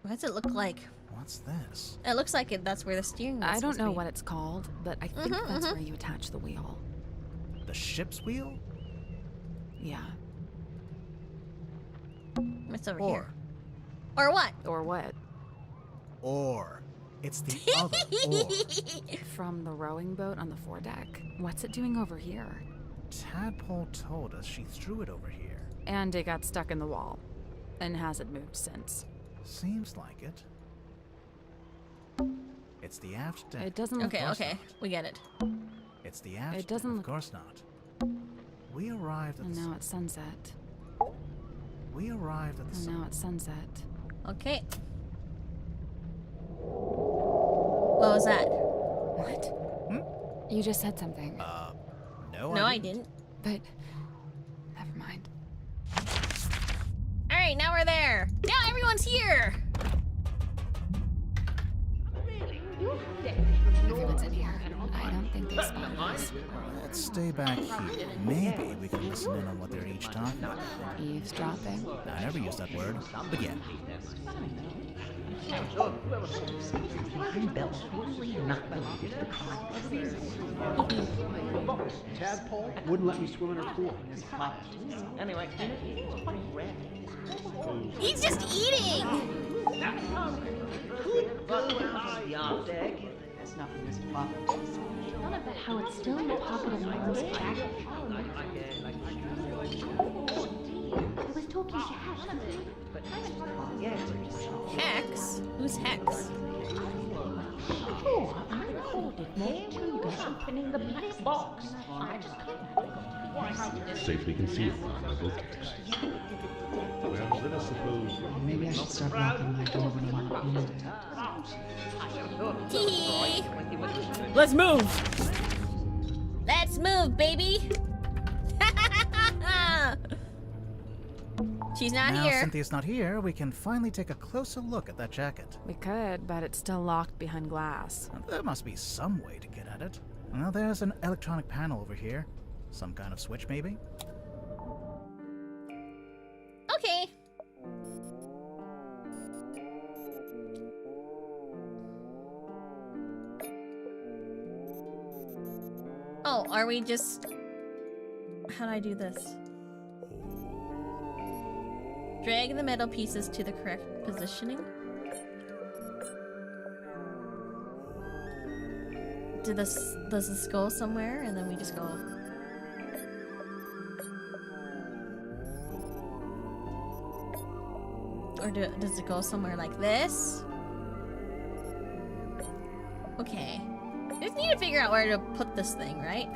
What does it look like? What's this? It looks like that's where the steering wheel is. I don't supposed to know be. what it's called, but I think that's where you attach the wheel. The ship's wheel? Yeah. What's over Or. here? Or what? Or what? Or. It's the other or. From the rowing boat on the foredeck. What's it doing over here? Tadpole told us she threw it over here. And it got stuck in the wall. And hasn't moved since. Seems like it. It's the aft deck. It doesn't look... Okay, we get it. It's the aft It doesn't deck. look... Of course not. We arrived at And the... now it's sunset. We arrived at the... And now it's sunset. Okay. What was that? What? You just said something. No, No, I didn't. But... Never mind. Alright, now we're there. Now everyone's here. Everyone's in here. I don't think they spotted us. Let's stay back here. Maybe we can listen in on what they're each talking about. Eavesdropping? I never used that word, but yeah. Tadpole wouldn't let me swim in her pool. Anyway, He's just eating. the aft deck. There's nothing this problem. None of that how it's still in the pocket of Mom's back. I was talking to Hex? Who's Hex? Before I recorded more tubers opening the black box. I just can't. Safely concealed by both cases. Well, let us suppose... Maybe I should start locking my door when I'm not in it. Let's move. Let's move, baby. She's not now here. Cynthia's not here, we can finally take a closer look at that jacket. We could, but it's still locked behind glass. There must be some way to get at it. Well, there's an electronic panel over here. Some kind of switch, maybe? Okay. Oh, are we just... How do I do this? Drag the metal pieces to the correct positioning. Does this go somewhere and then we just go... Or does it go somewhere like this? Okay. I just need to figure out where to put this thing, right?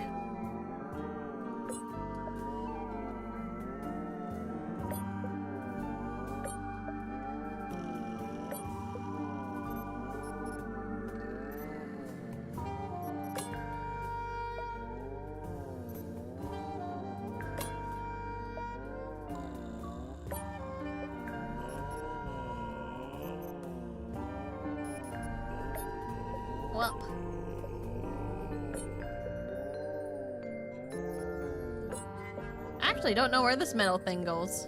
up. I actually don't know where this metal thing goes.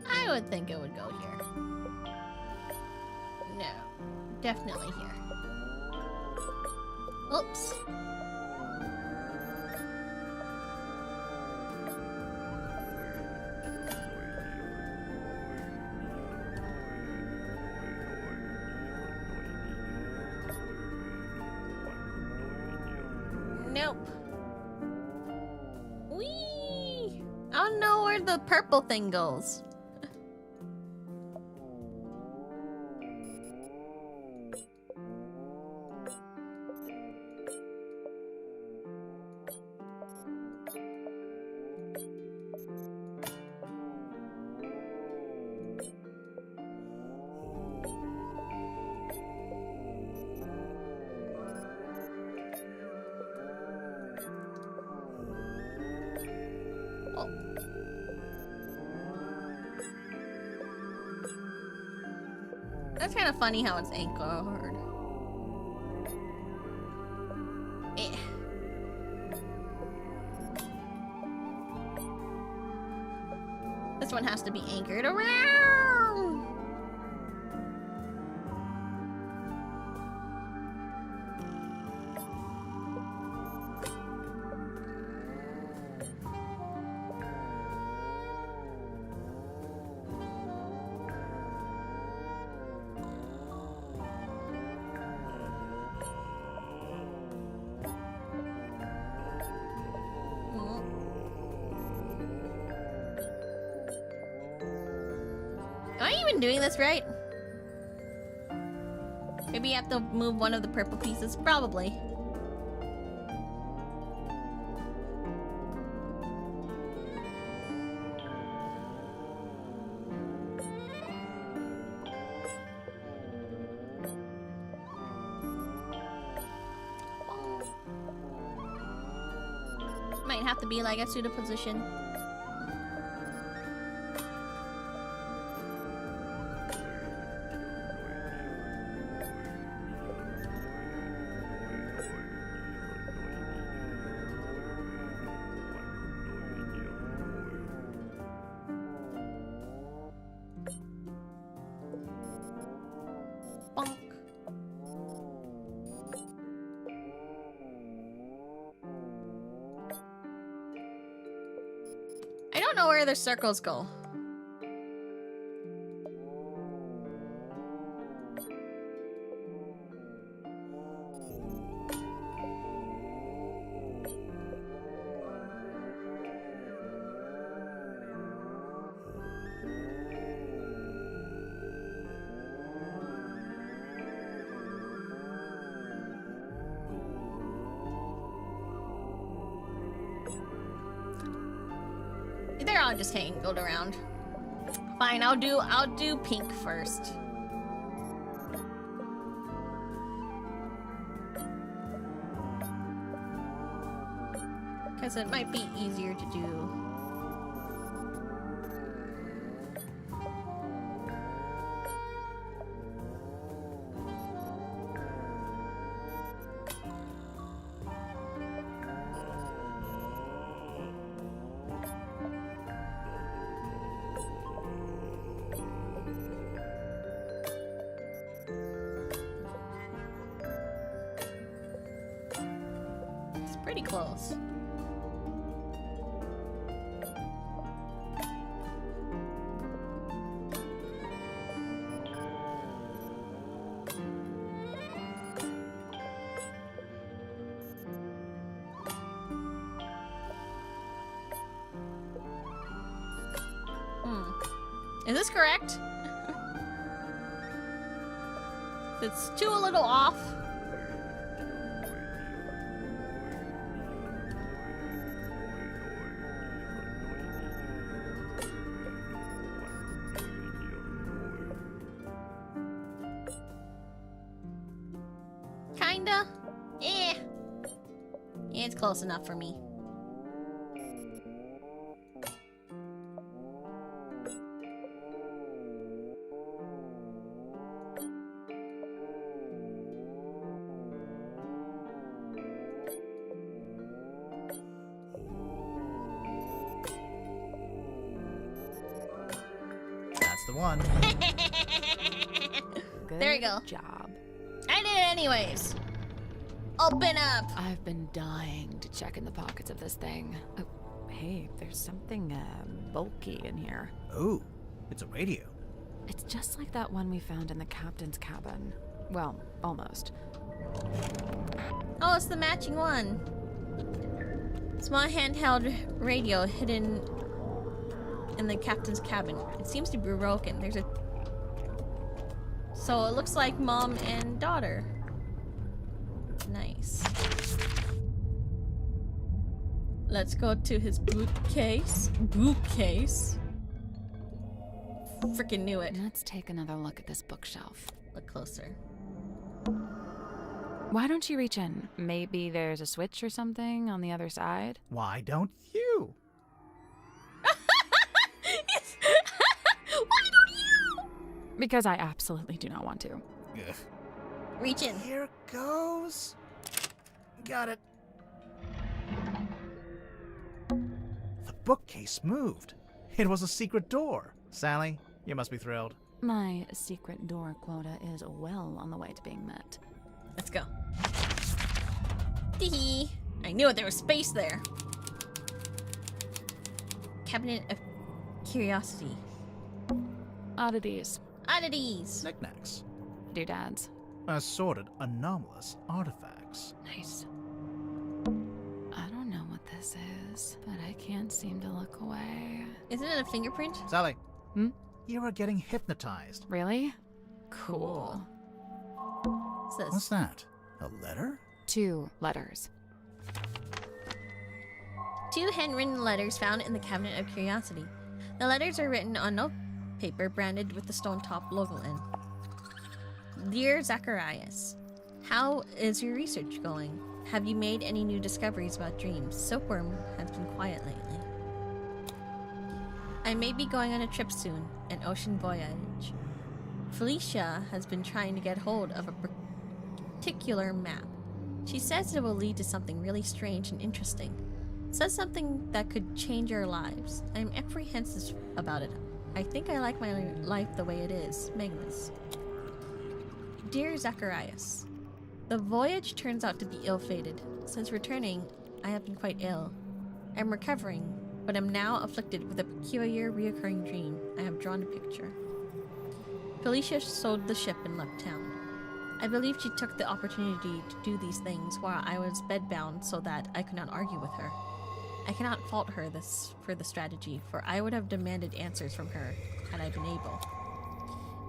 I would think it would go here. No, definitely here. Oops. Nope. Whee! I don't know where the purple thing goes. That's kind of funny how it's anchored. Eh. This one has to be anchored around. Am I even doing this right? Maybe you have to move one of the purple pieces. Probably. Might have to be like a pseudo position. Bonk. I don't know where the circles go. They're all just tangled around. Fine, I'll do pink first. Because it might be easier to do. Pretty close. Is this correct? It's too a little off. Kinda. It's close enough for me. That's the one. There you go. Good job. I did it anyways. Open up. I've been dying to check in the pockets of this thing. Oh, hey, there's something bulky in here. Ooh, it's a radio. It's just like that one we found in the captain's cabin. Well, almost. Oh, it's the matching one. Small handheld radio hidden in the captain's cabin. It seems to be broken. There's a... So it looks like mom and daughter. Nice. Let's go to his bookcase. Bookcase. Freaking knew it. Let's take another look at this bookshelf. Look closer. Why don't you reach in? Maybe there's a switch or something on the other side? Why don't you? Why don't you? Because I absolutely do not want to. Ugh. Reach in. Here goes. Got it. The bookcase moved. It was a secret door. Sally, you must be thrilled. My secret door quota is well on the way to being met. Let's go. Tee. I knew it. There was space there. Cabinet of Curiosity. Oddities. Oddities. Knickknacks. Doodads. Assorted anomalous artifacts. Nice. I don't know what this is, but I can't seem to look away. Isn't it a fingerprint? Sally. Hmm? You are getting hypnotized. Really? Cool. What's this? What's that? A letter? 2 letters. 2 handwritten letters found in the Cabinet of Curiosity. The letters are written on note paper branded with the Stone Top logo in. Dear Zacharias, how is your research going? Have you made any new discoveries about dreams? Silkworm has been quiet lately. I may be going on a trip soon, an ocean voyage. Felicia has been trying to get hold of a particular map. She says it will lead to something really strange and interesting. Says something that could change our lives. I'm apprehensive about it. I think I like my life the way it is. Magnus. Dear Zacharias, the voyage turns out to be ill-fated. Since returning, I have been quite ill. I'm recovering, but am now afflicted with a peculiar reoccurring dream. I have drawn a picture. Felicia sold the ship and left town. I believe she took the opportunity to do these things while I was bedbound so that I could not argue with her. I cannot fault her for the strategy, for I would have demanded answers from her had I been able.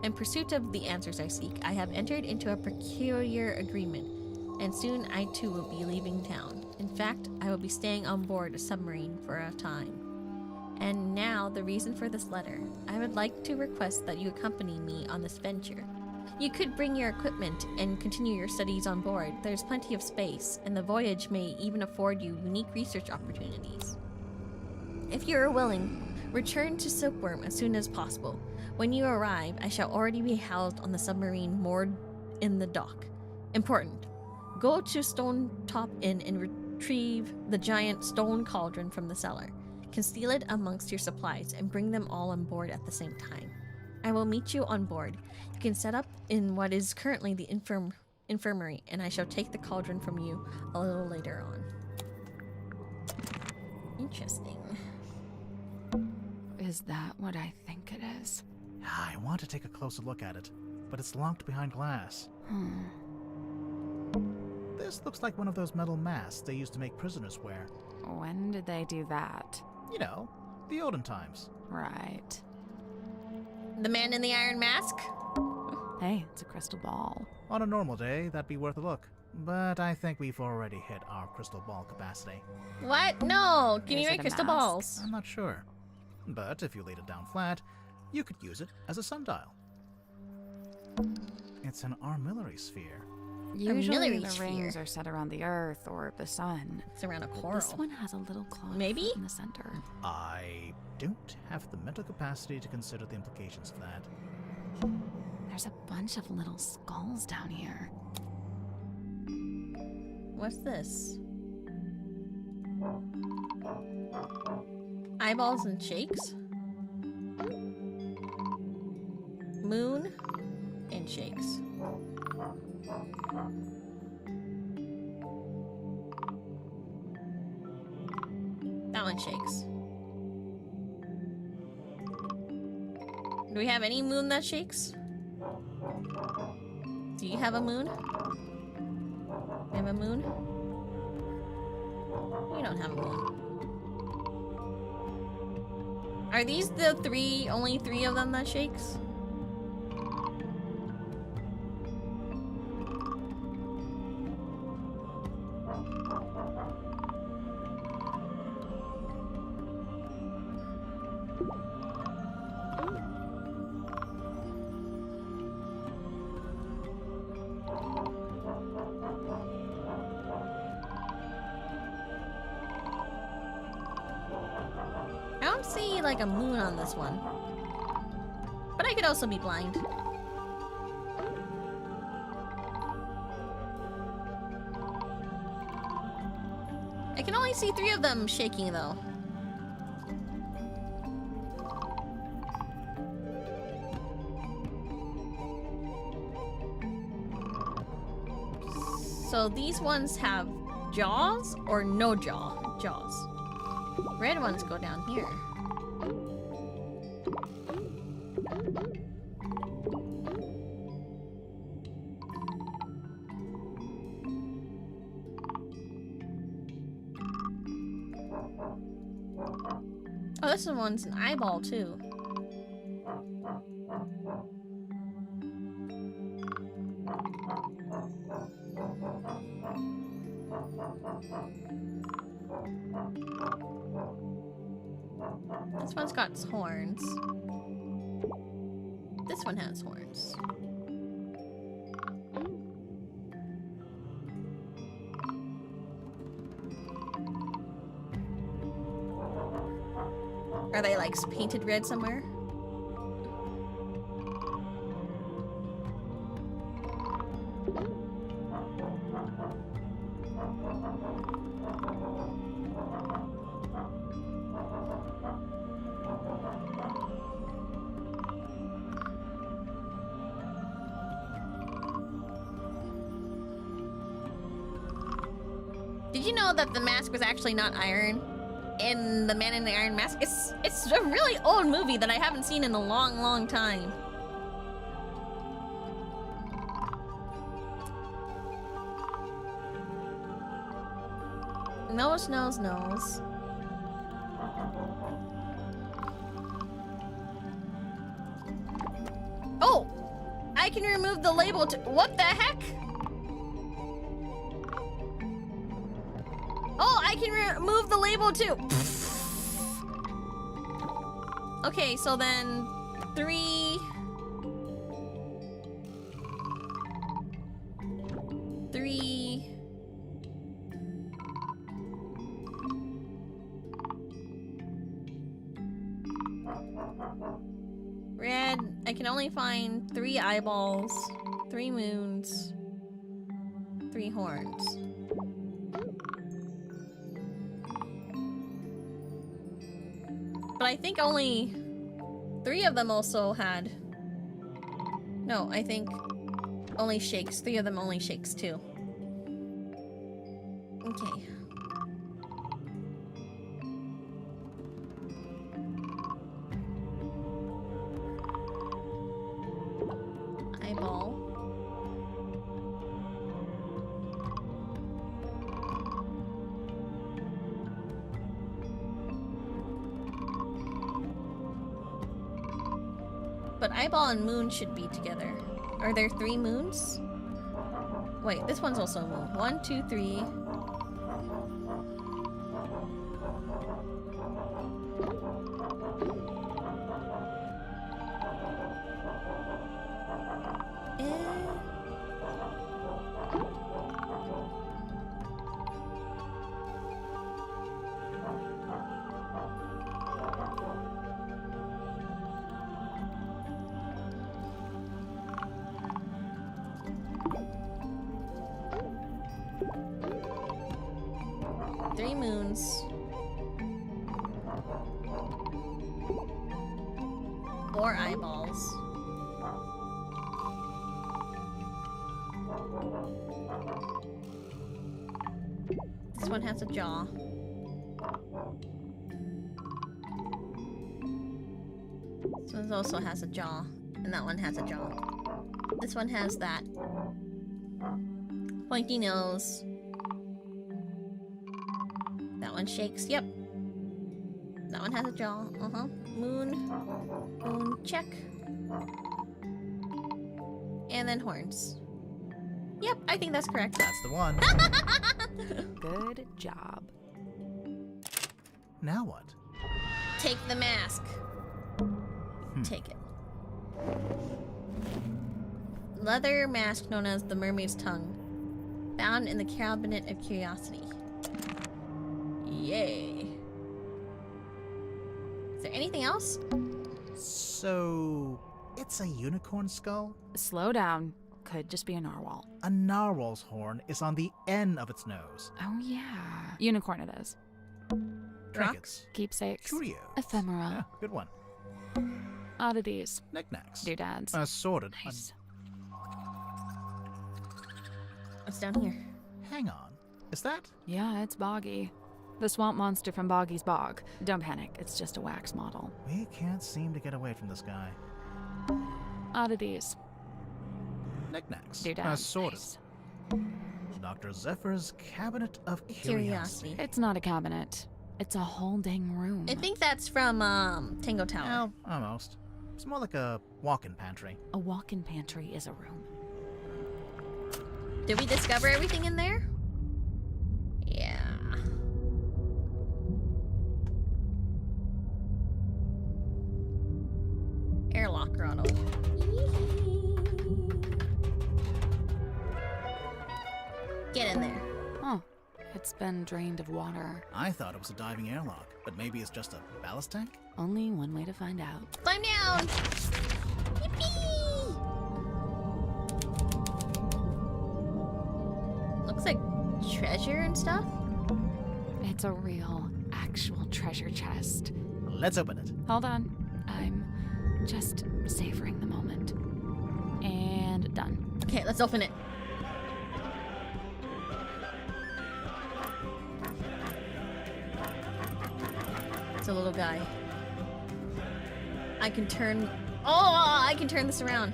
In pursuit of the answers I seek, I have entered into a peculiar agreement, and soon I too will be leaving town. In fact, I will be staying on board a submarine for a time. And now, the reason for this letter. I would like to request that you accompany me on this venture. You could bring your equipment and continue your studies on board. There's plenty of space, and the voyage may even afford you unique research opportunities. If you are willing, return to Silkworm as soon as possible. When you arrive, I shall already be housed on the submarine moored in the dock. Important. Go to Stone Top Inn and retrieve the giant stone cauldron from the cellar. Conceal it amongst your supplies and bring them all on board at the same time. I will meet you on board. You can set up in what is currently the infirmary, and I shall take the cauldron from you a little later on. Interesting. Is that what I think it is? I want to take a closer look at it, but it's locked behind glass. This looks like one of those metal masks they used to make prisoners wear. When did they do that? You know, the olden times. Right. The man in the iron mask? Hey, it's a crystal ball. On a normal day, that'd be worth a look. But I think we've already hit our crystal ball capacity. What? No! Give me Is my it a crystal mask? balls. I'm not sure. But if you laid it down flat, you could use it as a sundial. It's an armillary sphere. Usually the rings are set around the Earth or the Sun. It's around a But coral. this one has a little claw Maybe? in the center. I don't have the mental capacity to consider the implications of that. There's a bunch of little skulls down here. What's this? Eyeballs and shakes? Moon and shakes. That one shakes. Do we have any moon that shakes? Do you have a moon? You have a moon? You don't have a moon. Are these the only three of them that shakes? I don't see like a moon on this one. But I could also be blind. I can only see 3 of them shaking though. So these ones have jaws or no jaws. Red ones go down here. Oh, this one's an eyeball too. This one's got horns. This one has horns. Are they like painted red somewhere? Did you know that the mask was actually not iron? In The Man in the Iron Mask? It's a really old movie that I haven't seen in a long time. Nose. Oh! I can remove the label to- What the heck? Oh, I can remove the label too! Okay, so then 3... Red, I can only find 3 eyeballs, 3 moons, 3 horns. But I think only 3 of them also had... No, I think only shakes. 3 of them only shakes too. Okay. Eyeball. But eyeball and moon should be together. Are there 3 moons? Wait, this one's also a moon. 1, 2, 3. moons. Or eyeballs. This one has a jaw. This one also has a jaw. And that one has a jaw. This one has that. Pointy nose. That one shakes. Yep. That one has a jaw. Uh-huh. Moon. Moon. Check. And then horns. Yep, I think that's correct. That's the one. Good job. Now what? Take the mask. Take it. Leather mask known as the mermaid's tongue. Found in the cabinet of curiosity. Yay. Is there anything else? So, it's a unicorn skull? Slow down. Could just be a narwhal. A narwhal's horn is on the end of its nose. Oh yeah. Unicorn it is. Trinkets. Keepsakes. Curios. Ephemera. Yeah, good one. Oddities. Knickknacks. Doodads. Assorted. Nice. What's down here? Hang on. Is that? Yeah, it's Boggy. The swamp monster from Boggy's Bog. Don't panic, it's just a wax model. We can't seem to get away from this guy. Oddities. Knickknacks. Doodads. Assorted. Dr. Zephyr's Cabinet of Curiosity. It's not a cabinet. It's a whole dang room. I think that's from Tango Tower. Well, almost. It's more like a walk-in pantry. A walk-in pantry is a room. Did we discover everything in there? Yeah. Airlock grotto. Get in there. Huh. It's been drained of water. I thought it was a diving airlock, but maybe it's just a ballast tank? Only one way to find out. Climb down! Yippee! Looks like treasure and stuff. It's a real, actual treasure chest. Let's open it. Hold on. I'm just savoring the moment. And done. Okay, let's open it. It's a little guy. I can turn... Oh, I can turn this around.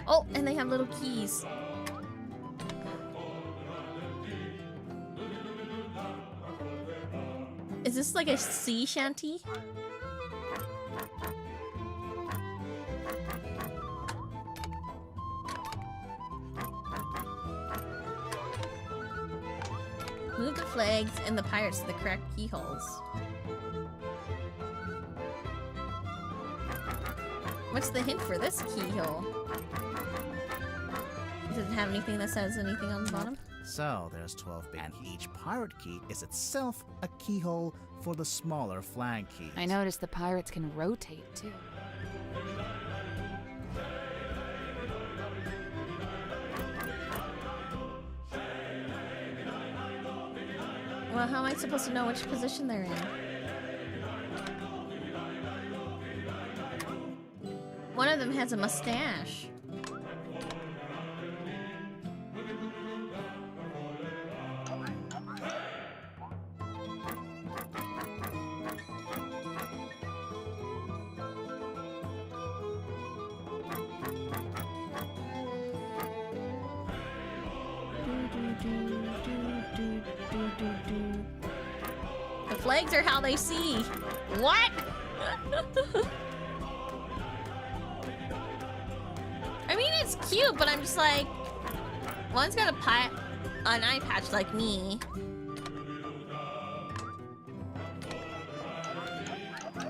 Oh, and they have little keys. Is this like a sea shanty? Move the flags and the pirates to the correct keyholes. What's the hint for this keyhole? Does it have anything that says anything on the bottom? So, there's 12 big, and each pirate key is itself a keyhole for the smaller flag keys. I noticed the pirates can rotate, too. Well, how am I supposed to know which position they're in? One of them has a mustache. The flags are how they see. What? I mean, it's cute, but I'm just like, one's got an eye patch like me.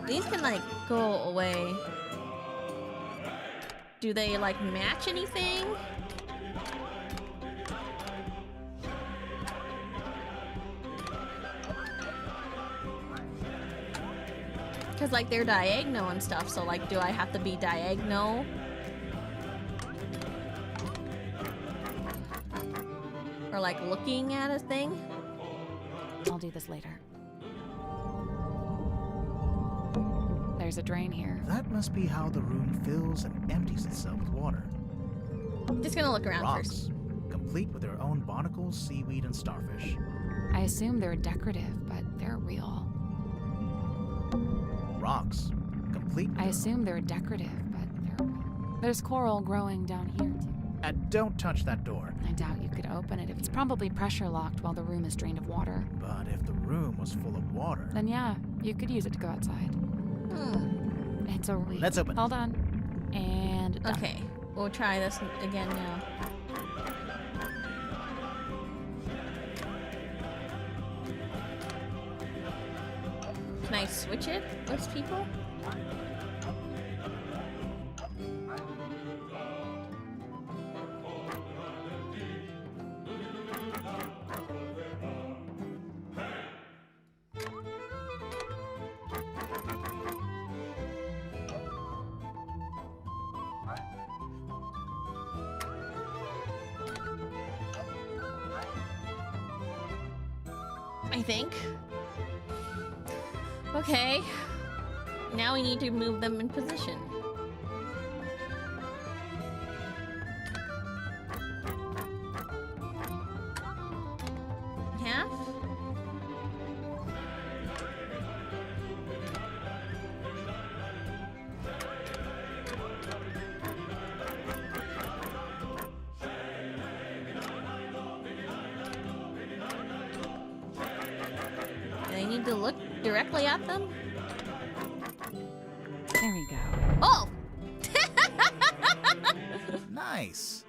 These can like go away. Do they like match anything? Because like they're diagonal and stuff, so like do I have to be diagonal? Or like looking at a thing? I'll do this later. There's a drain here. That must be how the room fills and empties itself with water. Just gonna look around Rocks, first. complete with their own barnacles, seaweed, and starfish. I assume they're decorative, but they're real. Rocks, complete with I assume they're decorative, but they're real. There's coral growing down here, too. And don't touch that door. I doubt you could open it. It's probably pressure locked while the room is drained of water. But if the room was full of water... Then yeah, you could use it to go outside. It's a leak. Let's open it. Hold on. And done. Okay, we'll try this again now. Can I switch it with people? I think. Okay. Now we need to move them in position. Half? Do I need to look directly at them? There we go. Oh! Nice.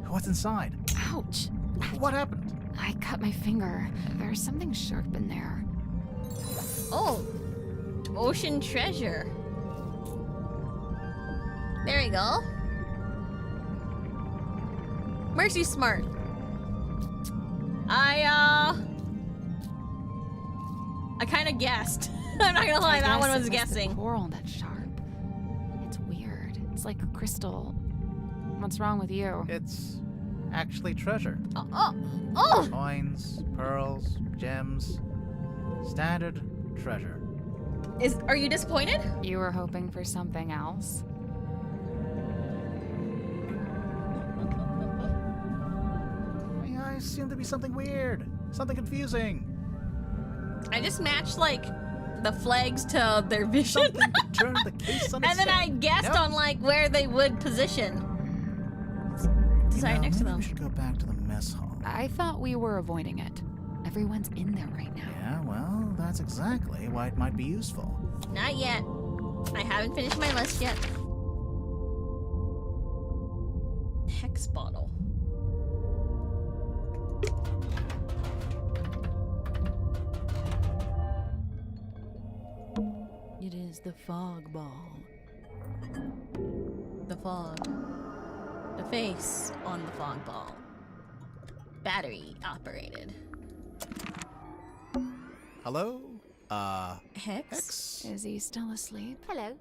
What's inside? Ouch. What happened? I cut my finger. There's something sharp in there. Oh! Ocean treasure. There you go. Mercy's smart. I kind of guessed. I'm not gonna lie, that one was guessing. The coral that's sharp. It's weird. It's like a crystal. What's wrong with you? It's actually treasure. Oh! Coins, pearls, gems. Standard treasure. Are you disappointed? You were hoping for something else? I assumed to be something weird. Something confusing. I just matched, like, the flags to their vision. Something to turn the case on its And then I head. guessed Nope. on, like, where they would position. Sorry, next to maybe them. we should go back to the mess hall. I thought we were avoiding it. Everyone's in there right now. Yeah, well, that's exactly why it might be useful. Not yet. I haven't finished my list yet. Hex bottle. It is the fog ball. The fog. The face on the fog ball. Battery operated. Hello? Hex? Is he still asleep? Hello.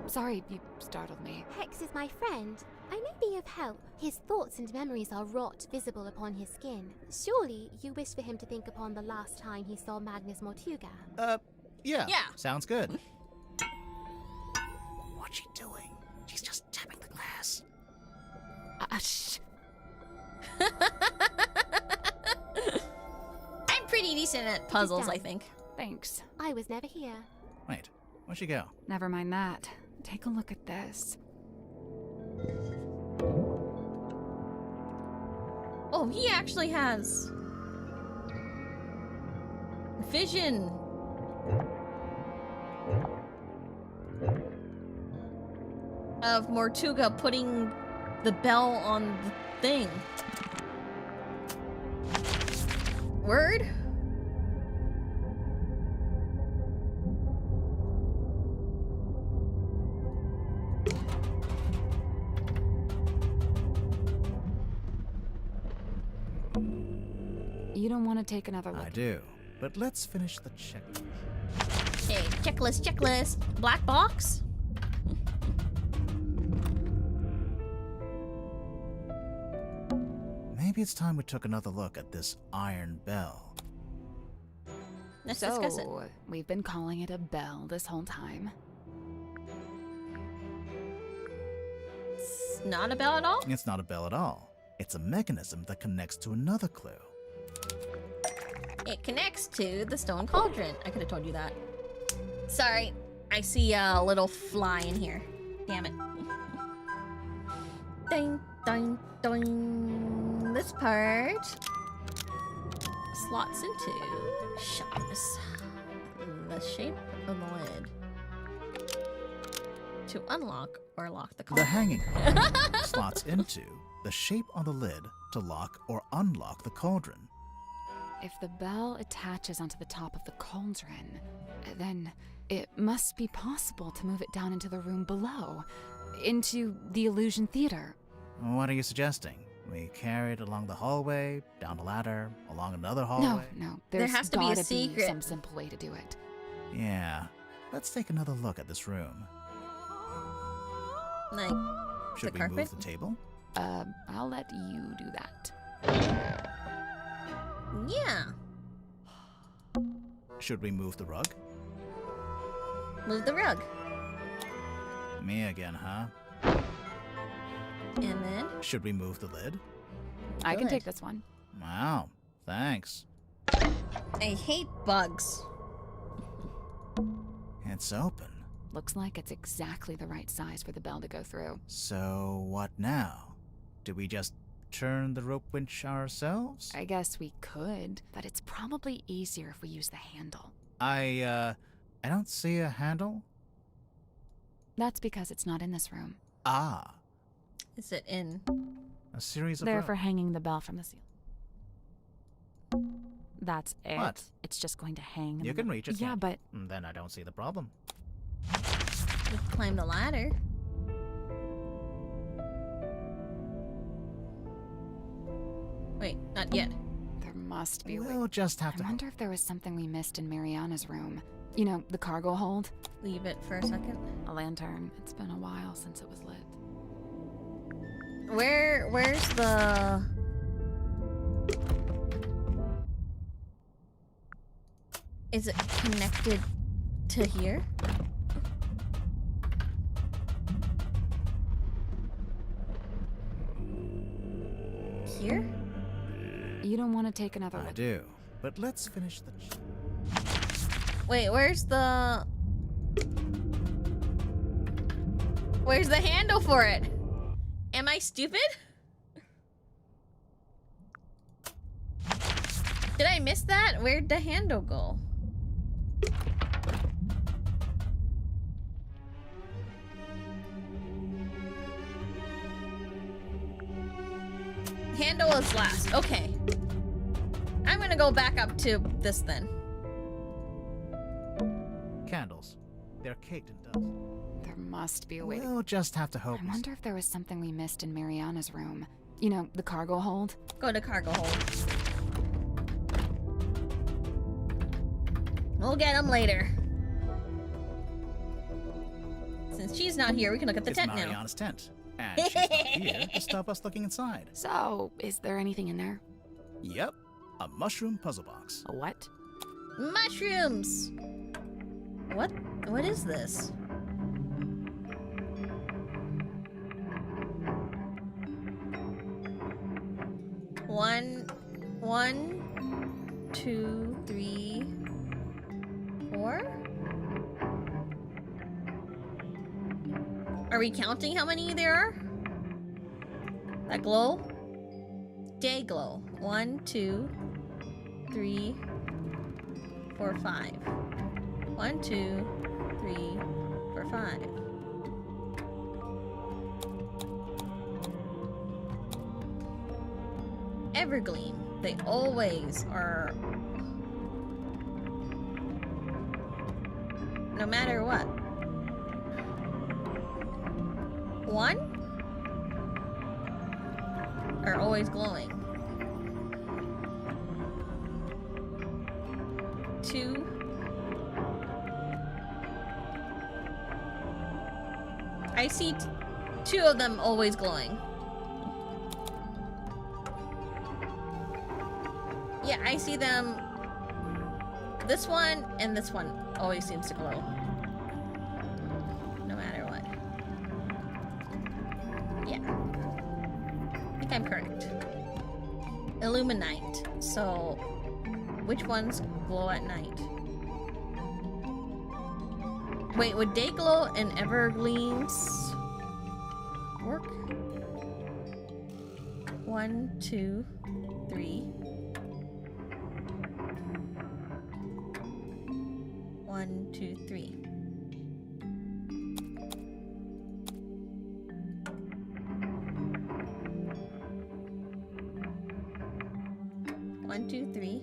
Sorry, you startled me. Hex is my friend. I may be of help. His thoughts and memories are wrought visible upon his skin. Surely you wish for him to think upon the last time he saw Magnus Mortuga. Yeah. Yeah. Sounds good. What's she doing? She's just tapping the glass. Shh. I'm pretty decent at puzzles, I think. Thanks. I was never here. Wait, where'd she go? Never mind that. Take a look at this. Oh, he actually has vision. Of Mortuga putting the bell on the thing. Word? You don't want to take another look? I do, but let's finish the checklist. Okay, checklist. Black box? Maybe it's time we took another look at this iron bell. Let's discuss it. So, we've been calling it a bell this whole time. It's not a bell at all? It's not a bell at all. It's a mechanism that connects to another clue. It connects to the stone cauldron. I could have told you that. Sorry, I see a little fly in here. Damn it. Ding, ding, ding. This part slots into this. The shape of the lid. To unlock or lock the cauldron. The hanging slots into the shape on the lid to lock or unlock the cauldron. If the bell attaches onto the top of the cauldron, then it must be possible to move it down into the room below, into the illusion theater. What are you suggesting? We carry it along the hallway, down a ladder, along another hallway? No. There has to be a gotta secret. some simple way to do it. Yeah. Let's take another look at this room. Like, Should the we carpet? move the table? I'll let you do that. Yeah. Should we move the rug? Move the rug. Me again, huh? And then? Should we move the lid? I can Good. take this one. Wow, thanks. I hate bugs. It's open. Looks like it's exactly the right size for the bell to go through. So, what now? Do we just turn the rope winch ourselves? I guess we could, but it's probably easier if we use the handle. I don't see a handle. That's because it's not in this room. Ah, Is it in? a series of They're ropes. for hanging the bell from the ceiling. That's it. What? It's just going to hang. in You the can reach it. Yeah, can't but you? Then I don't see the problem. We can climb the ladder. Wait, not yet. there must be a way. We'll just have I to. wonder if there was something we missed in Mariana's room. You know, the cargo hold? Leave it for a second. A lantern. It's been a while since it was lit. Where's the... Is it connected to here? Here? You don't want to take another I look. do, but let's finish the. Wait, where's the handle for it? Am I stupid? Did I miss that? Where'd the handle go? Handle is last. Okay. I'm gonna go back up to this then. Candles. They're caked in dust. There must be a way to... We'll just have to hope. I wonder if there was something we missed in Mariana's room. You know, the cargo hold? Go to cargo hold. We'll get him later. Since she's not here, we can look at the It's tent now. Mariana's tent. And she's not here to stop us looking inside. So, is there anything in there? Yep. A mushroom puzzle box. A what? Mushrooms! What is this? One, 2, 3, 4? Are we counting how many there are? That glow? Day glow. 1, 2, 3, 4, 5. 1, 2, 3, 4, 5. Evergleam. They always are. No matter what. 1 are always glowing. 2. I see 2 of them always glowing. Yeah, I see them. This one and this one always seems to glow. No matter what. Yeah. I think I'm correct. Illuminite. So, which ones glow at night? Wait, would day glow and evergleams work? 1, 2, 3. 1, 2, 3. One, two, three.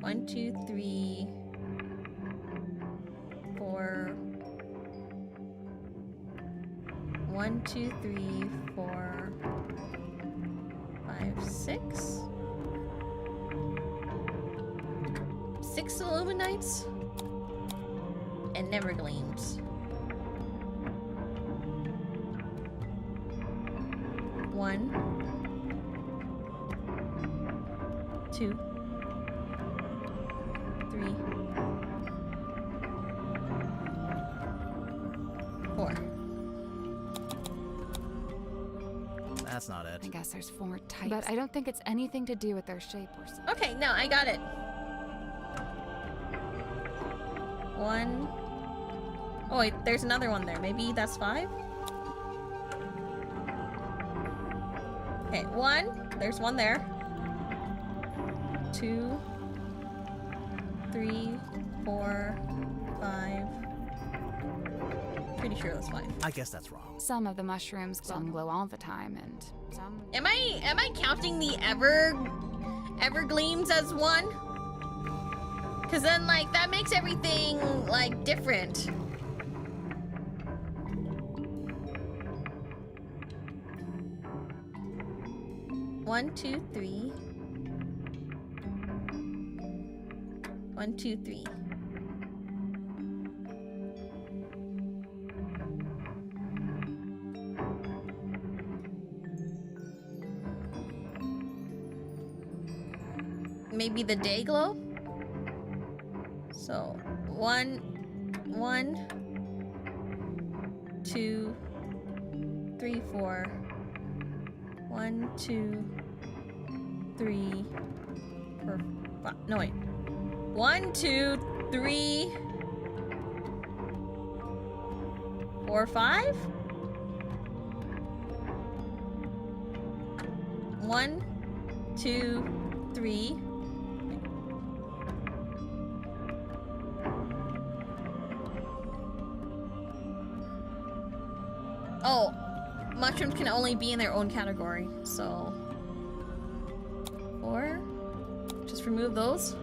One, two, three, 4. 1, 2, 3, 4, 5, 6. 6 Illuminates and Nevergleams. 1, 2, 3, 4. That's not it. I guess there's 4 types. But I don't think it's anything to do with their shape or something. Okay, no, I got it. 1. Oh wait, there's another one there. Maybe that's 5? Okay, 1. There's one there. 2, 3, 4, 5. Pretty sure that's 5. I guess that's wrong. Some of the mushrooms glow all the time, and some... Am I counting the evergleams as 1? Cause then like that makes everything like different. One, 2, 3. 1, 2, 3. Maybe the day glow? So 1, 2, 3, 4. 1, 2, 3, 4, 5. No wait. 1, 2, 3, 4, 5. 1, 2, 3. Oh, mushrooms can only be in their own category, so 4. Just remove those.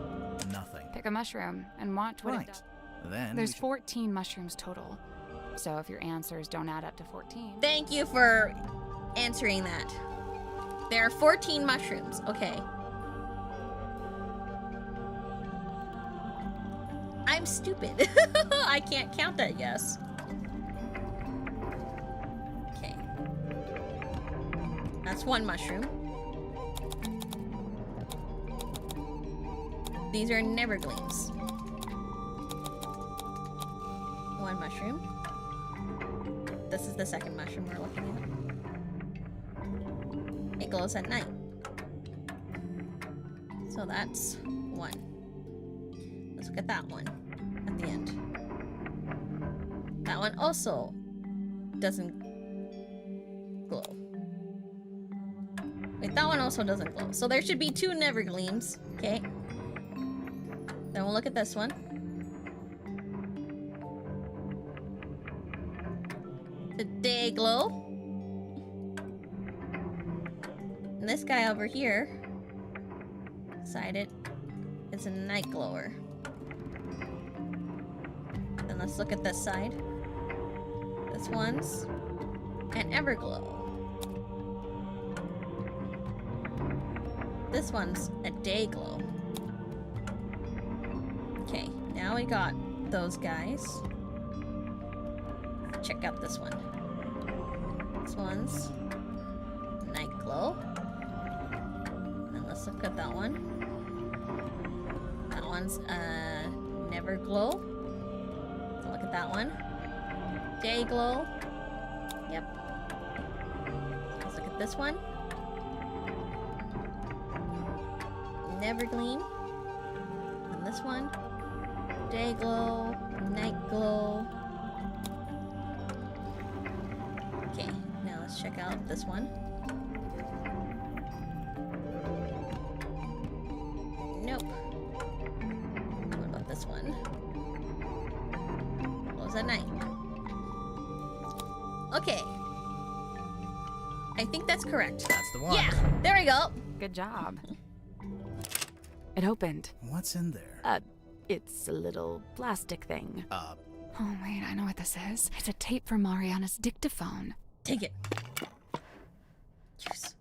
Nothing. Pick a mushroom and watch what it does. Then there's 14 mushrooms total. So if your answers don't add up to 14... Thank you for answering that. There are 14 mushrooms. Okay. I'm stupid. I can't count that, yes. Okay. That's 1 mushroom. These are Nevergleams. 1 mushroom. This is the second mushroom we're looking at. It glows at night. So that's 1. Let's look at that one at the end. That one also doesn't glow. Wait, that one also doesn't glow. So there should be 2 Nevergleams. Okay. Then we'll look at this one. The day glow. And this guy over here, beside it, is a night glower. Then let's look at this side. This one's an everglow. This one's a day glow. Okay, now we got those guys. check out this one. This one's night glow. And let's look at that one. That one's never glow. So look at that one. Day glow. Yep. Let's look at this one. Never gleam. And this one. Day glow. Night glow. Okay, now let's check out this one. Nope. What about this one? Glows at night. Okay. I think that's correct. That's the one. Yeah, there we go. Good job. It opened. What's in there? It's a little plastic thing. Oh, wait, I know what this is. It's a tape from Mariana's dictaphone. Take it. Yes.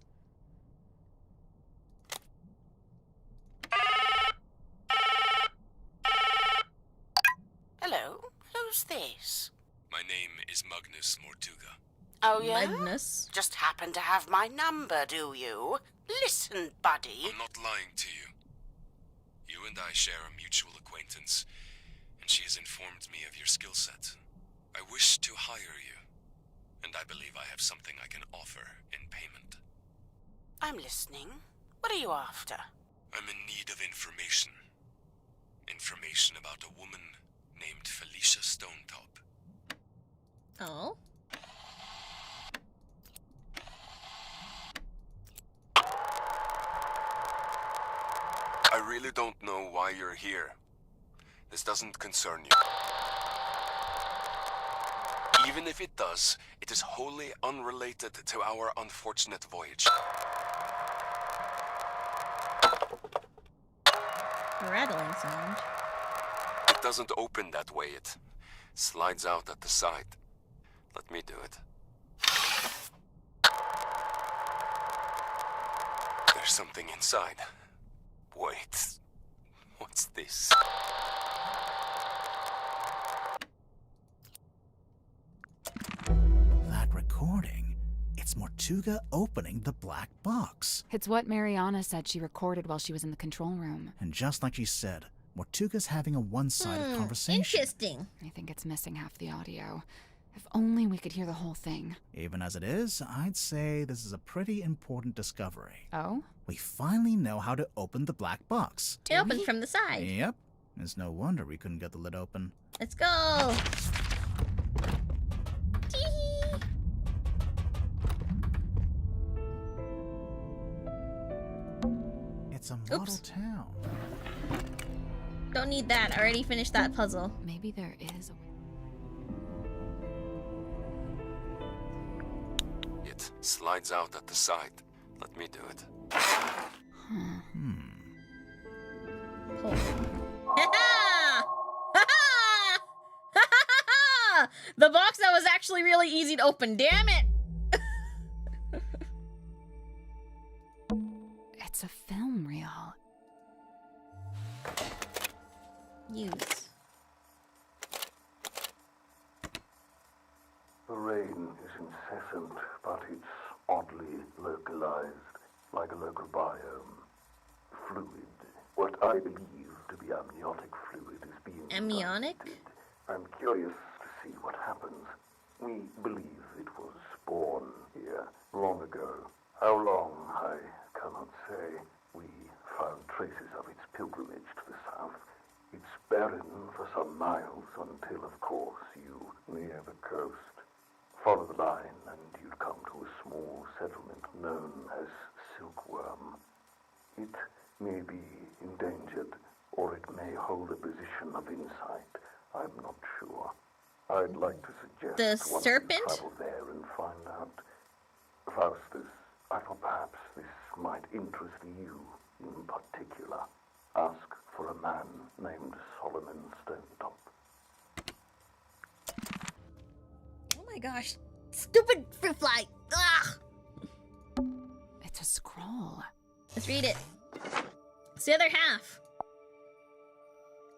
Hello, who's this? My name is Magnus Mortuga. Oh, yeah? Magnus? Just happen to have my number, do you? Listen, buddy. I'm not lying to you. You and I share a mutual acquaintance, and she has informed me of your skill set. I wish to hire you, and I believe I have something I can offer in payment. I'm listening. What are you after? I'm in need of information. Information about a woman named Felicia Stonetop. Oh? I really don't know why you're here. This doesn't concern you. Even if it does, it is wholly unrelated to our unfortunate voyage. Rattling sound. It doesn't open that way. It slides out at the side. Let me do it. There's something inside. Wait. What's this? That recording. It's Mortuga opening the black box. It's what Mariana said she recorded while she was in the control room. And just like she said, Mortuga's having a one-sided conversation. Interesting. I think it's missing half the audio. If only we could hear the whole thing. Even as it is, I'd say this is a pretty important discovery. Oh? We finally know how to open the black box. It opens from the side. Yep. It's no wonder we couldn't get the lid open. Let's go. Tee-hee. It's a model town. Don't need that. I already finished that puzzle. Maybe there is a... It slides out at the side. Let me do it. The box that was actually really easy to open. Damn it! It's a film reel. Use. The rain is incessant, but it's oddly localized, like a local biome. Fluid. What I believe to be amniotic fluid is being Amniotic? transmitted. I'm curious to see what happens. We believe it was born here long ago. How long, I cannot say. We found traces of its pilgrimage to the south. It's barren for some miles until, of course, you near the coast. Follow the line and you'd come to a small settlement known as Silkworm. It may be endangered, or it may hold a position of insight. I'm not sure. I'd like to suggest the one serpent? travel there and find out. Faustus, I thought perhaps this might interest you in particular. Ask for a man named Solomon Stonetop. Oh my gosh. Stupid fruit fly. Ugh. It's a scroll. Let's read it. It's the other half.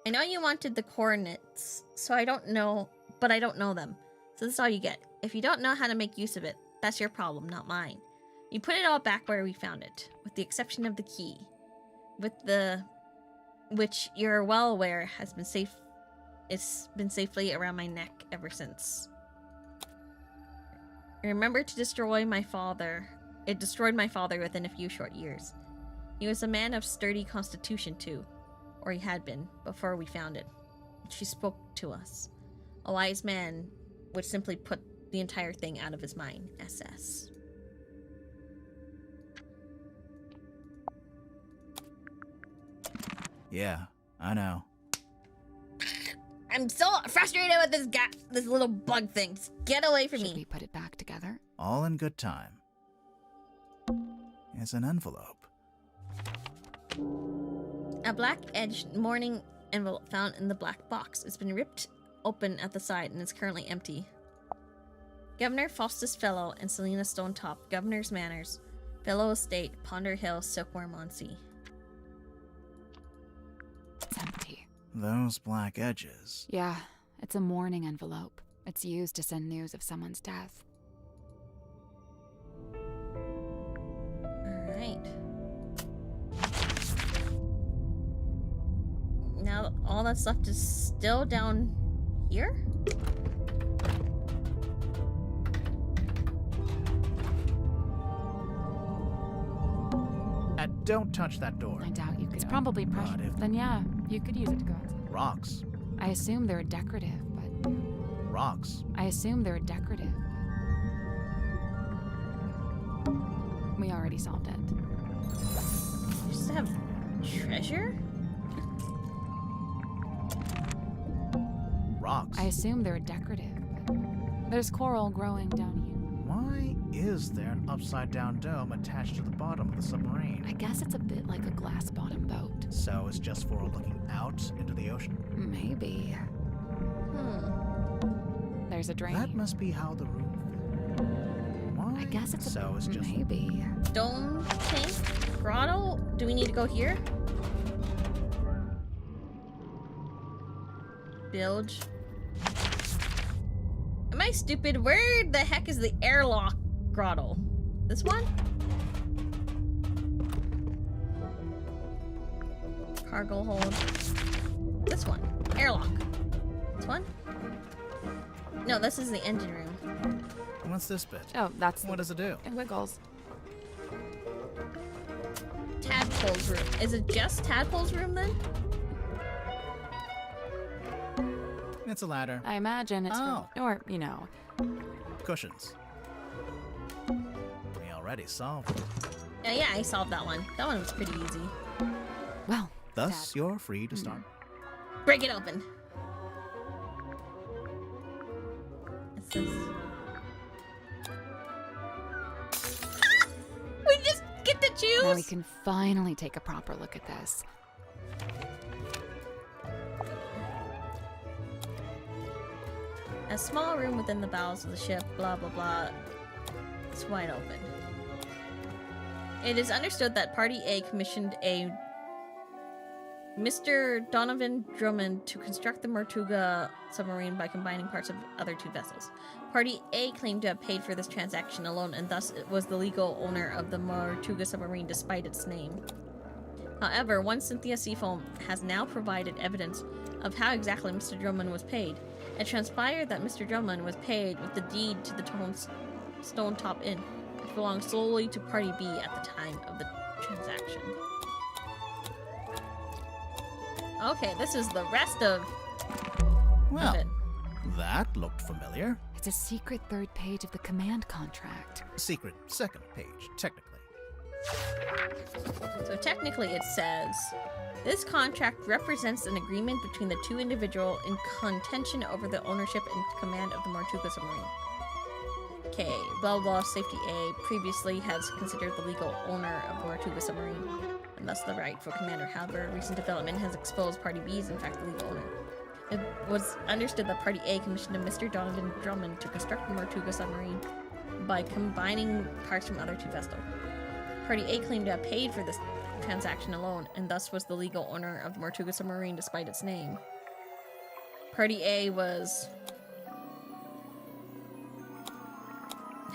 I know you wanted the coordinates, so I don't know, but I don't know them. So this is all you get. If you don't know how to make use of it, that's your problem, not mine. You put it all back where we found it, with the exception of the key, which you're well aware has been it's been safely around my neck ever since. Remember to destroy my father. It destroyed my father within a few short years. He was a man of sturdy constitution too, or he had been, before we found it. She spoke to us. A wise man would simply put the entire thing out of his mind. SS. Yeah, I know. I'm so frustrated with this guy, this little bug thing. Just get away from me. Should we put it back together? All in good time. It's an envelope. A black-edged mourning envelope found in the black box. It's been ripped open at the side and is currently empty. Governor Faustus Fellow and Selena Stonetop, Governor's Manors, Fellow Estate, Ponder Hill, Silkworm on Sea. It's empty. Those black edges. Yeah, it's a mourning envelope. It's used to send news of someone's death. Alright. Now all that's left is still down here? Don't touch that door. I doubt you could. It's probably pressure. Then yeah, you could use it to go outside. Rocks. I assume they're decorative, but... Rocks. I assume they're decorative, but... We already solved it. You just have treasure? Rocks. I assume they're decorative, but... There's coral growing down here. Why is there an upside-down dome attached to the bottom of the submarine? I guess it's a bit like a glass-bottom boat. So it's just for looking out into the ocean? Maybe. There's a drain. That must be how the room... Why? I guess it's so it's just... Maybe. Dome tank? Grotto? Do we need to go here? Bilge. Am I stupid? Where the heck is the airlock grotto? This one? Cargo hold. This one. Airlock. This one? No, this is the engine room. What's this bit? Oh, that's... What does it do? It wiggles. Tadpole's room. Is it just Tadpole's room then? It's a ladder. I imagine it's or, you know. Cushions. We already solved it. Yeah, I solved that one. That one was pretty easy. Well, thus, you're free to start. Break it open. What's this? We just get to choose! Now we can finally take a proper look at this. A small room within the bowels of the ship, blah blah blah. It's wide open. It is understood that Party A commissioned a Mr. Donovan Drummond to construct the Mortuga submarine by combining parts of other two vessels. Party A claimed to have paid for this transaction alone and thus it was the legal owner of the Mortuga submarine despite its name. However, one Cynthia Seafoam has now provided evidence of how exactly Mr. Drummond was paid. It transpired that Mr. Drummond was paid with the deed to the Stonetop Inn, which belonged solely to Party B at the time of the transaction. Okay, this is the rest of it. That looked familiar. It's a secret third page of the command contract. Secret second page, technically. So technically it says, this contract represents an agreement between the two individuals in contention over the ownership and command of the Mortuga submarine. Okay, blah blah, Safety A previously has considered the legal owner of the Mortuga submarine, and thus the rightful commander. However, recent development has exposed Party B is in fact the legal owner. It was understood that Party A commissioned a Mr. Donovan Drummond to construct the Mortuga submarine by combining parts from other two vessels. Party A claimed to have paid for this transaction alone, and thus was the legal owner of the Mortuga submarine despite its name. Party A was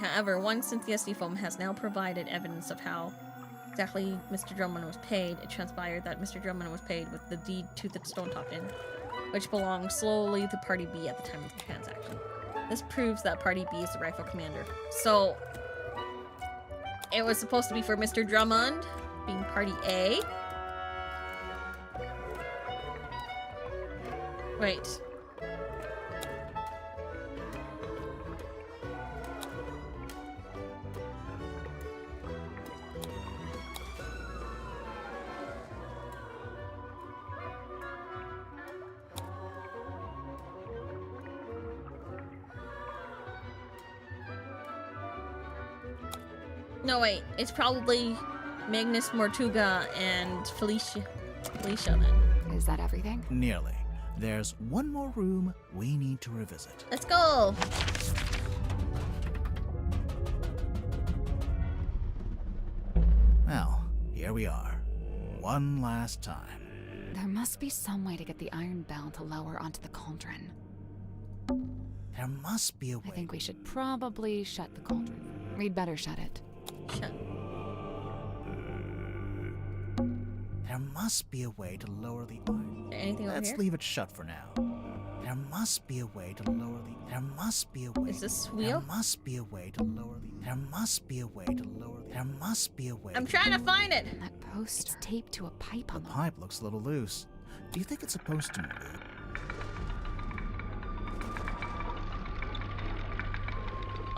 However, one Cynthia Seafoam has now provided evidence of how exactly Mr. Drummond was paid. It transpired that Mr. Drummond was paid with the deed to the Stone Top Inn, which belonged solely to Party B at the time of the transaction. This proves that Party B is the rightful commander. So, it was supposed to be for Mr. Drummond, being Party A. Wait. No, wait. It's probably Magnus Mortuga and Felicia. Felicia, then. Is that everything? Nearly. There's one more room we need to revisit. Let's go! Well, here we are. One last time. There must be some way to get the iron bell to lower onto the cauldron. There must be a way. I think we should probably shut the cauldron. We'd better shut it. Shut. There must be a way to lower the iron. Anything over Let's here? leave it shut for now. There must be a way to lower the. There must be a way. Is this wheel? There must be a way to lower the. There must be a way to lower the. There must be a way. I'm trying to find it! That poster. It's taped to a pipe on The pipe looks a little loose. Do you think it's supposed to move?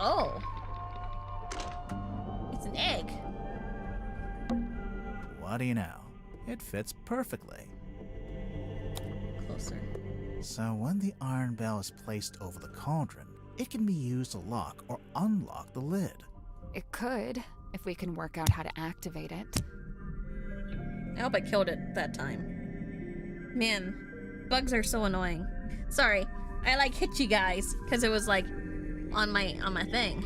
Oh. It's an egg. What do you know? It fits perfectly. Closer. So when the iron bell is placed over the cauldron, it can be used to lock or unlock the lid. It could, if we can work out how to activate it. I hope I killed it that time. Man, bugs are so annoying. Sorry, I like hit you guys because it was like on my thing.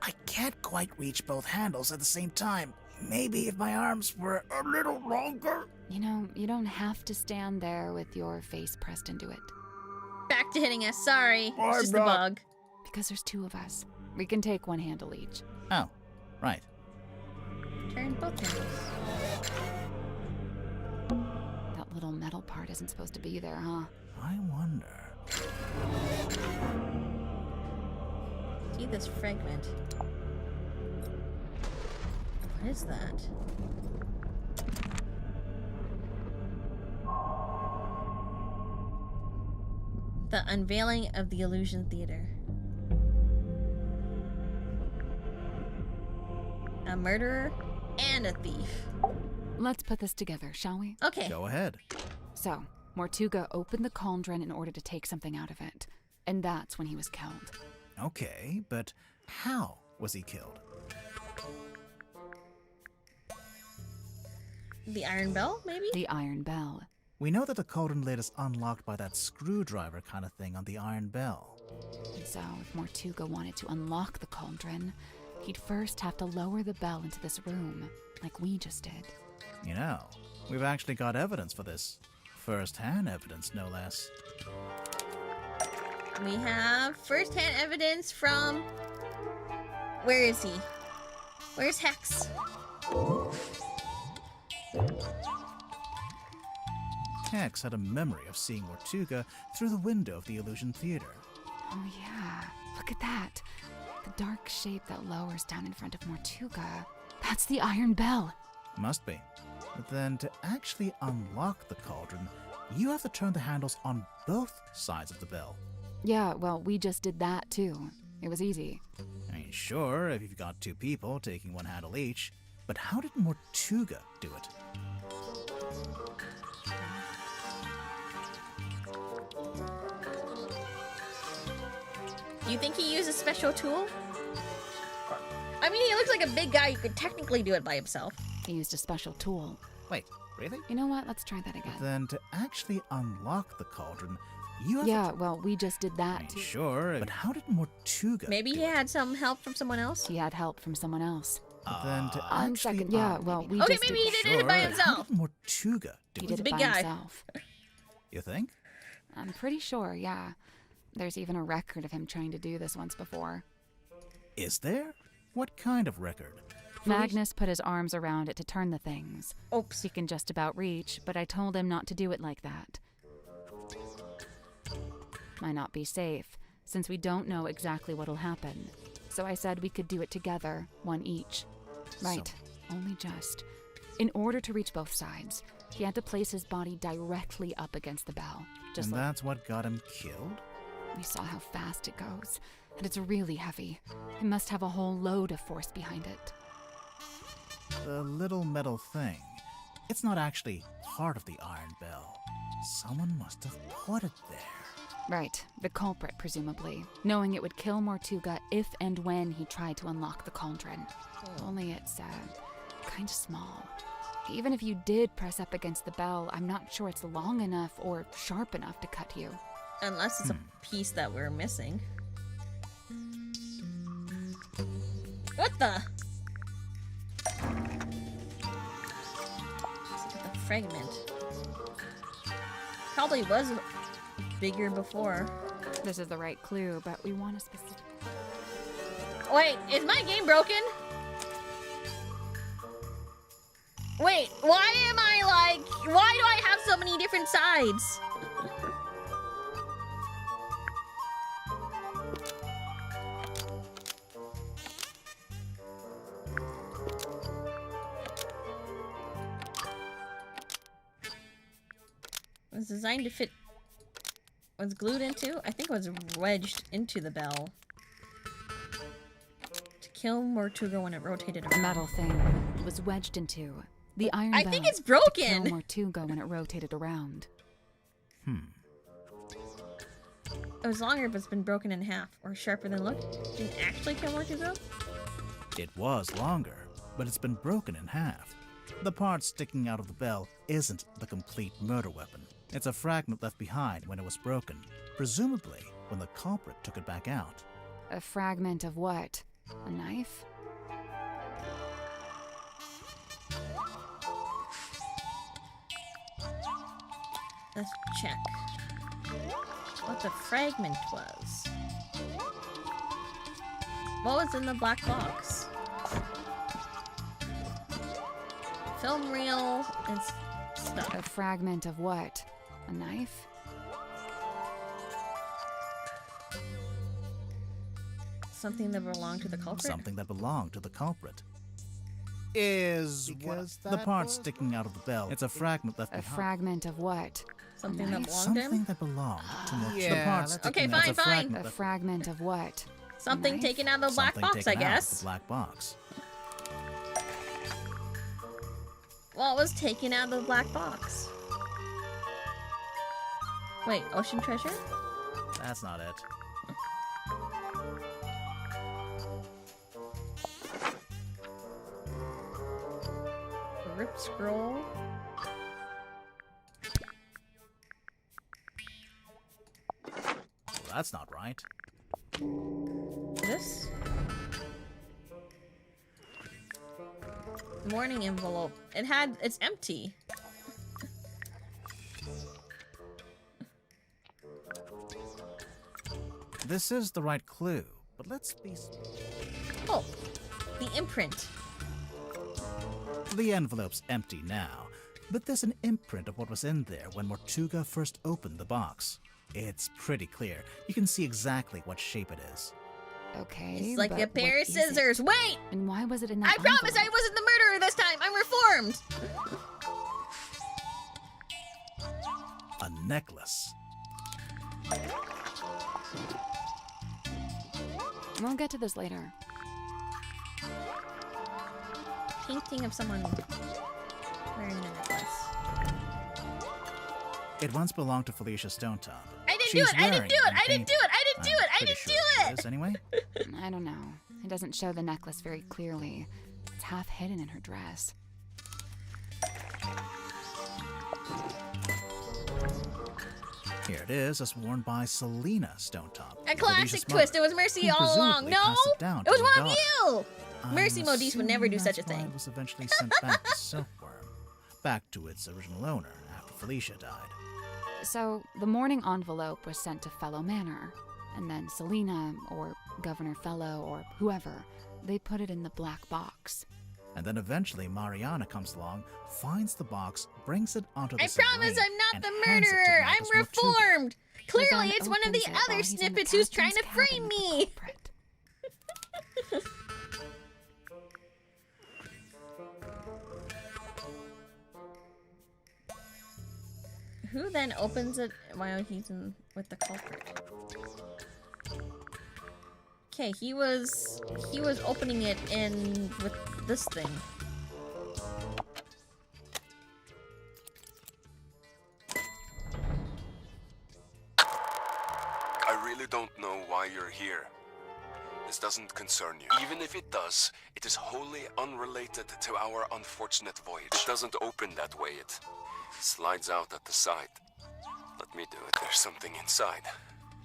I can't quite reach both handles at the same time. Maybe if my arms were a little longer. You know, you don't have to stand there with your face pressed into it. Back to hitting us. Sorry, I'm it's just a not- bug. Because there's two of us. We can take one handle each. Oh, right. Turn both handles. That little metal part isn't supposed to be there, huh? I wonder. See this fragment. What is that? The unveiling of the Illusion Theater. A murderer and a thief. Let's put this together, shall we? Okay. Go ahead. So, Mortuga opened the cauldron in order to take something out of it. And that's when he was killed. Okay, but how was he killed? The iron bell, maybe? The iron bell. We know that the cauldron lid is unlocked by that screwdriver kind of thing on the iron bell. And so, if Mortuga wanted to unlock the cauldron, he'd first have to lower the bell into this room, like we just did. You know, we've actually got evidence for this. First-hand evidence, no less. We have first-hand evidence from... Where is he? Where's Hex? Hex had a memory of seeing Mortuga through the window of the Illusion Theater. Oh yeah, look at that. The dark shape that lowers down in front of Mortuga. That's the iron bell. Must be. But then to actually unlock the cauldron, you have to turn the handles on both sides of the bell. Yeah, well, we just did that too. It was easy. I mean, sure, if you've got two people taking one handle each, but how did Mortuga do it? Do you think he used a special tool? I mean, he looks like a big guy who could technically do it by himself. He used a special tool. Wait, really? You know what? Let's try that again. But then to actually unlock the cauldron, you have Yeah, well, we just did that I mean, too. sure, but how did Mortuga Maybe he had some help from someone else? He had help from someone else. But then to On actually second, yeah, well, we Okay, just maybe he did did it by Sure, himself. how did Mortuga do He it? did it big by guy. himself. You think? I'm pretty sure, yeah. There's even a record of him trying to do this once before. Is there? What kind of record? Magnus put his arms around it to turn the things. Oops. He can just about reach, but I told him not to do it like that. Might not be safe, since we don't know exactly what'll happen. So I said we could do it together, one each. Right, only just. In order to reach both sides, he had to place his body directly up against the bell. Just And like that's what got him killed? we saw how fast it goes, and it's really heavy. It must have a whole load of force behind it. The little metal thing. It's not actually part of the iron bell. Someone must have put it there. Right, the culprit, presumably, knowing it would kill Mortuga if and when he tried to unlock the cauldron. Only it's, kind of small. Even if you did press up against the bell, I'm not sure it's long enough or sharp enough to cut you. Unless it's a piece that we're missing. What the? Let's look at the fragment. Probably was bigger before. This is the right clue, but we want a specific... Wait, is my game broken? Wait, why am I like... Why do I have so many different sides? It was designed to fit... Was glued into? I think it was wedged into the bell. To kill Mortuga when it rotated around. The metal thing was wedged into the iron I bell. think it's To kill broken! Mortuga when it rotated around. It was longer if it's been broken in half, or sharper than looked. Didn't actually kill Mortuga? It was longer, but it's been broken in half. The part sticking out of the bell isn't the complete murder weapon. It's a fragment left behind when it was broken, presumably when the culprit took it back out. A fragment of what? A knife? Let's check what the fragment was. What was in the black box? Film reel and stuff. A fragment of what? A knife? Something that belonged to the culprit? Something that belonged to the culprit. Is because the part sticking out of the bell. It's a fragment left A behind. fragment of what? Something A that knife? belonged to him? Something that belonged to Mortuga. Yeah, The part that's sticking okay, out. fine, It's a fine. fragment A that- fragment of what? Something knife? taken out of the black Something box, I taken out of guess. the black box. What was taken out of the black box? Wait, ocean treasure? That's not it. Rip scroll? Well, that's not right. This? Morning envelope. It's empty. This is the right clue, but let's be... Oh, the imprint. The envelope's empty now, but there's an imprint of what was in there when Mortuga first opened the box. It's pretty clear. You can see exactly what shape it is. Okay, It's like but a pair what of is it? scissors. Wait! And why was it in that I promise envelope? I wasn't the murderer this time. I'm reformed. A necklace. We'll get to this later. Painting of someone wearing a necklace. It once belonged to Felicia Stonetop. I didn't She's do it. I didn't wearing do it. and I didn't do painted. it. I didn't do it. I I'm didn't pretty do sure it. it is anyway. I don't know. It doesn't show the necklace very clearly. It's half hidden in her dress. Here it is, as worn by Selena Stonetop. A Modisse's classic mother, twist. It was Mercy who all along. presumably No, passed it down it to was her one of daughter. you. Mercy Modiste would never do assuming such a that's why thing. it was eventually sent back to Silkworm, back to its original owner after Felicia died. So, the mourning envelope was sent to Fellow Manor, and then Selena, or Governor Fellow, or whoever, they put it in the black box. And then eventually Mariana comes along, finds the box, brings it onto the I promise submarine, I'm not and the hands it to murderer. I'm Magnus Mortuga. reformed. Clearly, then it's one of the opens it while other he's in the snippets who's trying to captain's frame cabin with the me. culprit. Who then opens it while he's in with the culprit? Okay, he was opening it in with this thing. I really don't know why you're here. This doesn't concern you. Even if it does, it is wholly unrelated to our unfortunate voyage. It doesn't open that way. It slides out at the side. Let me do it. There's something inside.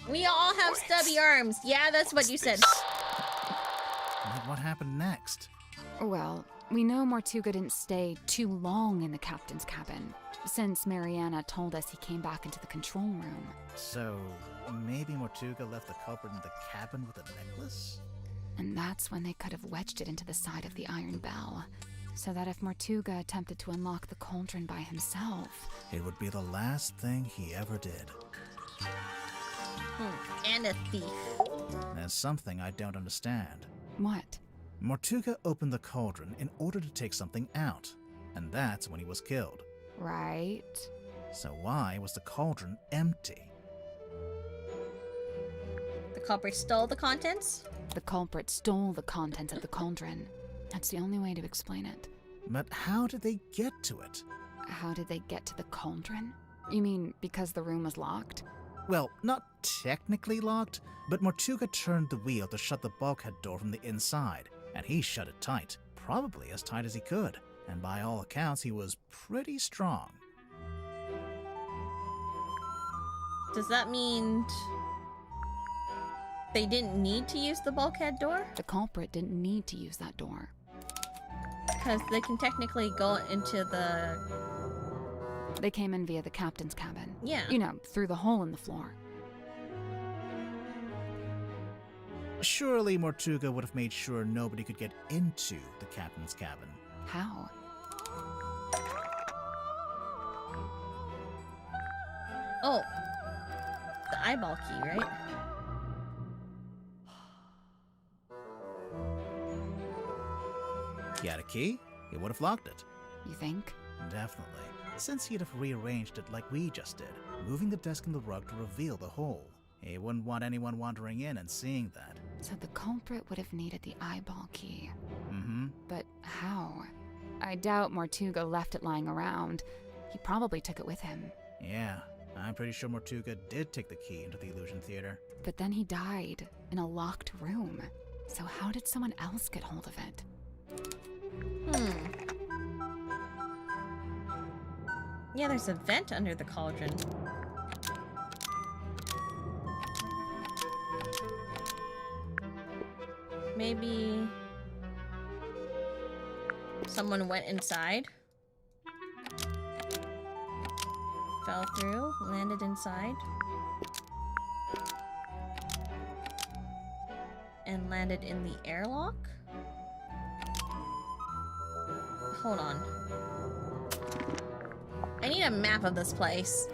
We all have Wait. stubby arms. Yeah, that's what you said. And what happened next? Well, we know Mortuga didn't stay too long in the captain's cabin, since Mariana told us he came back into the control room. So, maybe Mortuga left the culprit in the cabin with a necklace? And that's when they could have wedged it into the side of the iron bell, so that if Mortuga attempted to unlock the cauldron by himself... It would be the last thing he ever did. And a thief. There's something I don't understand. What? Mortuga opened the cauldron in order to take something out, and that's when he was killed. Right. So why was the cauldron empty? The culprit stole the contents? The culprit stole the contents of the cauldron. That's the only way to explain it. But how did they get to it? How did they get to the cauldron? You mean because the room was locked? Well, not technically locked, but Mortuga turned the wheel to shut the bulkhead door from the inside, and he shut it tight, probably as tight as he could, and by all accounts he was pretty strong. Does that mean they didn't need to use the bulkhead door? The culprit didn't need to use that door. Because they can technically go into the... They came in via the captain's cabin. Yeah. You know, through the hole in the floor. Surely Mortuga would have made sure nobody could get into the captain's cabin. How? Oh. The eyeball key, right? He had a key, he would have locked it. You think? Definitely, since he'd have rearranged it like we just did, moving the desk and the rug to reveal the hole. He wouldn't want anyone wandering in and seeing that. So the culprit would have needed the eyeball key. Mm-hmm. But how? I doubt Mortuga left it lying around. He probably took it with him. Yeah, I'm pretty sure Mortuga did take the key into the illusion theater. But then he died in a locked room. So how did someone else get hold of it? Yeah, there's a vent under the cauldron. Maybe someone went inside, fell through, landed inside, and landed in the airlock? Hold on. I need a map of this place.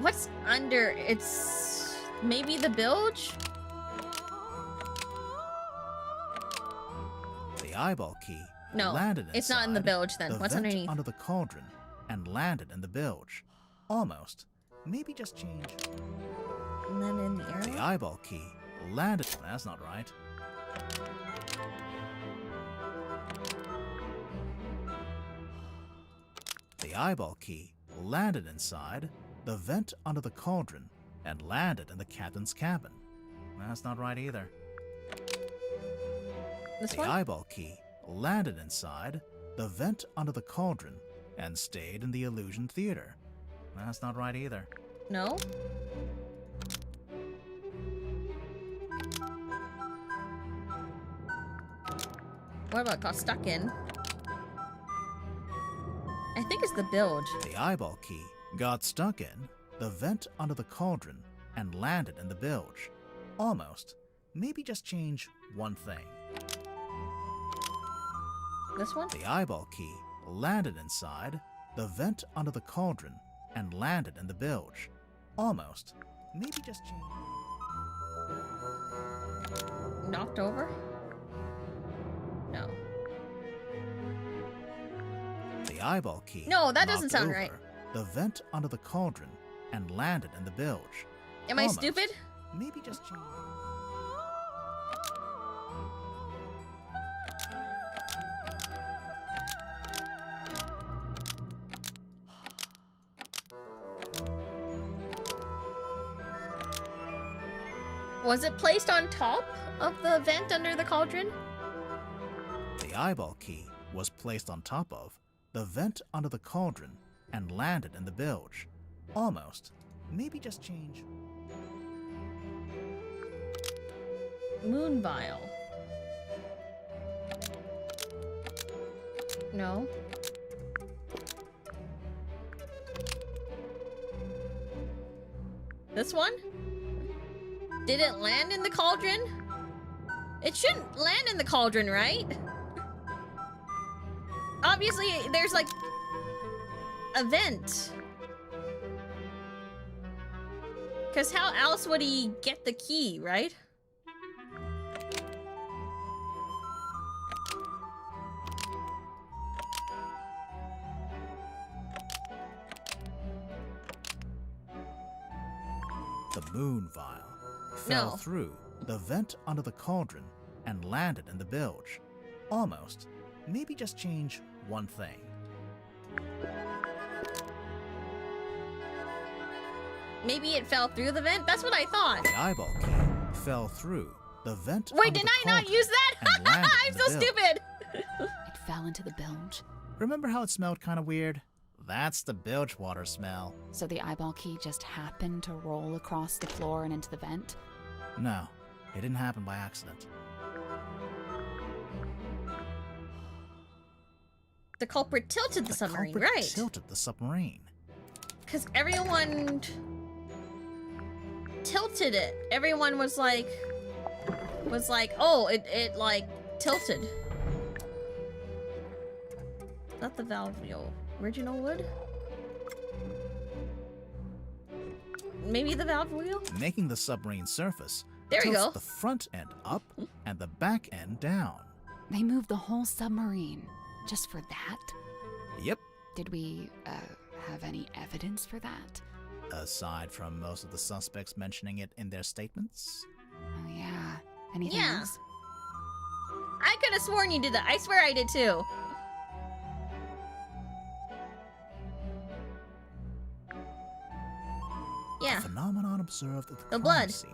What's under? It's maybe the bilge? The eyeball key No, landed it's not in the inside bilge then. the What's vent underneath? under the cauldron and landed in the bilge. Almost. Maybe just change. And then in the airlock? The eyeball key landed. That's not right. The eyeball key landed inside the vent under the cauldron and landed in the captain's cabin. That's not right either. This the one? eyeball key landed inside the vent under the cauldron, and stayed in the Illusion Theater. That's not right either. No? What about got stuck in? I think it's the bilge. The eyeball key got stuck in the vent under the cauldron and landed in the bilge. Almost. Maybe just change one thing. This one? The eyeball key landed inside the vent under the cauldron and landed in the bilge. Almost. Maybe just change. Knocked over? No. The eyeball key. No, that doesn't knocked sound over right. The vent under the cauldron and landed in the bilge. Am I Almost. stupid? Maybe just change. Was it placed on top of the vent under the cauldron? The eyeball key was placed on top of the vent under the cauldron and landed in the bilge. Almost. Maybe just change. Moon vial. No. This one? Did it land in the cauldron? It shouldn't land in the cauldron, right? Obviously, there's like a vent. Because how else would he get the key, right? The moon vial fell No. through the vent under the cauldron and landed in the bilge. Almost. Maybe just change one thing. Maybe it fell through the vent? That's what I thought. The eyeball key fell through the vent Wait, under did the I not cauldron use that? and landed I'm in so the bilge. stupid. It fell into the bilge. Remember how it smelled kind of weird? That's the bilge water smell. So the eyeball key just happened to roll across the floor and into the vent? No, it didn't happen by accident. The culprit tilted the submarine, culprit right? Tilted the submarine. Because everyone tilted it. Everyone was like, oh, it like tilted. Is that the valve wheel? Original wood? Maybe the valve wheel? Making the submarine surface. There we tilts go. The front end up and the back end down. They moved the whole submarine just for that? Yep. Did we have any evidence for that? Aside from most of the suspects mentioning it in their statements. Oh yeah. Anything Yeah. else? I could have sworn you did that. I swear I did too. Yeah. A phenomenon observed at the crime blood. scene.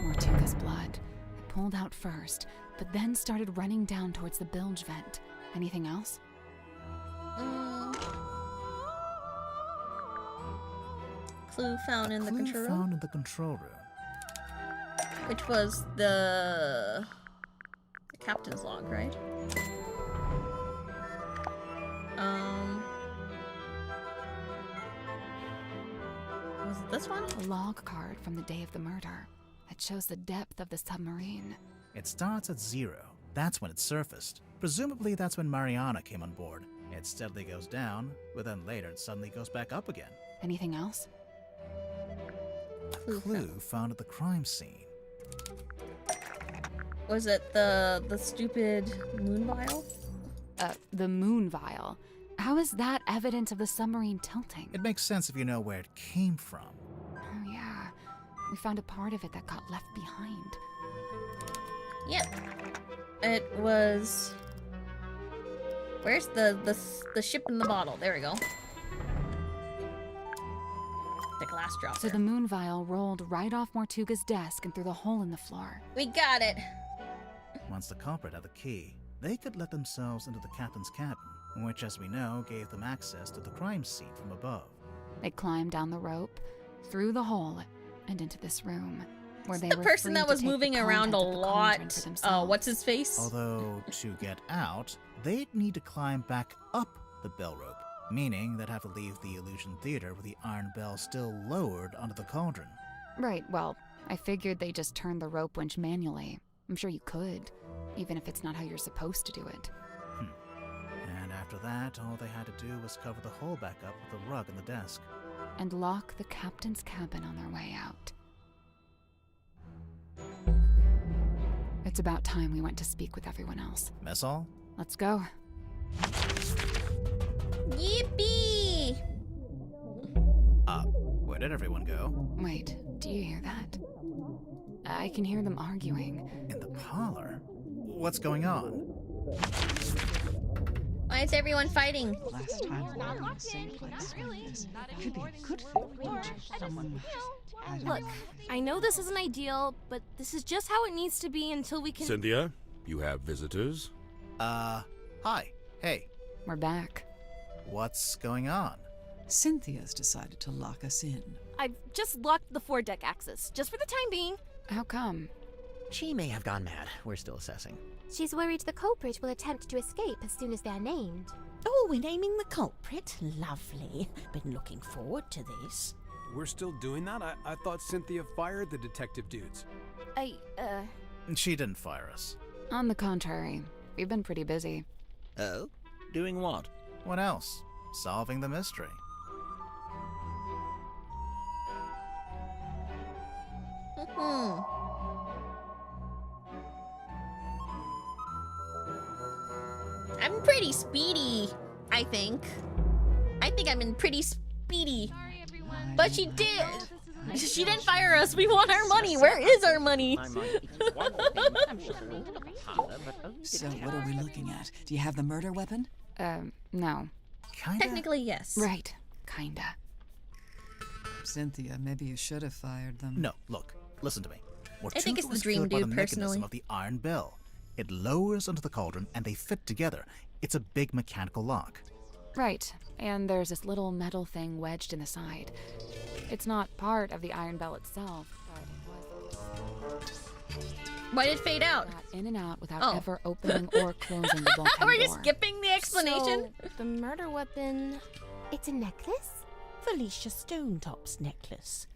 Mortuga's blood. It pulled out first, but then started running down towards the bilge vent. Anything else? Clue found in the Clue control room, found in the control room. which was the captain's log, right? Was it this one? A log card from the day of the murder. It shows the depth of the submarine. It starts at 0. That's when it surfaced. Presumably that's when Mariana came on board. It steadily goes down, but then later it suddenly goes back up again. Anything else? Clue found at the crime scene. Was it the stupid moon vial? The moon vial. How is that evidence of the submarine tilting? It makes sense if you know where it came from. Oh yeah. We found a part of it that got left behind. Yep. It was. Where's the ship in the bottle? There we go. The glass last dropper. So the moon vial rolled right off Mortuga's desk and through the hole in the floor. We got it. Once the culprit had the key, they could let themselves into the captain's cabin, which, as we know, gave them access to the crime scene from above. They climbed down the rope, through the hole, and into this room, where they The were person free that to was take the moving around a content of the cauldron for lot. themselves. What's his face? Although, to get out, they'd need to climb back up the bell rope, meaning they'd have to leave the Illusion Theater with the iron bell still lowered onto the cauldron. Right, well, I figured they just turned the rope winch manually. I'm sure you could, even if it's not how you're supposed to do it. And after that, all they had to do was cover the hole back up with the rug in the desk. And lock the captain's cabin on their way out. It's about time we went to speak with everyone else. Mess hall? Let's go. Yippee! Where did everyone go? Wait, do you hear that? I can hear them arguing. In the parlor? What's going on? Why is everyone fighting? Last time we were in the same place like this. Could be a good fit. Someone. Look, I know this isn't ideal, but this is just how it needs to be until we can. Cynthia, you have visitors? Hi. Hey. We're back. What's going on? Cynthia's decided to lock us in. I've just locked the foredeck access, just for the time being. How come? She may have gone mad. We're still assessing. She's worried the culprit will attempt to escape as soon as they're named. Oh, we're naming the culprit? Lovely. Been looking forward to this. We're still doing that? I thought Cynthia fired the detective dudes. She didn't fire us. On the contrary, we've been pretty busy. Oh? Doing what? What else? Solving the mystery. I'm pretty speedy, I think. I think I'm in pretty speedy. But she did. She didn't fire us. We want our money. Where is our money? So what are we looking at? Do you have the murder weapon? No. Kinda? Technically, yes. Right. Kinda. Cynthia, maybe you should have fired them. No, look. Listen to me. I think it's the was dream killed by dude, the personally. mechanism of the iron bell. It lowers onto the cauldron and they fit together. It's a big mechanical lock. Right. And there's this little metal thing wedged in the side. It's not part of the iron bell itself, but it was. Why did it fade out? Got in and out without ever opening or closing the bulkhead We're door. just skipping the explanation. So, the murder weapon. It's a necklace? Felicia Stonetop's necklace.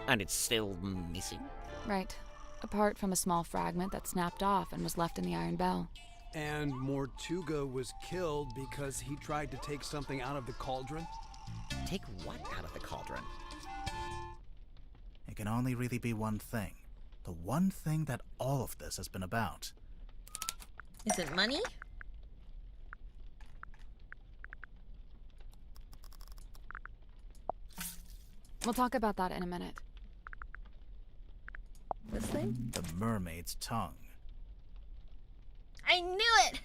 And it's still missing? Right. Apart from a small fragment that snapped off and was left in the iron bell. And Mortuga was killed because he tried to take something out of the cauldron? Take what out of the cauldron? It can only really be one thing. The one thing that all of this has been about. Is it money? We'll talk about that in a minute. This thing? The mermaid's tongue. I knew it!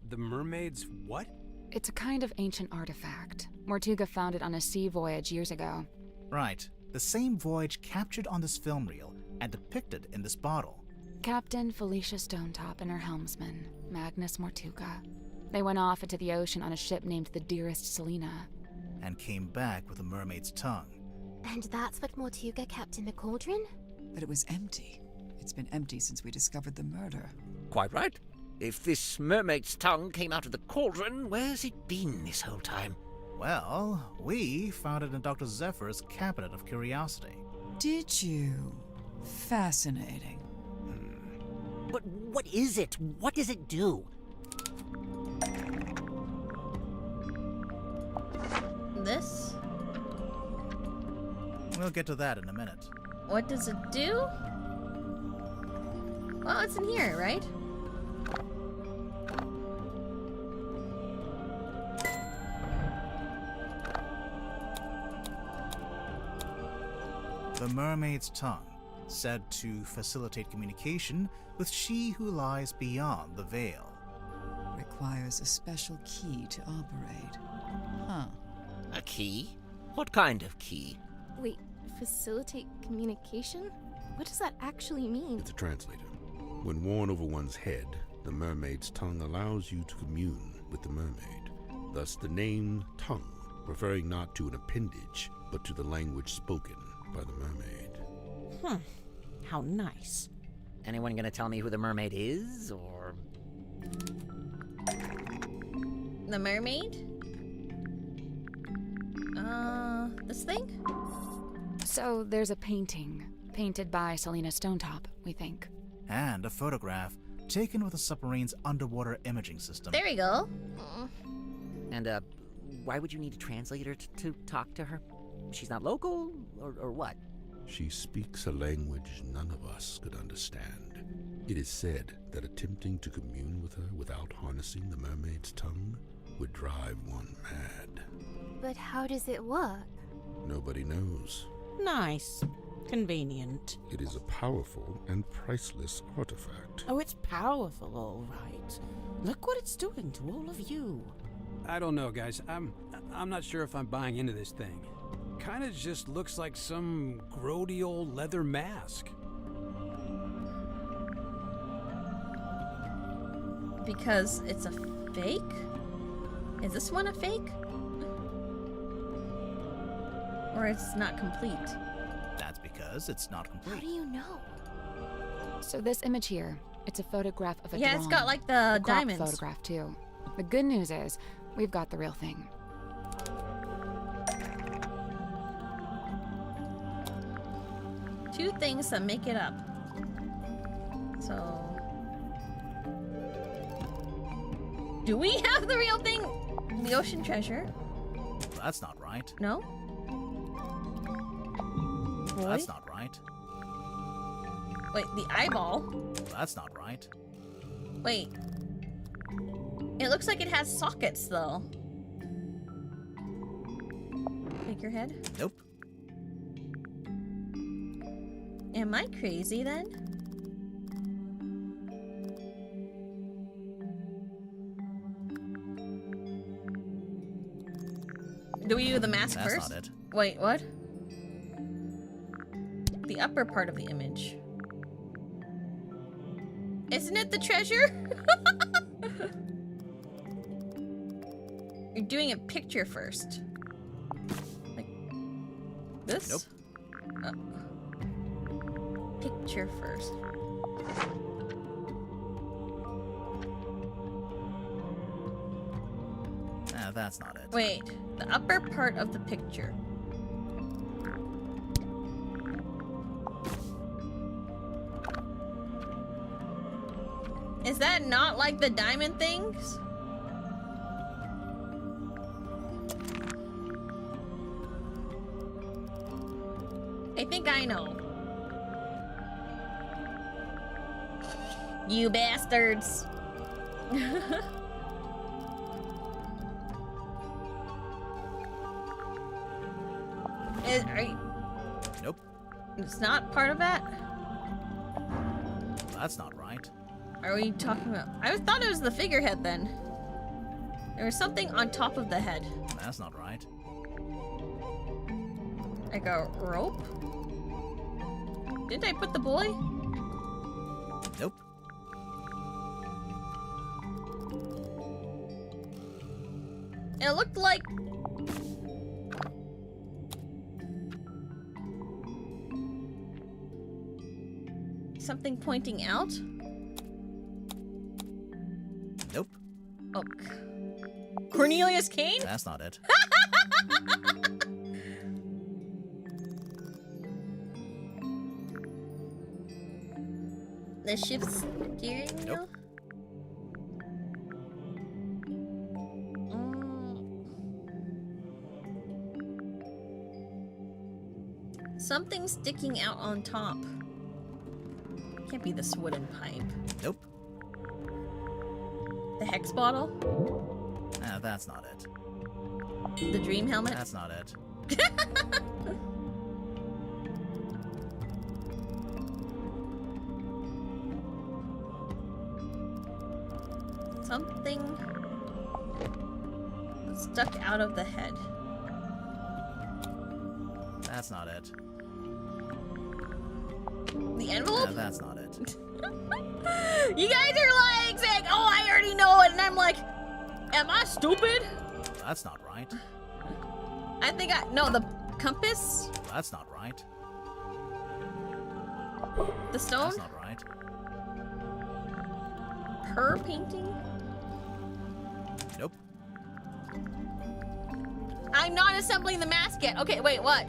The mermaid's what? It's a kind of ancient artifact. Mortuga found it on a sea voyage years ago. Right. The same voyage captured on this film reel and depicted in this bottle. Captain Felicia Stonetop and her helmsman, Magnus Mortuga. They went off into the ocean on a ship named the Dearest Selena. And came back with the mermaid's tongue. And that's what Mortuga kept in the cauldron? But it was empty. It's been empty since we discovered the murder. Quite right. If this mermaid's tongue came out of the cauldron, where's it been this whole time? Well, we found it in Dr. Zephyr's cabinet of curiosity. Did you? Fascinating. But what is it? What does it do? This? We'll get to that in a minute. What does it do? Well, it's in here, right? The mermaid's tongue, said to facilitate communication with she who lies beyond the veil. requires a special key to operate. Huh. A key? What kind of key? Wait, facilitate communication? What does that actually mean? It's a translator. When worn over one's head, the mermaid's tongue allows you to commune with the mermaid. Thus the name tongue, referring not to an appendage, but to the language spoken by the mermaid. How nice. Anyone gonna tell me who the mermaid is, or...? The mermaid? This thing? So there's a painting, painted by Selena Stonetop, we think. And a photograph taken with the submarine's underwater imaging system. There we go. And, why would you need a translator to talk to her? She's not local, or what? She speaks a language none of us could understand. It is said that attempting to commune with her without harnessing the mermaid's tongue would drive one mad. But how does it work? Nobody knows. Nice. Convenient. It is a powerful and priceless artifact. Oh, it's powerful, all right. Look what it's doing to all of you. I don't know, guys. I'm not sure if I'm buying into this thing. Kinda just looks like some grody old leather mask. Because it's a fake? Is this one a fake? Or it's not complete? That's because it's not complete. How do you know? So this image here, it's a photograph of a Yeah, drawing. it's got like the crop diamonds. photograph too. The good news is, we've got the real thing. Two things that make it up. So... do we have the real thing? The ocean treasure? That's not right. No? Boy? That's not right. Wait, the eyeball? That's not right. Wait. It looks like it has sockets, though. Figurehead? Nope. Am I crazy, then? Do we do the mask That's first? not it. Wait, what? The upper part of the image. Isn't it the treasure? You're doing a picture first. Like this? Nope. Picture first. That's not it. Wait, the upper part of the picture. Is that not like the diamond things? I think I know. You bastards. Nope. It's not part of that? That's not right. Are we talking about... I thought it was the figurehead then. There was something on top of the head. That's not right. Like a rope? Didn't I put the boy? Nope. It looked like... something pointing out? Nope. Oh. Cornelius Kane? That's not it. The ship's steering wheel? Nope. Something sticking out on top. Can't be this wooden pipe. Nope. The hex bottle? That's not it. The dream helmet? That's not it. Something stuck out of the head. That's not it. The envelope? Yeah, that's not it. You guys are like saying, oh, I already know it. And I'm like, am I stupid? That's not right. I think no, the compass? That's not right. The stone? That's not right. Her painting? Nope. I'm not assembling the mask yet. Okay, wait, what?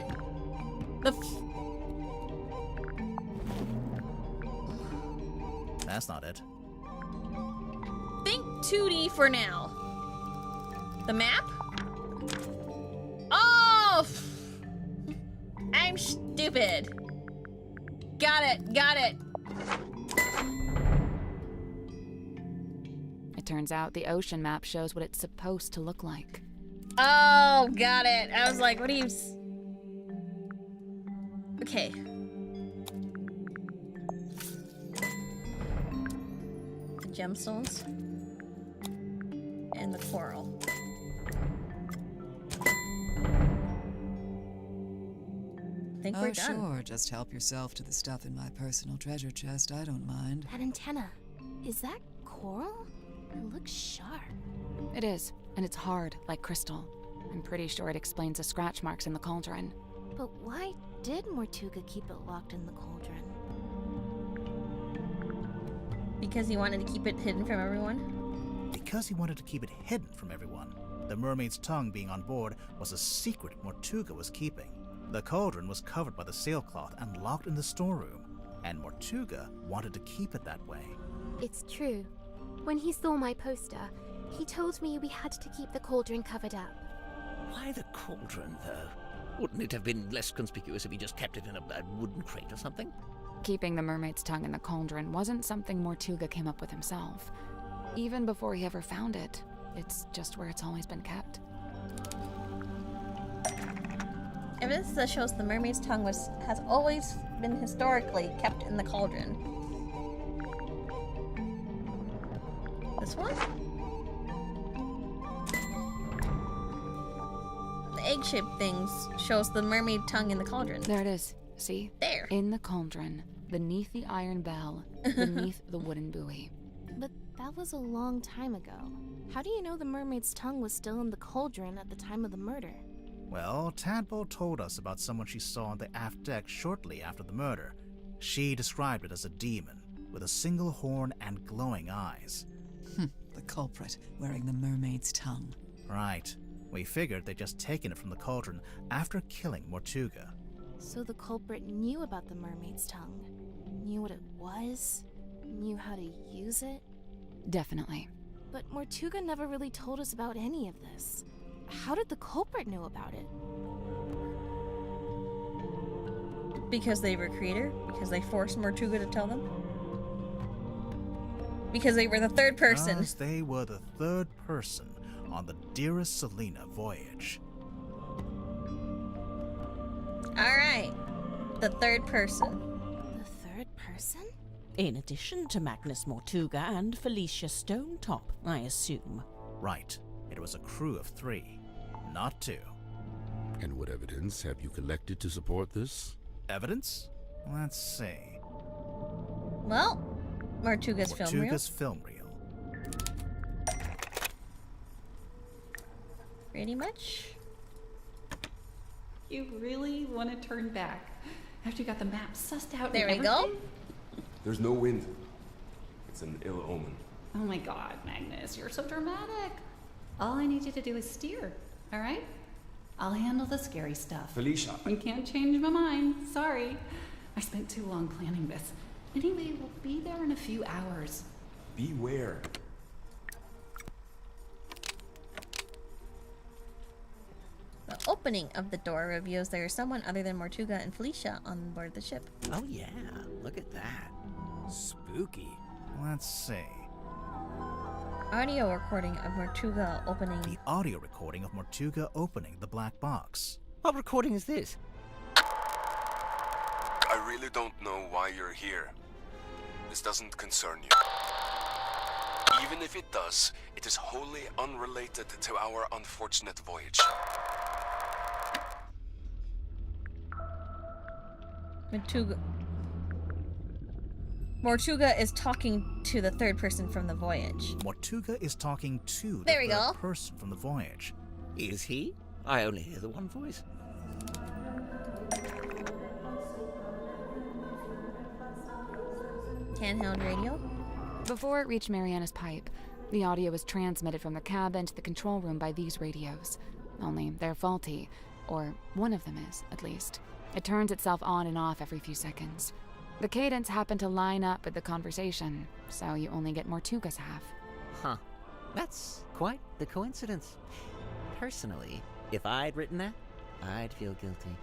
That's not it. Think 2D for now. The map? Oh! I'm stupid. Got it, got it. It turns out the ocean map shows what it's supposed to look like. Oh, got it. I was like, what are you... Okay. The gemstones. And the coral. I think we're done. Sure, just help yourself to the stuff in my personal treasure chest. I don't mind. That antenna, is that coral? It looks sharp. It is, and it's hard, like crystal. I'm pretty sure it explains the scratch marks in the cauldron. But why did Mortuga keep it locked in the cauldron? Because he wanted to keep it hidden from everyone? Because he wanted to keep it hidden from everyone. The mermaid's tongue being on board was a secret Mortuga was keeping. The cauldron was covered by the sailcloth and locked in the storeroom, and Mortuga wanted to keep it that way. It's true. When he saw my poster, he told me we had to keep the cauldron covered up. Why the cauldron, though? Wouldn't it have been less conspicuous if he just kept it in a wooden crate or something? Keeping the mermaid's tongue in the cauldron wasn't something Mortuga came up with himself. Even before he ever found it, it's just where it's always been kept. Evidence that shows the mermaid's tongue has always been historically kept in the cauldron. This one? The egg-shaped things shows the mermaid tongue in the cauldron. There it is. See? There. In the cauldron, beneath the iron bell, beneath the wooden buoy. But that was a long time ago. How do you know the mermaid's tongue was still in the cauldron at the time of the murder? Well, Tadpole told us about someone she saw on the aft deck shortly after the murder. She described it as a demon, with a single horn and glowing eyes. The culprit, wearing the mermaid's tongue. Right. We figured they'd just taken it from the cauldron after killing Mortuga. So the culprit knew about the mermaid's tongue? Knew what it was? Knew how to use it? Definitely. But Mortuga never really told us about any of this. How did the culprit know about it? Because they were creator? Because they forced Mortuga to tell them? Because they were the third person. Because they were the third person on the Dearest Selena voyage. Alright. The third person. The third person? In addition to Magnus Mortuga and Felicia Stonetop, I assume. Right. It was a crew of 3, not 2. And what evidence have you collected to support this? Evidence? Let's see. Well, Mortuga's film reel. Mortuga's film reel. Pretty much. You really want to turn back after you got the map sussed out? There and we go. There's no wind. It's an ill omen. Oh my god, Magnus, you're so dramatic. All I need you to do is steer, all right? I'll handle the scary stuff. Felicia. You can't change my mind. Sorry. I spent too long planning this. Anyway, we'll be there in a few hours. Beware. The opening of the door reveals there is someone other than Mortuga and Felicia on board the ship. Oh yeah, look at that. Spooky. Let's see. Audio recording of Mortuga opening. The audio recording of Mortuga opening the black box. What recording is this? I really don't know why you're here. This doesn't concern you. Even if it does, it is wholly unrelated to our unfortunate voyage. Mortuga is talking to the third person from the voyage. Mortuga is talking to the There we third go. person from the voyage. Is he? I only hear the one voice. Handheld radio. Before it reached Mariana's pipe, the audio was transmitted from the cabin to the control room by these radios. Only they're faulty, or one of them is, at least. It turns itself on and off every few seconds. The cadence happened to line up with the conversation, so you only get Mortuga's half. Huh. That's quite the coincidence. Personally, if I'd written that, I'd feel guilty.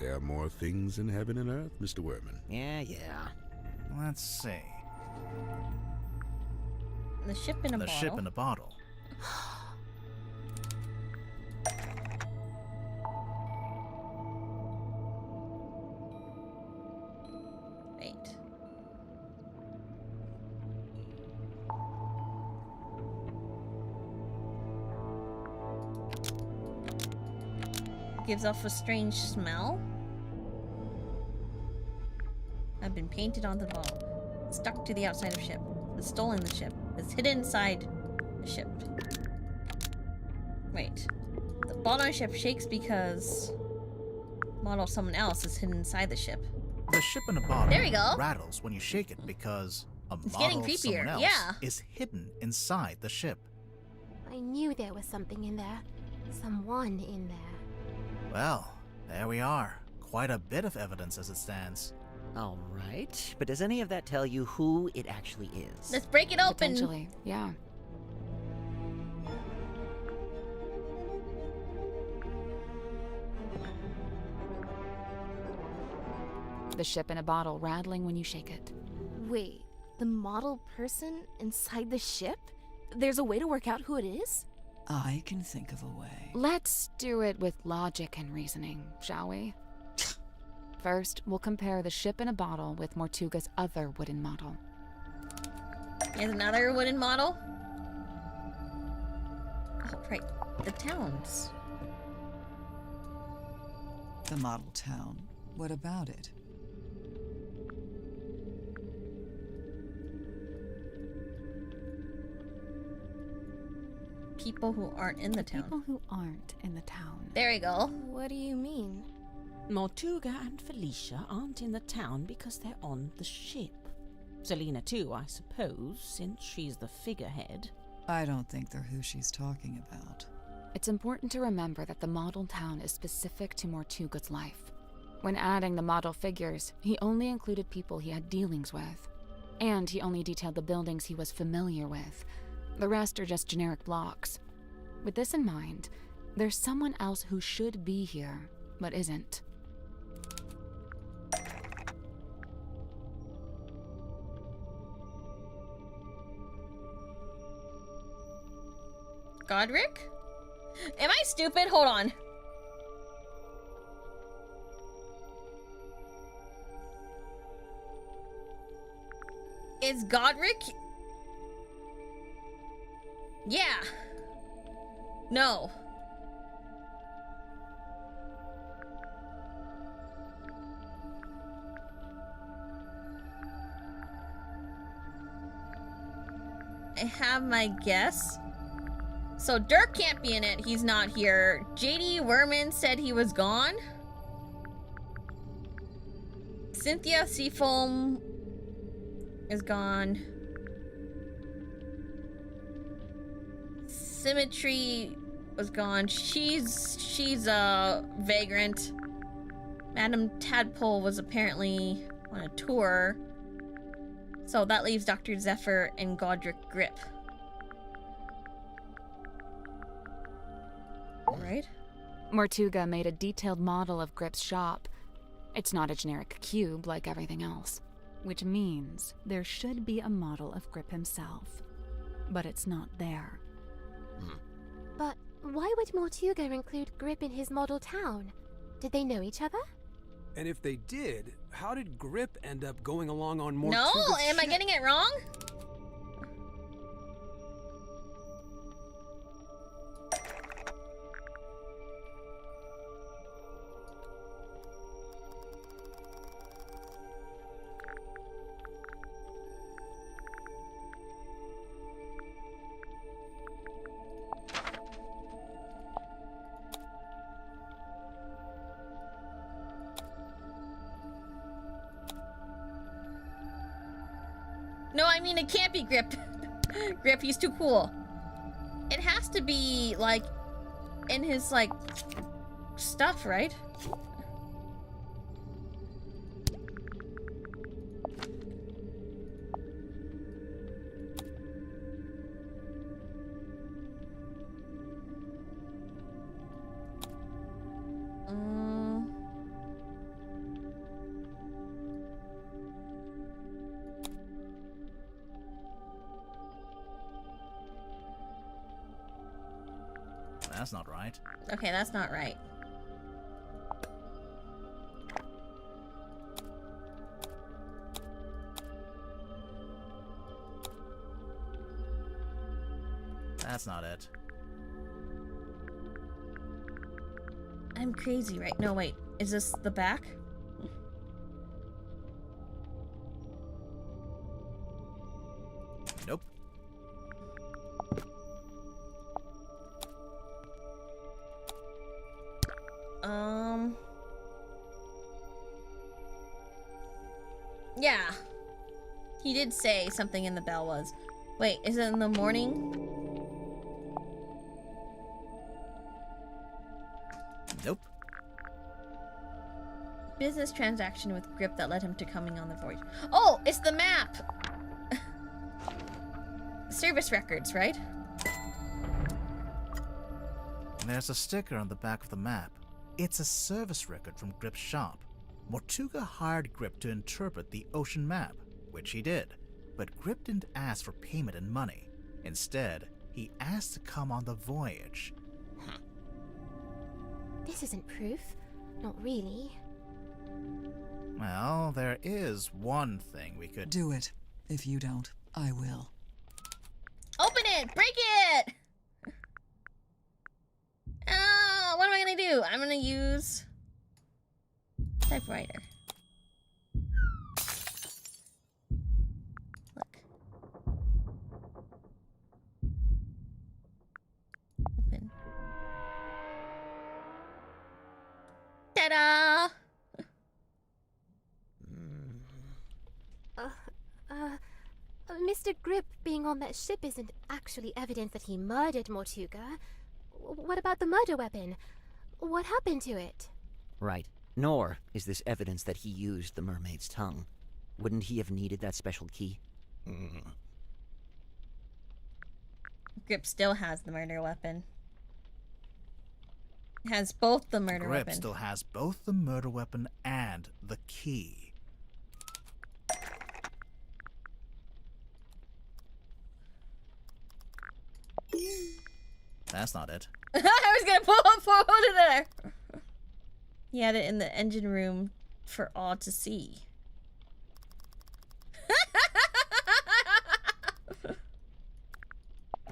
There are more things in heaven and earth, Mr. Werman. Yeah. Let's see. The ship in a bottle. The ship in a bottle. Wait. Gives off a strange smell. Have been painted on the bottle. Stuck to the outside of ship. It's stolen the ship. It's hidden inside the ship. Wait. The bottom of the ship shakes because model of someone else is hidden inside the ship. The ship in a bottle There we go. rattles when you shake it because a It's model getting of someone creepier, else yeah. is hidden inside the ship. I knew there was something in there. Someone in there. Well, there we are. Quite a bit of evidence as it stands. All right, but does any of that tell you who it actually is? Let's break it open. Potentially, yeah. The ship in a bottle rattling when you shake it. Wait, the model person inside the ship? There's a way to work out who it is? I can think of a way. Let's do it with logic and reasoning, shall we? First, we'll compare the ship in a bottle with Mortuga's other wooden model. Here's another wooden model. Oh, right. The towns. The model town. What about it? People who aren't in the town. People who aren't in the town. There we go. What do you mean? Mortuga and Felicia aren't in the town because they're on the ship. Selena too, I suppose, since she's the figurehead. I don't think they're who she's talking about. It's important to remember that the model town is specific to Mortuga's life. When adding the model figures, he only included people he had dealings with. And he only detailed the buildings he was familiar with. The rest are just generic blocks. With this in mind, there's someone else who should be here, but isn't. Godric? Am I stupid? Hold on. Is Godric? Yeah. No. I have my guess. So Dirk can't be in it. He's not here. JD Werman said he was gone. Cynthia Seafoam is gone. Symmetry was gone. She's a vagrant. Madam Tadpole was apparently on a tour. So that leaves Dr. Zephyr and Godric Grip. Right? Mortuga made a detailed model of Grip's shop. It's not a generic cube like everything else, which means there should be a model of Grip himself. But it's not there. But why would Mortuga include Grip in his model town? Did they know each other? And if they did, how did Grip end up going along on Mortuga's No, am I ship? getting it wrong? mean, it can't be Grip. Grip, he's too cool. It has to be, like, in his, like, stuff, right? That's not right. Okay, that's not right. That's not it. I'm crazy, right? No, wait. Is this the back? Nope. Yeah. He did say something in the bell was. Wait, is it in the morning? Nope. Business transaction with Grip that led him to coming on the voyage. Oh, it's the map! Service records, right? There's a sticker on the back of the map. It's a service record from Grip's shop. Mortuga hired Grip to interpret the ocean map, which he did. But Grip didn't ask for payment in money. Instead, he asked to come on the voyage. This isn't proof. Not really. Well, there is one thing we could... Do it. If you don't, I will. Open it! Break it! Oh, what am I gonna do? I'm gonna use... typewriter. Look. Open. Ta-da! Mr. Grip being on that ship isn't actually evidence that he murdered Mortuga. What about the murder weapon? What happened to it? Right. Nor is this evidence that he used the mermaid's tongue. Wouldn't he have needed that special key? Grip still has the murder weapon. Has both the murder Grip weapon. still has both the murder weapon and the key. That's not it. I was gonna put it there. He had it in the engine room for all to see.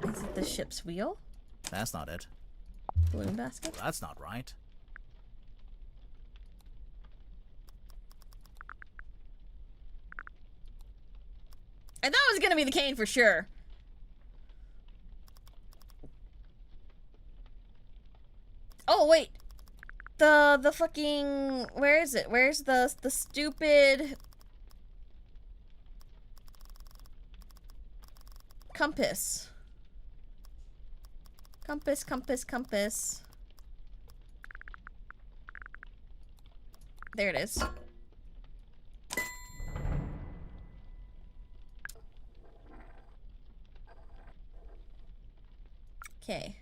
Is it the ship's wheel? That's not it. Balloon basket? That's not right. I thought it was gonna be the cane for sure. Oh wait, the fucking, where is it? Where's the stupid compass? Compass. There it is. Okay.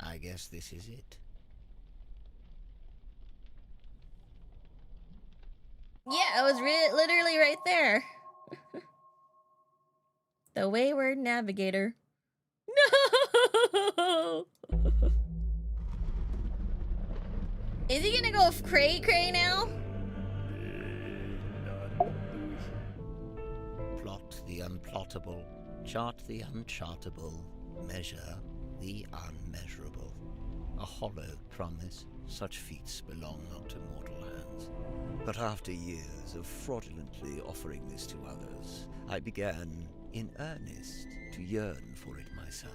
I guess this is it. Yeah, it was literally right there. The Wayward Navigator. No! Is he gonna go cray now? Plot the unplottable, chart the unchartable, measure the unmeasurable. A hollow promise, such feats belong not to mortal hands. But after years of fraudulently offering this to others, I began, in earnest, to yearn for it myself.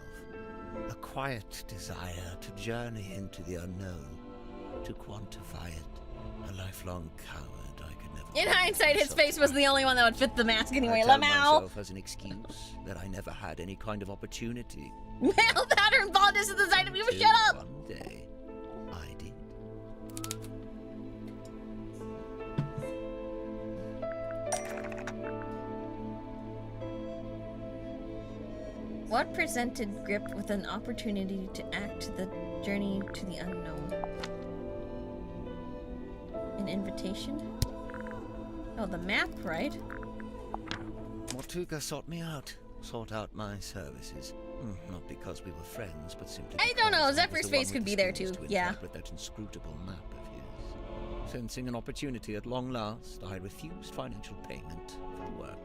quiet desire to journey into the unknown, to quantify it. A lifelong coward, I could never... In hindsight, his face was the only one that would fit the mask anyway. I tell Lamau. myself as an excuse that I never had any kind of opportunity. Male pattern baldness is the sign of you. Shut up. One day, I did. What presented Grip with an opportunity to act the journey to the unknown? An invitation? Oh, the map, right? Mortuga sought out my services. Not because we were friends, but simply I don't know, because he was Zephyr's the face one could with be there the skills too, to yeah. interpret that inscrutable map of his. Sensing an opportunity at long last, I refused financial payment for the work.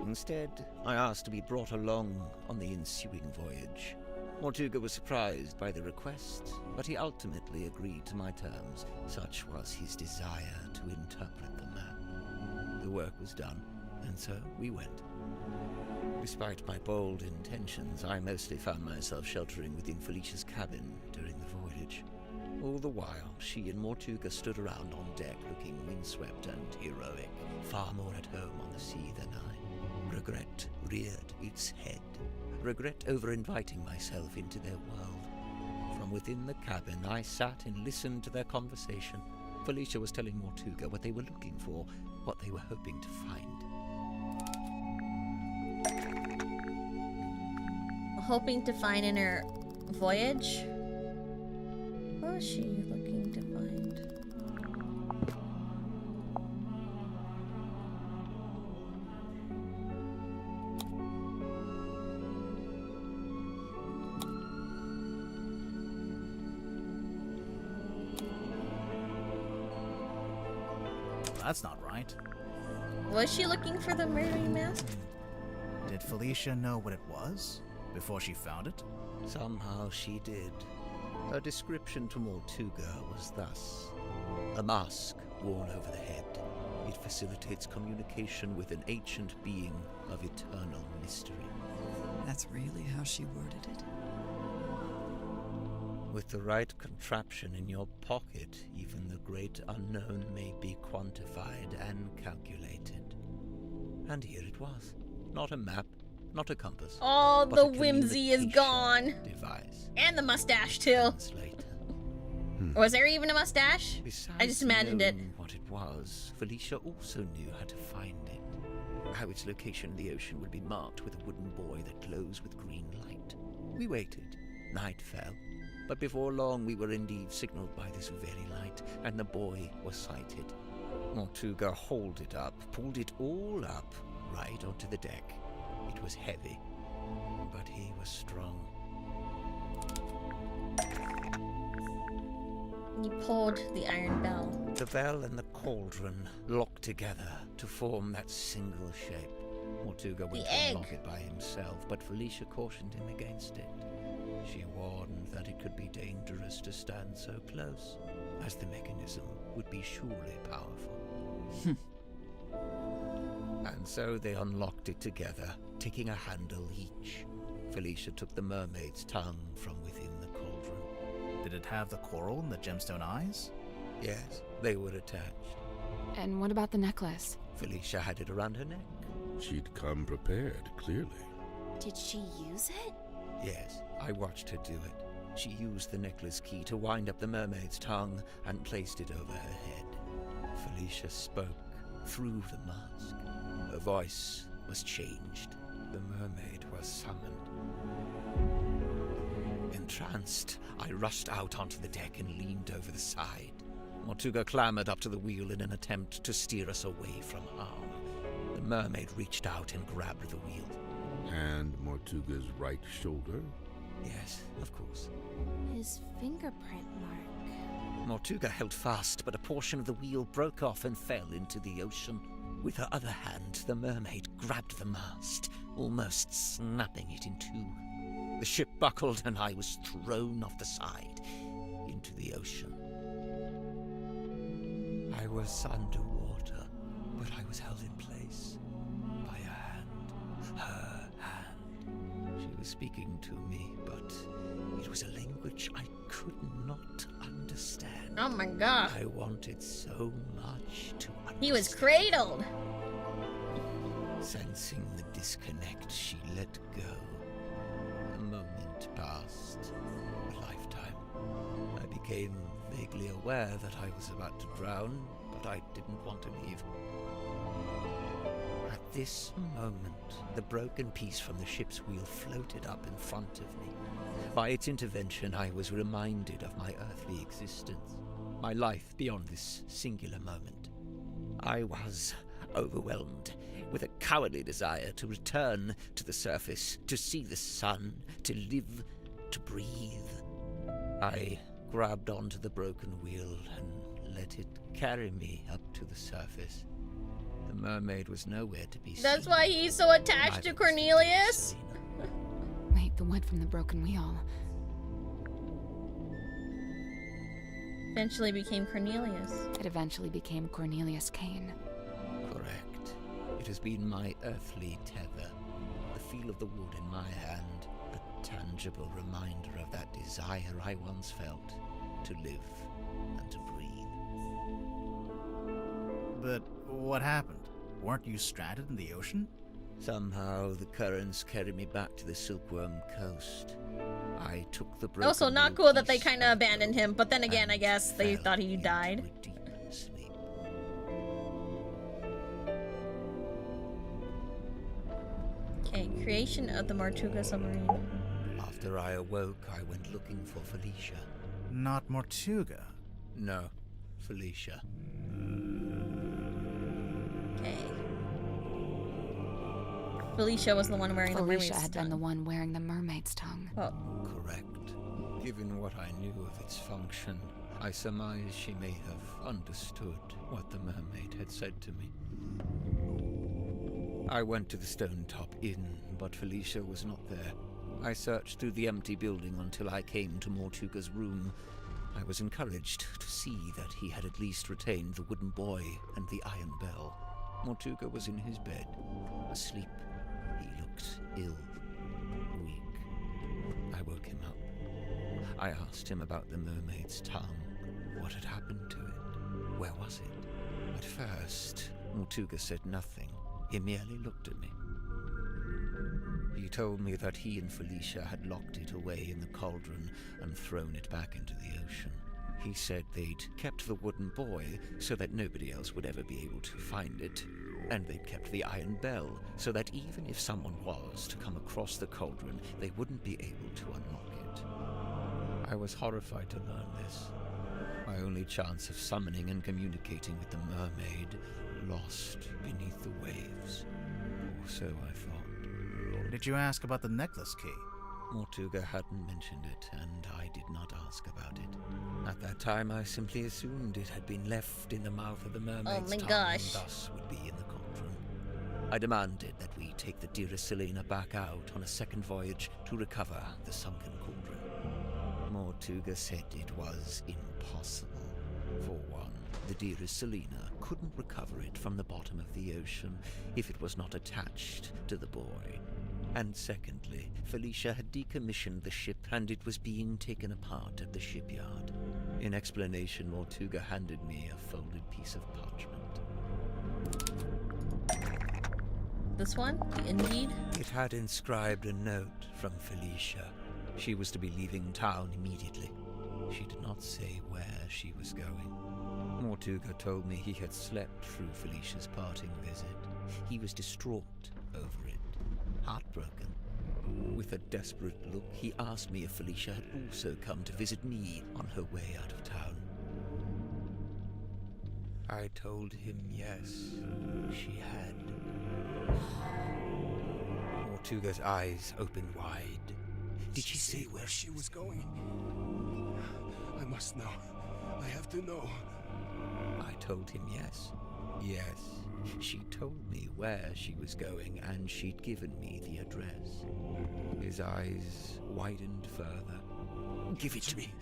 Instead, I asked to be brought along on the ensuing voyage. Mortuga was surprised by the request, but he ultimately agreed to my terms. Such was his desire to interpret the map. The work was done, and so we went. Despite my bold intentions, I mostly found myself sheltering within Felicia's cabin during the voyage. All the while, she and Mortuga stood around on deck looking windswept and heroic, far more at home on the sea than I. Regret reared its head. Regret over inviting myself into their world. From within the cabin, I sat and listened to their conversation. Felicia was telling Mortuga what they were looking for, what they were hoping to find. Hoping to find in her voyage? What was she looking to find? That's not right. Was she looking for the Mermaid Mask? Did Felicia know what it was before she found it? Somehow she did. Her description to Mortuga was thus: a mask worn over the head. It facilitates communication with an ancient being of eternal mystery. That's really how she worded it? With the right contraption in your pocket, even the great unknown may be quantified and calculated. And here it was. Not a map, not a compass. Oh, but the a whimsy is gone. Device. And the mustache, too. Was there even a mustache? Besides I just imagined it. knowing what it was, Felicia also knew how to find it. How its location in the ocean would be marked with a wooden buoy that glows with green light. We waited. Night fell. But before long, we were indeed signaled by this very light, and the buoy was sighted. Mortuga hauled it up, pulled it all up, right onto the deck. It was heavy, but he was strong. You pulled the iron bell. The bell and the cauldron locked together to form that single shape. Mortuga went to unlock it by himself, but Felicia cautioned him against it. She warned that it could be dangerous to stand so close, as the mechanism would be surely powerful. And so they unlocked it together, taking a handle each. Felicia took the mermaid's tongue from within the cauldron. Did it have the coral and the gemstone eyes? Yes, they were attached. And what about the necklace? Felicia had it around her neck. She'd come prepared, clearly. Did she use it? Yes, I watched her do it. She used the necklace key to wind up the mermaid's tongue and placed it over her head. Felicia spoke through the mask. Her voice was changed. The mermaid was summoned. Entranced, I rushed out onto the deck and leaned over the side. Mortuga clambered up to the wheel in an attempt to steer us away from harm. The mermaid reached out and grabbed the wheel. And Mortuga's right shoulder? Yes, of course. His fingerprint mark. Mortuga held fast, but a portion of the wheel broke off and fell into the ocean. With her other hand, the mermaid grabbed the mast, almost snapping it in two. The ship buckled and I was thrown off the side into the ocean. I was underwater, but I was held in place by a hand. Her hand. She was speaking to me, but it was which I could not understand. Oh my god. I wanted so much to understand. He was cradled. Sensing the disconnect, she let go. A moment passed. A lifetime. I became vaguely aware that I was about to drown, but I didn't want to leave. At this moment, the broken piece from the ship's wheel floated up in front of me. By its intervention, I was reminded of my earthly existence, my life beyond this singular moment. I was overwhelmed with a cowardly desire to return to the surface, to see the sun, to live, to breathe. I grabbed onto the broken wheel and let it carry me up to the surface. The mermaid was nowhere to be seen. That's why he's so attached to Cornelius? Wait, the wood from the broken wheel. Eventually became Cornelius. It eventually became Cornelius Kane. Correct. It has been my earthly tether, the feel of the wood in my hand, a tangible reminder of that desire I once felt to live and to breathe. But what happened? Weren't you stranded in the ocean? Somehow the currents carried me back to the Silkworm Coast. I took the broken Also, not cool that they kind of abandoned him, but then again, I guess they thought he died. Okay, creation of the Mortuga submarine. After I awoke, I went looking for Felicia. Not Mortuga. No, Felicia. Okay. Felicia was the one wearing the mermaid's Felicia had been the one wearing the mermaid's tongue. Oh. Correct. Given what I knew of its function, I surmise she may have understood what the mermaid had said to me. I went to the Stone Top Inn, but Felicia was not there. I searched through the empty building until I came to Mortuga's room. I was encouraged to see that he had at least retained the wooden boy and the iron bell. Mortuga was in his bed, asleep. He looked ill, weak. I woke him up. I asked him about the mermaid's tongue. What had happened to it? Where was it? At first, Mortuga said nothing. He merely looked at me. He told me that he and Felicia had locked it away in the cauldron and thrown it back into the ocean. He said they'd kept the wooden boy so that nobody else would ever be able to find it, and they'd kept the iron bell so that even if someone was to come across the cauldron, they wouldn't be able to unlock it. I was horrified to learn this. My only chance of summoning and communicating with the mermaid lost beneath the waves. Or so I thought. Did you ask about the necklace key? Mortuga hadn't mentioned it, and I did not ask about it. At that time, I simply assumed it had been left in the mouth of the mermaid's tongue and thus would be in the cauldron. I demanded that we take the dearest Selena back out on a second voyage to recover the sunken cauldron. Mortuga said it was impossible. For one, the dearest Selena couldn't recover it from the bottom of the ocean if it was not attached to the boy. And secondly, Felicia had decommissioned the ship and it was being taken apart at the shipyard. In explanation, Mortuga handed me a folded piece of parchment. This one? Indeed? It had inscribed a note from Felicia. She was to be leaving town immediately. She did not say where she was going. Mortuga told me he had slept through Felicia's parting visit. He was distraught over it, heartbroken. With a desperate look, he asked me if Felicia had also come to visit me on her way out of town. I told him yes, she had. Mortuga's eyes opened wide. Did she say where she was going? I must know. I have to know. I told him yes. Yes, she told me where she was going and she'd given me the address. His eyes widened further. Give it to me.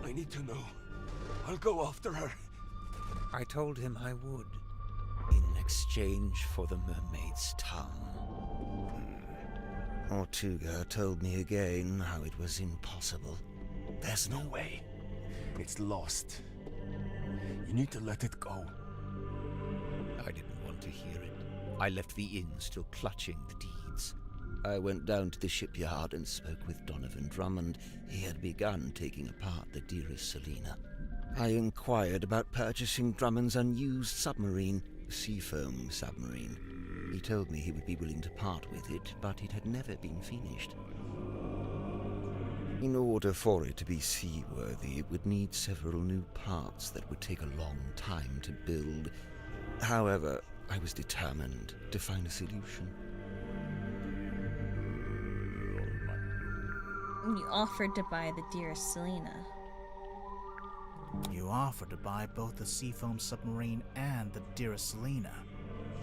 I need to know. I'll go after her. I told him I would, in exchange for the mermaid's tongue. Mortuga told me again how it was impossible. There's no way. It's lost. You need to let it go. I didn't want to hear it. I left the inn still clutching the deeds. I went down to the shipyard and spoke with Donovan Drummond. He had begun taking apart the dearest Selena. I inquired about purchasing Drummond's unused submarine, the Seafoam submarine. He told me he would be willing to part with it, but it had never been finished. In order for it to be seaworthy, it would need several new parts that would take a long time to build. However, I was determined to find a solution. You offered to buy the dearest Selena. You offered to buy both the Seafoam submarine and the dearest Selena.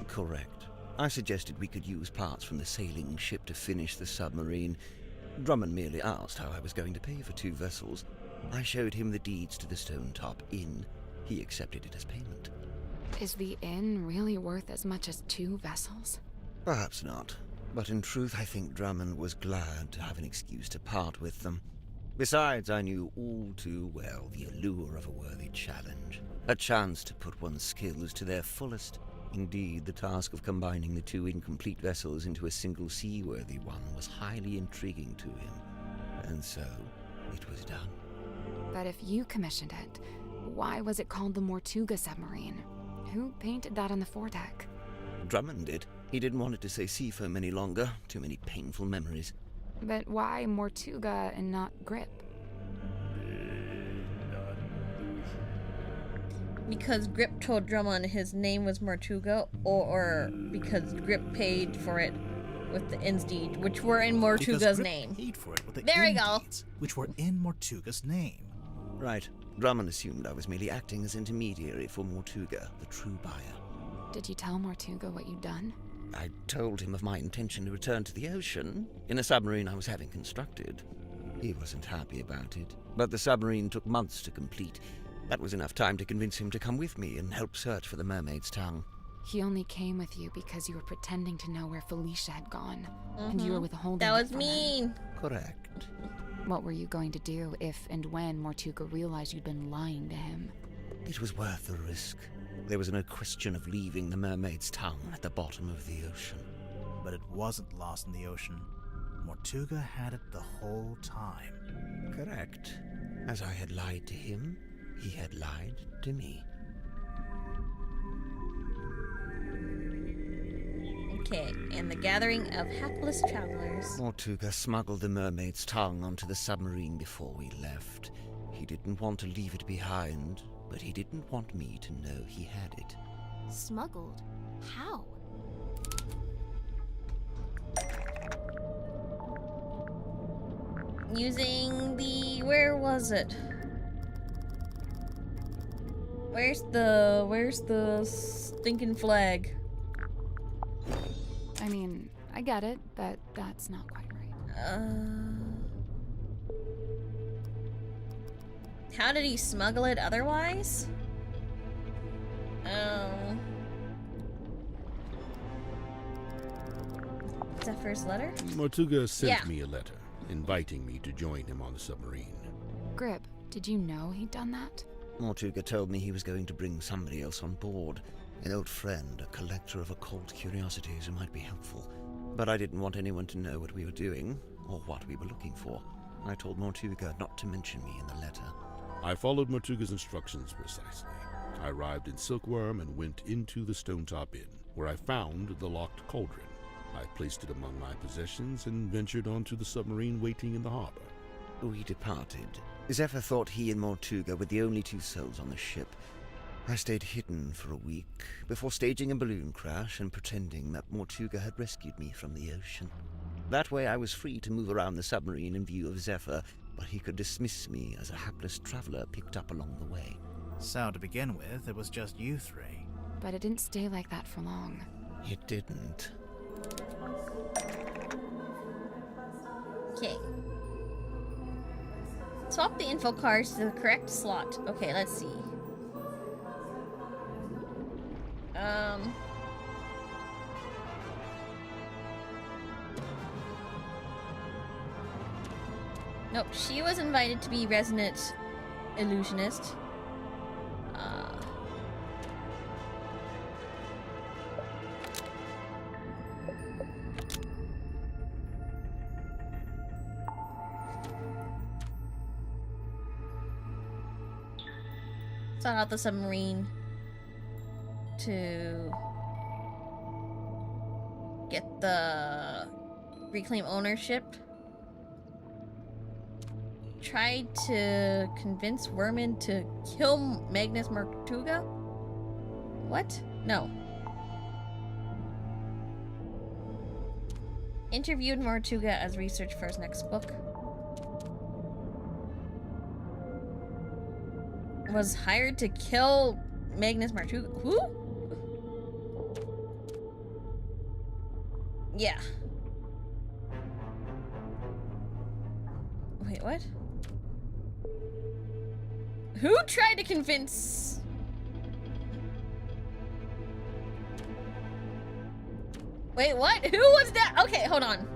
Correct. I suggested we could use parts from the sailing ship to finish the submarine. Drummond merely asked how I was going to pay for 2 vessels. I showed him the deeds to the Stone Top Inn. He accepted it as payment. Is the inn really worth as much as 2 vessels? Perhaps not. But in truth, I think Drummond was glad to have an excuse to part with them. Besides, I knew all too well the allure of a worthy challenge. A chance to put one's skills to their fullest. Indeed, the task of combining the 2 incomplete vessels into a single seaworthy one was highly intriguing to him. And so, it was done. But if you commissioned it, why was it called the Mortuga submarine? Who painted that on the foredeck? Drummond did. He didn't want it to say Seafoam any longer. Too many painful memories. But why Mortuga and not Grip? Because Grip told Drummond his name was Mortuga, or because Grip paid for it with the inn's deed, which were in Mortuga's name. Paid for it with the there we inn go. deeds, which were in Mortuga's name. Right. Drummond assumed I was merely acting as intermediary for Mortuga, the true buyer. Did you tell Mortuga what you'd done? I told him of my intention to return to the ocean in a submarine I was having constructed. He wasn't happy about it, but the submarine took months to complete. That was enough time to convince him to come with me and help search for the mermaid's tongue. He only came with you because you were pretending to know where Felicia had gone, and you were withholding That it was from mean. him. Correct. What were you going to do if and when Mortuga realized you'd been lying to him? It was worth the risk. There was no question of leaving the mermaid's tongue at the bottom of the ocean. But it wasn't lost in the ocean. Mortuga had it the whole time. Correct. As I had lied to him, he had lied to me. Okay, and the gathering of hapless travelers. Mortuga smuggled the mermaid's tongue onto the submarine before we left. He didn't want to leave it behind, but he didn't want me to know he had it. Smuggled? How? Using the... where was it? Where's the stinking flag? I mean, I get it, but that's not quite right. How did he smuggle it otherwise? Zephyr's letter? Mortuga sent me a letter, inviting me to join him on the submarine. Grip, did you know he'd done that? Mortuga told me he was going to bring somebody else on board. An old friend, a collector of occult curiosities who might be helpful. But I didn't want anyone to know what we were doing, or what we were looking for. I told Mortuga not to mention me in the letter. I followed Mortuga's instructions precisely. I arrived in Silkworm and went into the Stone Top Inn, where I found the locked cauldron. I placed it among my possessions and ventured onto the submarine waiting in the harbor. We departed. Zephyr thought he and Mortuga were the only 2 souls on the ship. I stayed hidden for a week, before staging a balloon crash and pretending that Mortuga had rescued me from the ocean. That way I was free to move around the submarine in view of Zephyr, but he could dismiss me as a hapless traveler picked up along the way. So to begin with, it was just you 3. But it didn't stay like that for long. It didn't. Okay. Swap the info cards to the correct slot. Okay, let's see. Nope, she was invited to be resident illusionist. Sought out the submarine to get the reclaim ownership. Tried to convince Worman to kill Magnus Martuga? What? No. Interviewed Martuga as research for his next book. Was hired to kill Magnus Martuga. Who? Yeah. Wait, what? Who tried to convince... Wait, what? Who was that? Okay, hold on.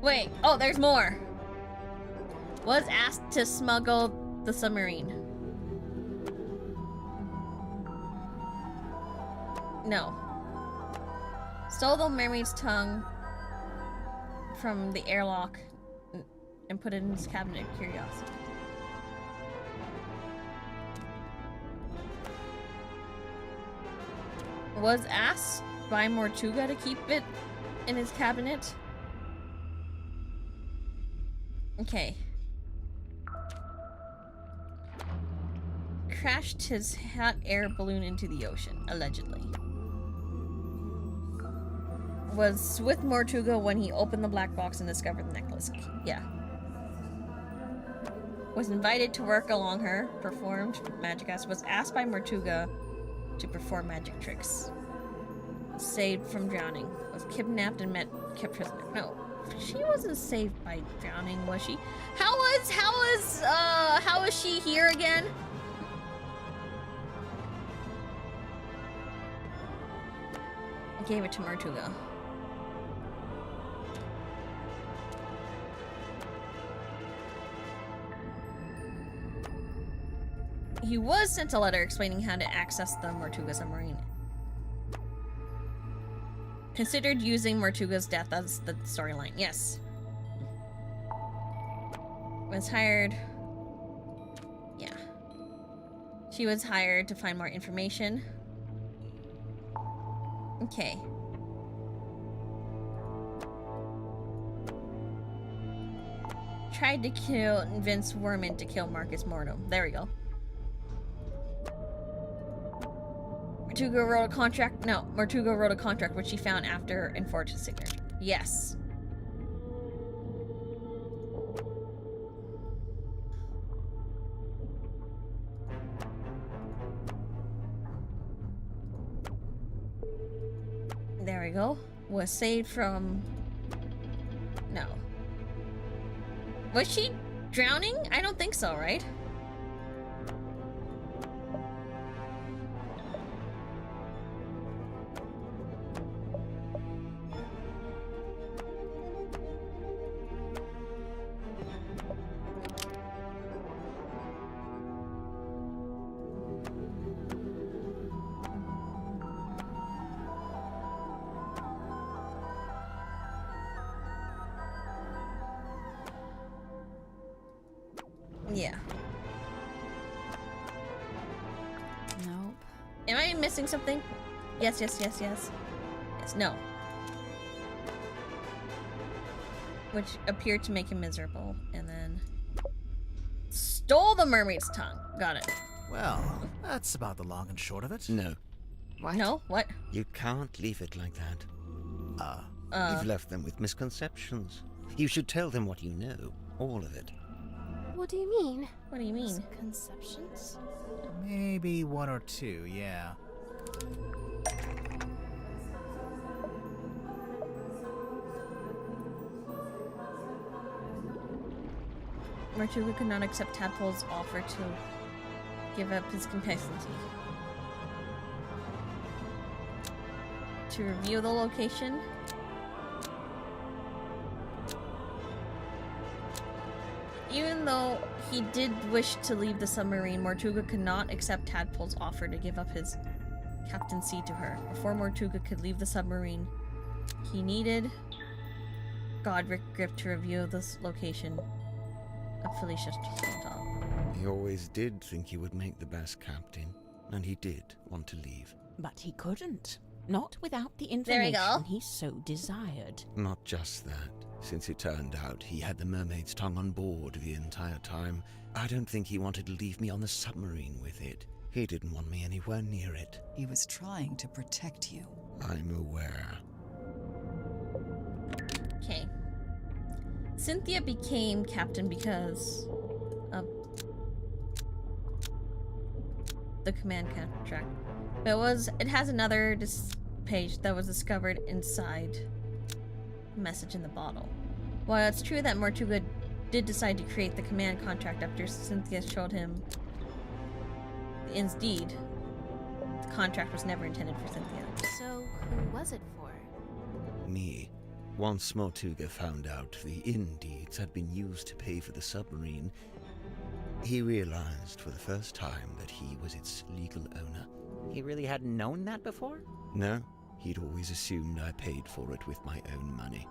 Wait, oh, there's more. Was asked to smuggle the submarine. No. Stole the mermaid's tongue from the airlock and put it in his cabinet of curiosity. Was asked by Mortuga to keep it in his cabinet. Okay. Crashed his hot air balloon into the ocean, allegedly. Was with Mortuga when he opened the black box and discovered the necklace. Yeah. Was invited to work along her, performed magic acts, was asked by Mortuga to perform magic tricks. Was saved from drowning. Was kidnapped and kept prisoner. No. She wasn't saved by drowning, was she? How was she here again? I gave it to Martuga. He was sent a letter explaining how to access the Martuga submarine. Considered using Martuga's death as the storyline. Yes. Was hired. Yeah. She was hired to find more information. Okay. Tried to convince Worman to kill Marcus Mortem. There we go. Martuga wrote a contract. No, Martuga wrote a contract which she found after and forged his signature. Yes. There we go. Was saved from... No. Was she drowning? I don't think so, right? Yeah. Nope. Am I missing something? Yes, yes, yes, yes. Yes, no. Which appeared to make him miserable, and then... Stole the mermaid's tongue. Got it. Well, that's about the long and short of it. No. What? No? What? You can't leave it like that. You've left them with misconceptions. You should tell them what you know. All of it. What do you mean? What do you mean? Misconceptions? Maybe one or two, yeah. Martuga could not accept Tadpole's offer to give up his competency. To review the location. Even though he did wish to leave the submarine, Mortuga could not accept Tadpole's offer to give up his captaincy to her. Before Mortuga could leave the submarine, he needed Godric Grip to review this location of Felicia's Stovetop. He always did think he would make the best captain, and he did want to leave. But he couldn't. Not without the There we go. information he so desired. Not just that. Since it turned out he had the mermaid's tongue on board the entire time, I don't think he wanted to leave me on the submarine with it. He didn't want me anywhere near it. He was trying to protect you. I'm aware. Okay. Cynthia became captain because of the command contract. But it has another page that was discovered inside the message in the bottle. While it's true that Mortuga did decide to create the command contract after Cynthia showed him the Inn's deed, the contract was never intended for Cynthia. So, who was it for? Me. Once Mortuga found out the inn deeds had been used to pay for the submarine, he realized for the first time that he was its legal owner. He really hadn't known that before? No, he'd always assumed I paid for it with my own money.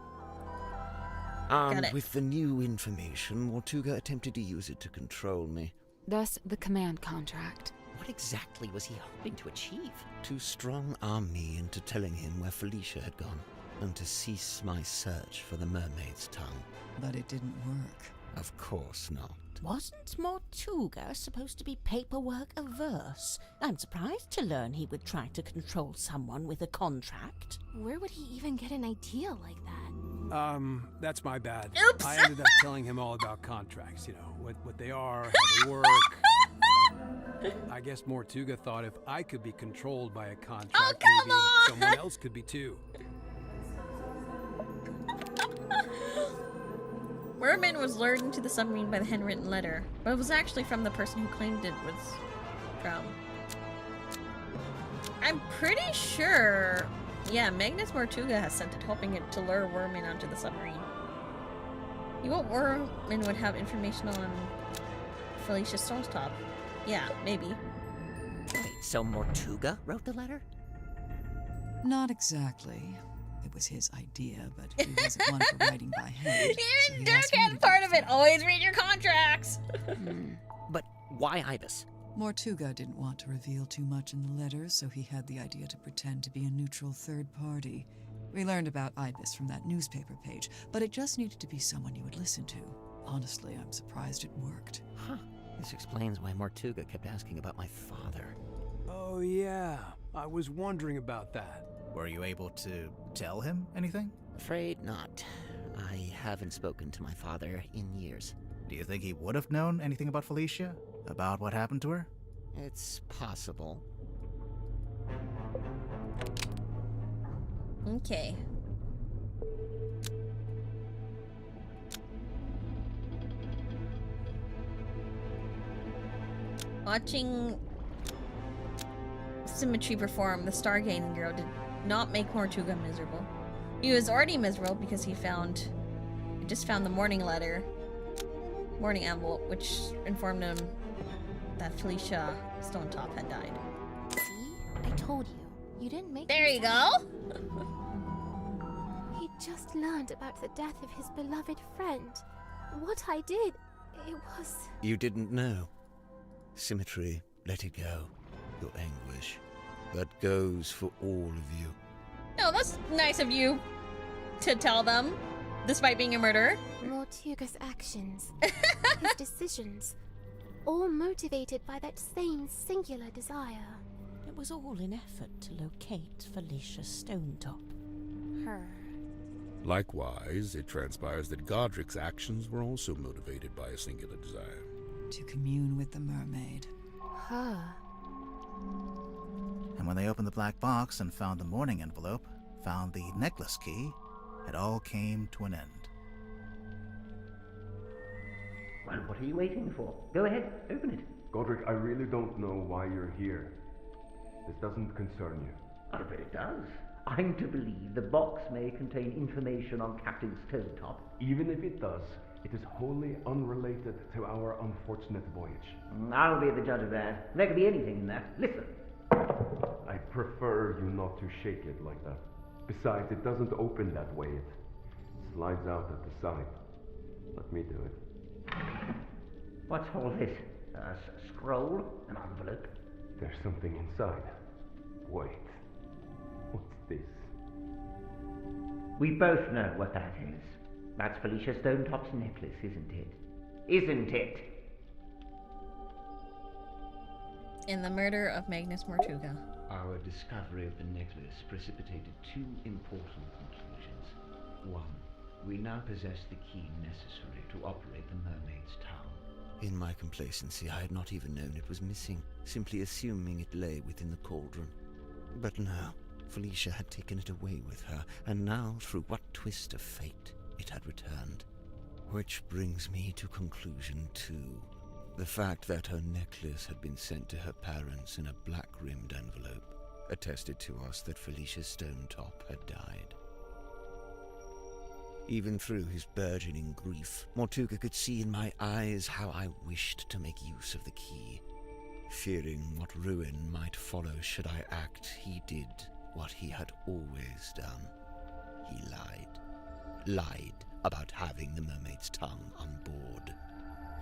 Got And it. with the new information, Mortuga attempted to use it to control me. Thus, the command contract. What exactly was he hoping to achieve? To strong-arm me into telling him where Felicia had gone, and to cease my search for the mermaid's tongue. But it didn't work. Of course not. Wasn't Mortuga supposed to be paperwork averse? I'm surprised to learn he would try to control someone with a contract. Where would he even get an idea like that? That's my bad. Oops. I ended up telling him all about contracts, you know, what they are, how they work. I guess Mortuga thought if I could be controlled by a contract, maybe someone else could be too. Merman was lured into the submarine by the handwritten letter, but it was actually from the person who claimed it was from. I'm pretty sure, yeah, Magnus Mortuga has sent it, hoping it to lure Werman onto the submarine. You want Werman would have information on Felicia Stovetop? Yeah, maybe. Wait, so Mortuga wrote the letter? Not exactly. It was his idea, but he wasn't one for writing by hand. So he asked me to That's part of it. Always read your contracts. But why Ibis? Mortuga didn't want to reveal too much in the letter, so he had the idea to pretend to be a neutral third party. We learned about Ibis from that newspaper page, but it just needed to be someone you would listen to. Honestly, I'm surprised it worked. Huh. This explains why Mortuga kept asking about my father. Oh yeah, I was wondering about that. Were you able to tell him anything? Afraid not. I haven't spoken to my father in years. Do you think he would have known anything about Felicia? About what happened to her? It's possible. Okay. Watching Symmetry perform, the Stargazing girl did not make Mortuga miserable. He was already miserable because he just found the morning envelope, which informed him that Felicia Stovetop had died. See? I told you. You didn't make There him you sad. go! He just learned about the death of his beloved friend. What I did, it was... You didn't know. Symmetry, let it go. Your anguish. That goes for all of you. No, that's nice of you to tell them, despite being a murderer. Mortuga's actions, his decisions, all motivated by that same singular desire. It was all in effort to locate Felicia Stovetop. Her. Likewise, it transpires that Godric's actions were also motivated by a singular desire. To commune with the mermaid. Her. And when they opened the black box and found the morning envelope, found the necklace key, it all came to an end. Well, what are you waiting for? Go ahead, open it. Godric, I really don't know why you're here. This doesn't concern you. I'm afraid it does. I'm to believe the box may contain information on Captain Stonetop. Even if it does, it is wholly unrelated to our unfortunate voyage. I'll be the judge of that. There could be anything in that. Listen. I prefer you not to shake it like that. Besides, it doesn't open that way. It slides out at the side. Let me do it. What's all this? A scroll? An envelope? There's something inside. Wait. What's this? We both know what that is. That's Felicia Stonetop's necklace, isn't it? Isn't it? In the murder of Magnus Mortuga. Our discovery of the necklace precipitated two important conclusions. One, we now possess the key necessary to operate the Mermaid's Town. In my complacency, I had not even known it was missing, simply assuming it lay within the cauldron. But no, Felicia had taken it away with her, and now, through what twist of fate, it had returned. Which brings me to conclusion 2. The fact that her necklace had been sent to her parents in a black-rimmed envelope attested to us that Felicia Stonetop had died. Even through his burgeoning grief, Mortuga could see in my eyes how I wished to make use of the key. Fearing what ruin might follow should I act, he did what he had always done. He lied. Lied about having the Mermaid's Tongue on board.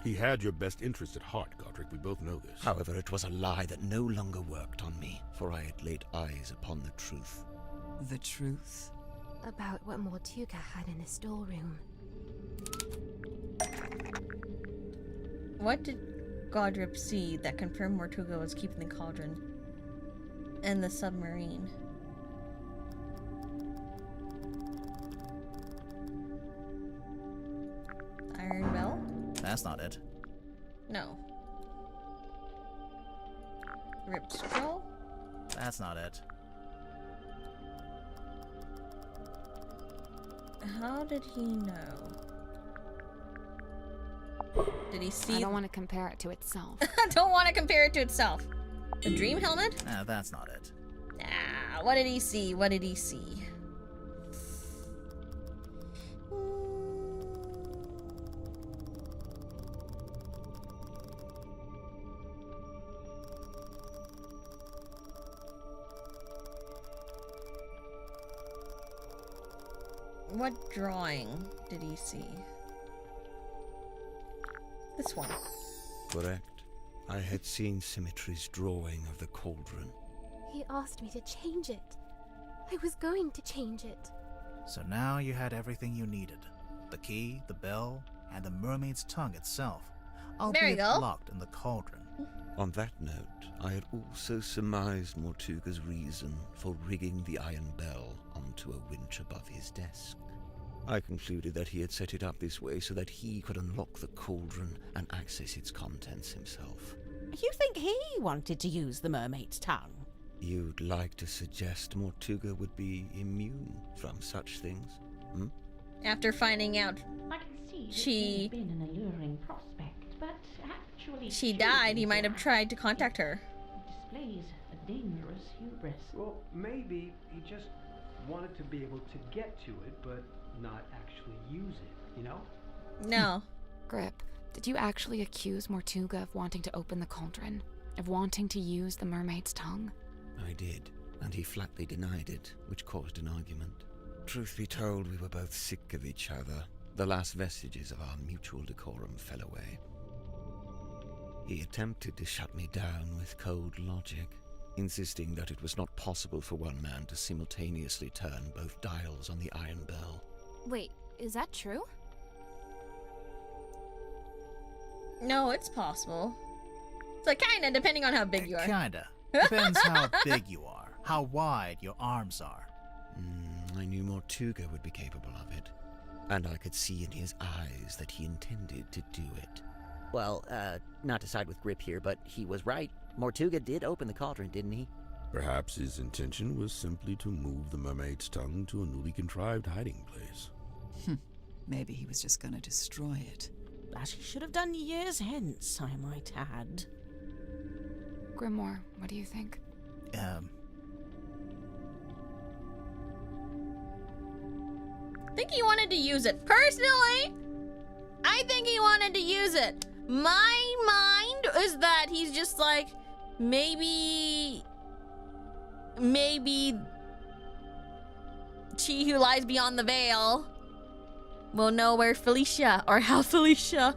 He had your best interest at heart, Godric. We both know this. However, it was a lie that no longer worked on me, for I had laid eyes upon the truth. The truth? About what Mortuga had in the storeroom. What did Godric see that confirmed Mortuga was keeping the cauldron and the submarine? Iron Bell? That's not it. No. Ripped scroll? That's not it. How did he know? Did he see? I don't want to compare it to itself. I don't want to compare it to itself. The dream helmet? Nah, that's not it. Ah, what did he see? What did he see? What drawing did he see? This one. Correct. I had seen Symmetry's drawing of the cauldron. He asked me to change it. I was going to change it. So now you had everything you needed. The key, the bell, and the mermaid's tongue itself. There you go. Locked in the cauldron. On that note, I had also surmised Mortuga's reason for rigging the iron bell onto a winch above his desk. I concluded that he had set it up this way so that he could unlock the cauldron and access its contents himself. You think he wanted to use the mermaid's tongue? You'd like to suggest Mortuga would be immune from such things, hmm? After finding out I can see she been an alluring prospect, but actually she died, he might have tried to contact her. Displays a dangerous hubris. Well, maybe he just wanted to be able to get to it, but not actually use it, you know? No. Grip, did you actually accuse Mortuga of wanting to open the cauldron? Of wanting to use the mermaid's tongue? I did, and he flatly denied it, which caused an argument. Truth be told, we were both sick of each other. The last vestiges of our mutual decorum fell away. He attempted to shut me down with cold logic, insisting that it was not possible for one man to simultaneously turn both dials on the iron bell. Wait, is that true? No, it's possible. So kinda, depending on how big you are. Kinda. Depends how big you are, how wide your arms are. I knew Mortuga would be capable of it, and I could see in his eyes that he intended to do it. Well, not to side with Grip here, but he was right. Mortuga did open the cauldron, didn't he? Perhaps his intention was simply to move the mermaid's tongue to a newly contrived hiding place. Maybe he was just gonna destroy it. As he should have done years hence, I might add. Grimoire, what do you think? I think he wanted to use it. Personally, I think he wanted to use it. My mind is that he's just like, maybe she who lies beyond the veil will know where Felicia, or how Felicia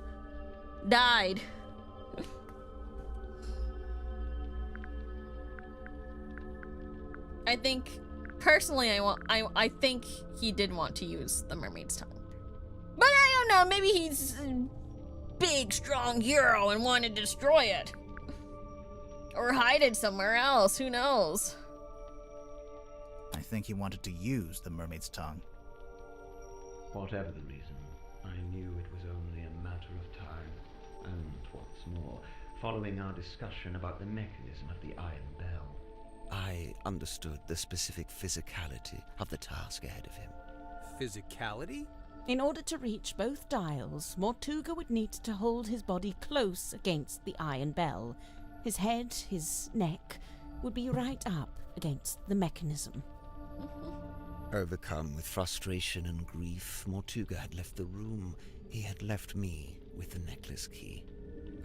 died. I think, personally, I think he did want to use the mermaid's tongue. But I don't know, maybe he's a big, strong hero and wanted to destroy it. Or hide it somewhere else, who knows? I think he wanted to use the mermaid's tongue. Whatever the reason, I knew it was only a matter of time. And what's more, following our discussion about the mechanism of the Iron Bell, I understood the specific physicality of the task ahead of him. Physicality? In order to reach both dials, Mortuga would need to hold his body close against the iron bell. His head, his neck, would be right up against the mechanism. Overcome with frustration and grief, Mortuga had left the room. He had left me with the necklace key.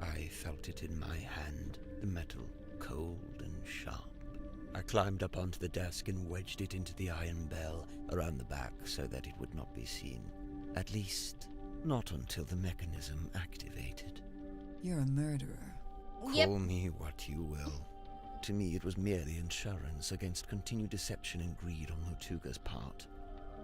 I felt it in my hand, the metal cold and sharp. I climbed up onto the desk and wedged it into the iron bell around the back so that it would not be seen. At least, not until the mechanism activated. You're a murderer. Call me what you will. To me, it was merely insurance against continued deception and greed on Mortuga's part.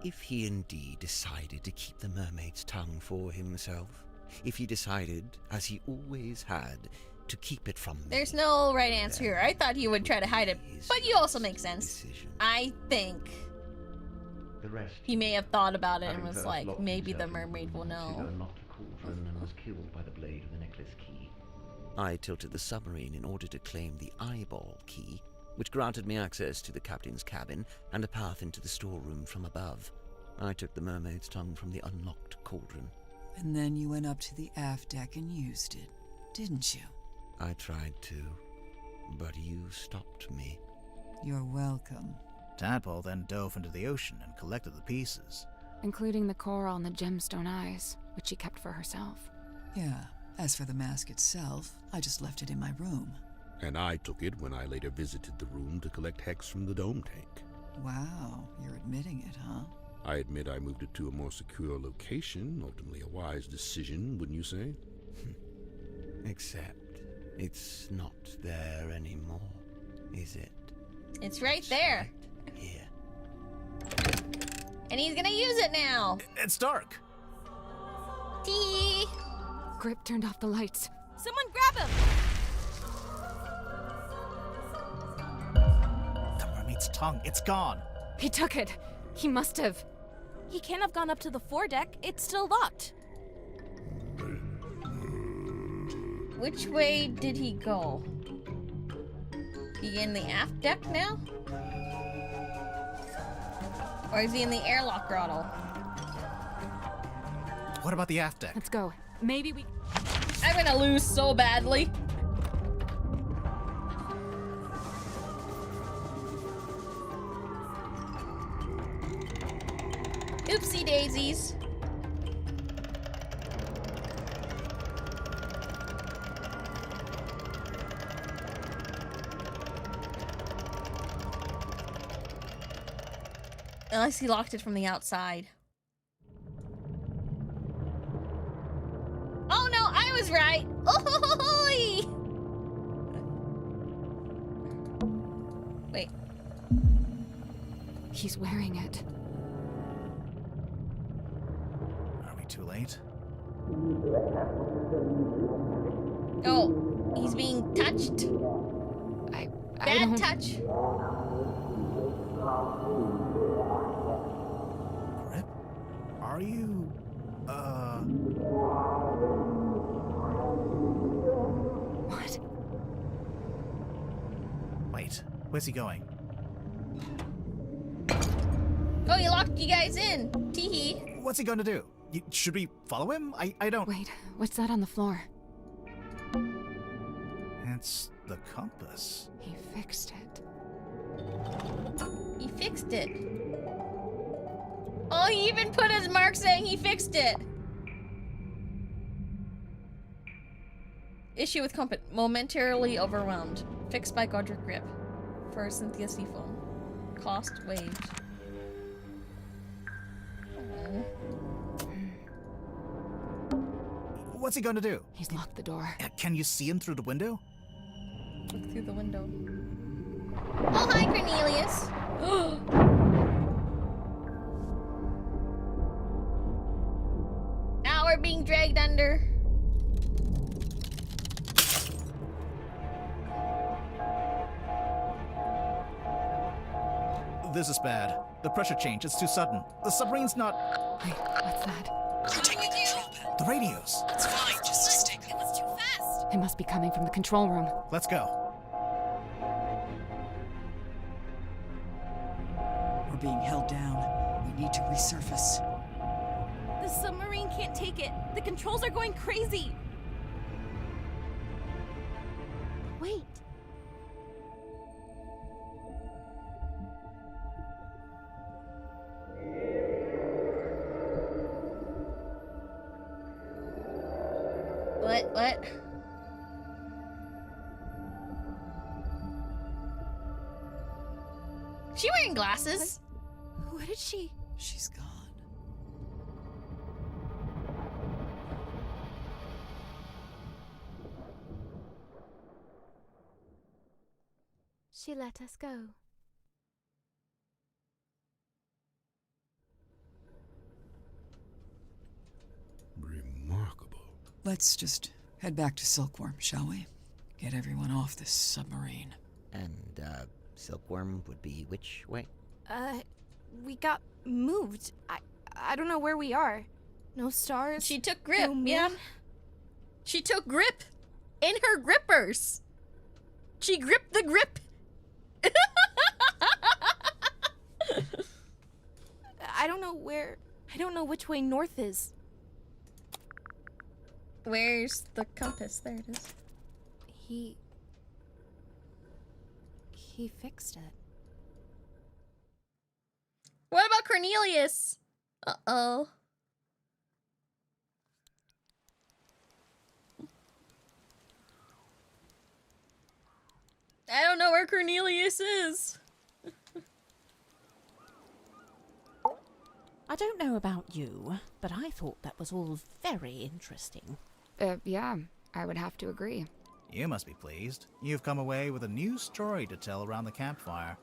If he indeed decided to keep the mermaid's tongue for himself, if he decided, as he always had, to keep it from me. There's no right answer here. I thought he would try to hide it, but you also make sense. I think the rest he may have thought about it and having was first like, locked maybe the himself in mermaid will room, know. Sugar unlocked a cauldron and was killed by the blade of the necklace key. I tilted the submarine in order to claim the eyeball key, which granted me access to the captain's cabin and a path into the storeroom from above. I took the mermaid's tongue from the unlocked cauldron. And then you went up to the aft deck and used it, didn't you? I tried to, but you stopped me. You're welcome. Tadpole then dove into the ocean and collected the pieces. Including the coral and the gemstone eyes, which she kept for herself. Yeah. As for the mask itself, I just left it in my room. And I took it when I later visited the room to collect hex from the dome tank. Wow, you're admitting it, huh? I admit I moved it to a more secure location, ultimately a wise decision, wouldn't you say? Except, it's not there anymore, is it? It's right there. Here. And he's gonna use it now. It's dark. Tee. Grip turned off the lights. Someone grab him! The mermaid's tongue, it's gone. He took it. He must have. He can't have gone up to the foredeck. It's still locked. Which way did he go? He in the aft deck now? Or is he in the airlock grotto? What about the aft deck? Let's go. Maybe we... I'm gonna lose so badly. Oopsie daisies. Unless he locked it from the outside. Oh no, I was right. Oh, wait. He's wearing it. Are we too late? Oh, he's being touched. I Bad don't... touch. Grip? Are you... What? Wait, where's he going? Oh, he locked you guys in. Teehee. What's he gonna do? Should we follow him? I don't... Wait, what's that on the floor? It's The compass. He fixed it. He fixed it. Oh, he even put his mark saying he fixed it. Issue with compass. Momentarily overwhelmed. Fixed by Godric Grip. For Cynthia Seafoam. Cost waived. Oh. What's he going to do? He's locked the door. Can you see him through the window? Look through the window. Oh, hi, Cornelius. Now we're being dragged under. This is bad. The pressure change is too sudden. The submarine's not... Wait, what's that? You're taking control panel. The radios. It's fine, just stay calm. It was too fast. It must be coming from the control room. Let's go. We're being held down. We need to resurface. The submarine can't take it. The controls are going crazy. Wait. What? She wearing glasses? What did she? She's gone. She let us go. Remarkable. Let's just head back to Silkworm, shall we? Get everyone off this submarine. And, Silkworm would be which way? We got moved. I don't know where we are. No stars. She took grip, no moon. yeah. She took grip. In her grippers. She gripped the grip. I don't know where. I don't know which way north is. Where's the compass? There it is. He fixed it. What about Cornelius? Uh-oh. I don't know where Cornelius is. I don't know about you, but I thought that was all very interesting. Yeah, I would have to agree. You must be pleased. You've come away with a new story to tell around the campfire.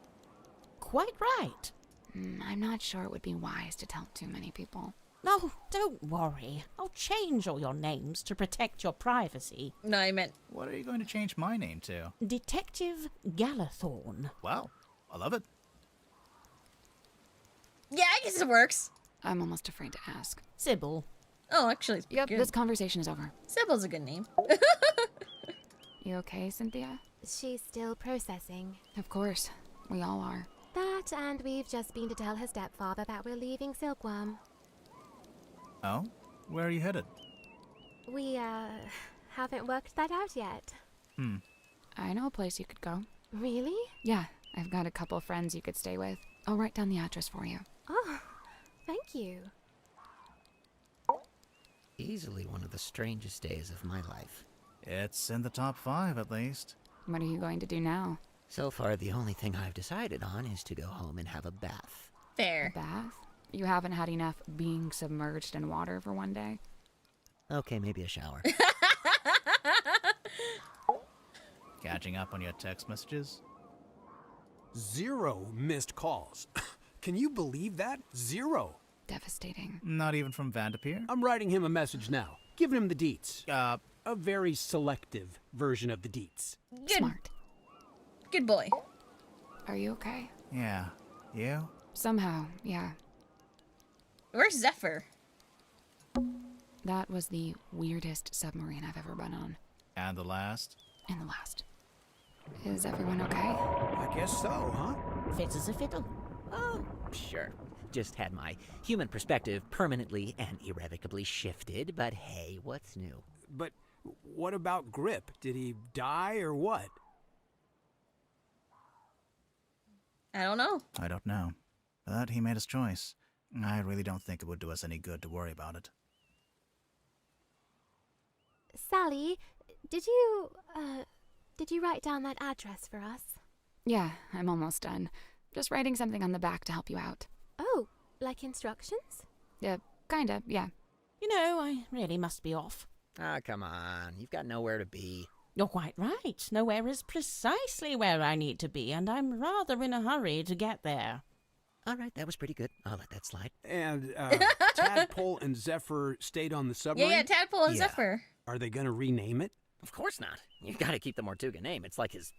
Quite right. I'm not sure it would be wise to tell too many people. No, don't worry. I'll change all your names to protect your privacy. No, I meant... What are you going to change my name to? Detective Galathorn. Wow, I love it. Yeah, I guess it works. I'm almost afraid to ask. Sybil. Oh, actually, yep, good. This conversation is over. Sybil's a good name. You okay, Cynthia? She's still processing. Of course. We all are. That, and we've just been to tell her stepfather that we're leaving Silkworm. Oh? Where are you headed? We, haven't worked that out yet. I know a place you could go. Really? Yeah, I've got a couple friends you could stay with. I'll write down the address for you. Oh, thank you. Easily one of the strangest days of my life. It's in the top 5, at least. What are you going to do now? So far, the only thing I've decided on is to go home and have a bath. Fair. A bath? You haven't had enough being submerged in water for one day? Okay, maybe a shower. Catching up on your text messages? 0 missed calls. Can you believe that? 0. Devastating. Not even from Vanderpeer? I'm writing him a message now. Giving him the deets. A very selective version of the deets. Good. Smart. Good boy. Are you okay? Yeah. You? Somehow, yeah. Where's Zephyr? That was the weirdest submarine I've ever been on. And the last? And the last. Is everyone okay? I guess so, huh? Fit as a fiddle. Oh, sure. Just had my human perspective permanently and irrevocably shifted, but hey, what's new? But what about Grip? Did he die or what? I don't know. I don't know. But he made his choice. I really don't think it would do us any good to worry about it. Sally, did you write down that address for us? Yeah, I'm almost done. Just writing something on the back to help you out. Oh, like instructions? Kinda, yeah. You know, I really must be off. Ah, come on. You've got nowhere to be. You're quite right. Nowhere is precisely where I need to be, and I'm rather in a hurry to get there. All right, that was pretty good. I'll let that slide. And Tadpole and Zephyr stayed on the submarine? Yeah, Tadpole and Zephyr. Are they going to rename it? Of course not. You've got to keep the Mortuga name. It's like his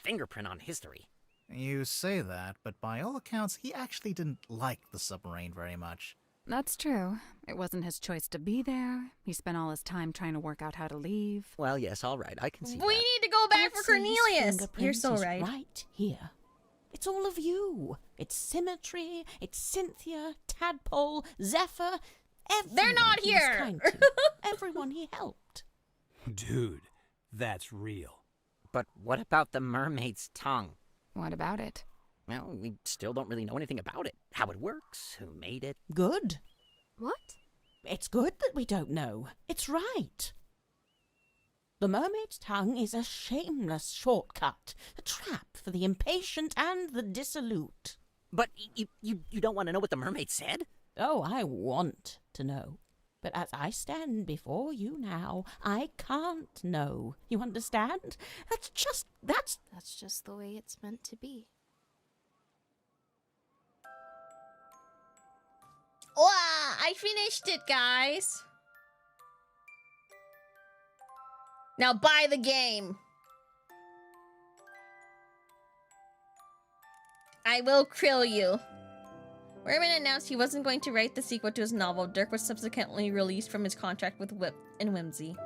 fingerprint on history. You say that, but by all accounts, he actually didn't like the submarine very much. That's true. It wasn't his choice to be there. He spent all his time trying to work out how to leave. Well, yes, all right. I can see We that. need to go back for Cornelius. You're so Is right. Right here. It's all of you. It's Symmetry, it's Cynthia, Tadpole, Zephyr. They're not he was here. kind to. Everyone he helped. Dude, that's real. But what about the mermaid's tongue? What about it? Well, we still don't really know anything about it. How it works, who made it. Good. What? It's good that we don't know. It's right. The mermaid's tongue is a shameless shortcut, a trap for the impatient and the dissolute. But you don't want to know what the mermaid said? Oh, I want to know. But as I stand before you now, I can't know. You understand? That's just the way it's meant to be. Wow, I finished it, guys. Now buy the game. I will krill you. Werman announced he wasn't going to write the sequel to his novel. Dirk was subsequently released from his contract with Whip and Whimsy.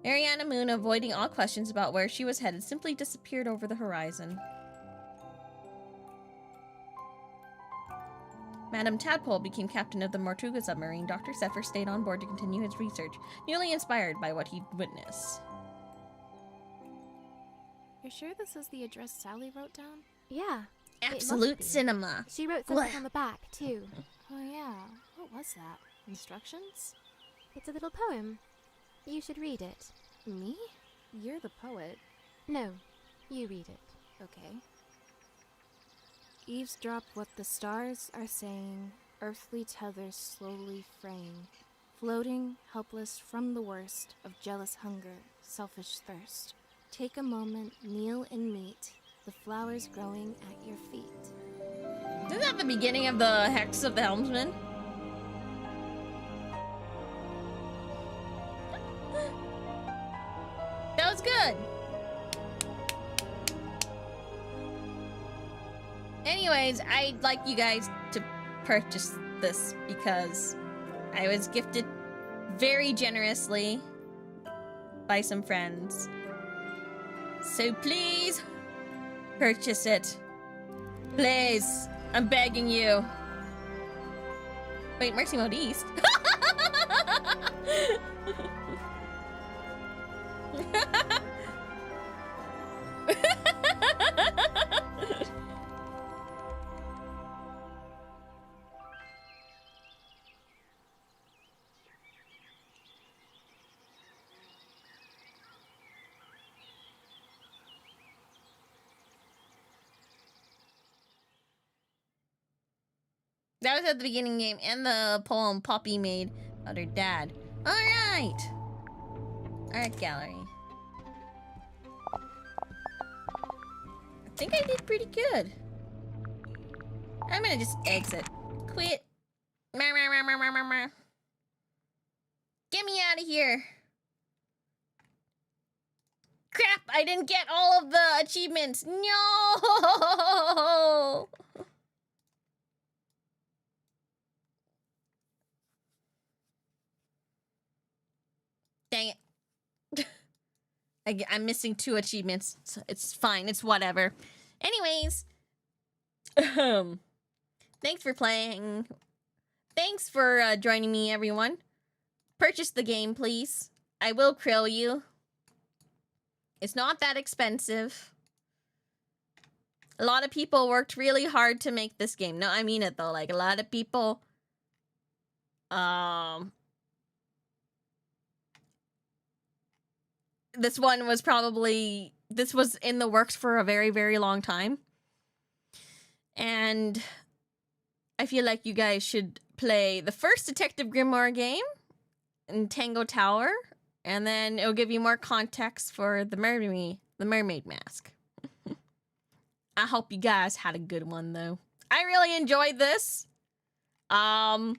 Mariana Moon, avoiding all questions about where she was headed, simply disappeared over the horizon. Madame Tadpole became captain of the Mortuga submarine. Dr. Zephyr stayed on board to continue his research, nearly inspired by what he'd witnessed. You're sure this is the address Sally wrote down? Yeah. Absolute cinema. She wrote something on the back, too. Oh yeah. What was that? Instructions? It's a little poem. You should read it. Me? You're the poet. No, you read it. Okay. Eavesdrop what the stars are saying, earthly tethers slowly fraying, floating, helpless from the worst of jealous hunger, selfish thirst. Take a moment, kneel and meet the flowers growing at your feet. Isn't that the beginning of the Hex of the Helmsman? That was good. Anyways, I'd like you guys to purchase this because I was gifted very generously by some friends. So please purchase it. Please. I'm begging you. Wait, Mercy Modiste. That was at the beginning game and the poem Poppy made about her dad. Alright! Art gallery. I think I did pretty good. I'm gonna just exit. Quit. Get me out of here. Crap, I didn't get all of the achievements. No! Dang it. I'm missing 2 achievements. So it's fine. It's whatever. Anyways. Thanks for playing. Thanks for joining me, everyone. Purchase the game, please. I will krill you. It's not that expensive. A lot of people worked really hard to make this game. No, I mean it though. Like, a lot of people, this one was probably, this was in the works for a very, very long time. And I feel like you guys should play the first Detective Grimoire game in Tango Tower, and then it'll give you more context for the Mermaid Mask. I hope you guys had a good one, though. I really enjoyed this. I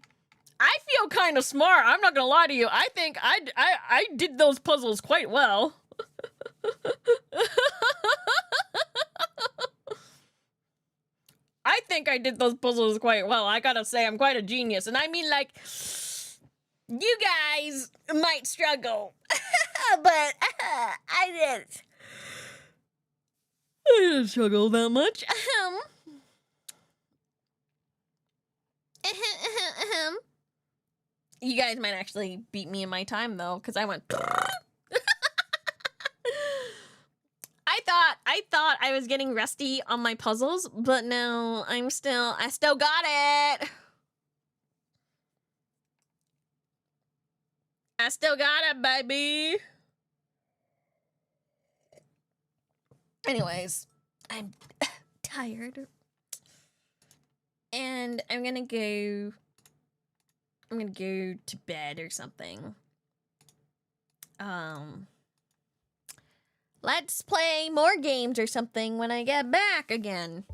feel kind of smart. I'm not gonna lie to you. I think I did those puzzles quite well. I think I did those puzzles quite well. I gotta say, I'm quite a genius. And I mean, like, you guys might struggle. But I didn't. I didn't struggle that much. You guys might actually beat me in my time, though, because I went... I thought I was getting rusty on my puzzles, but no, I still got it. I still got it, baby. Anyways, I'm tired. And I'm gonna go to bed or something. Let's play more games or something when I get back again.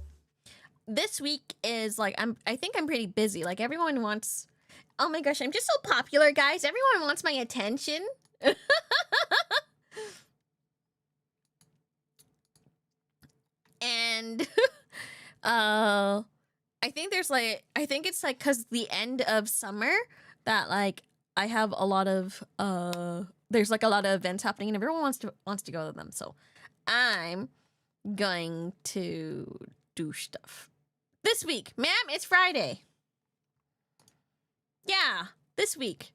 This week is like, I think I'm pretty busy. Like, everyone wants, oh my gosh, I'm just so popular, guys. Everyone wants my attention. And I think it's like because the end of summer that like I have a lot of there's like a lot of events happening and everyone wants to go to them. So I'm going to do stuff this week. Ma'am, it's Friday. Yeah, this week.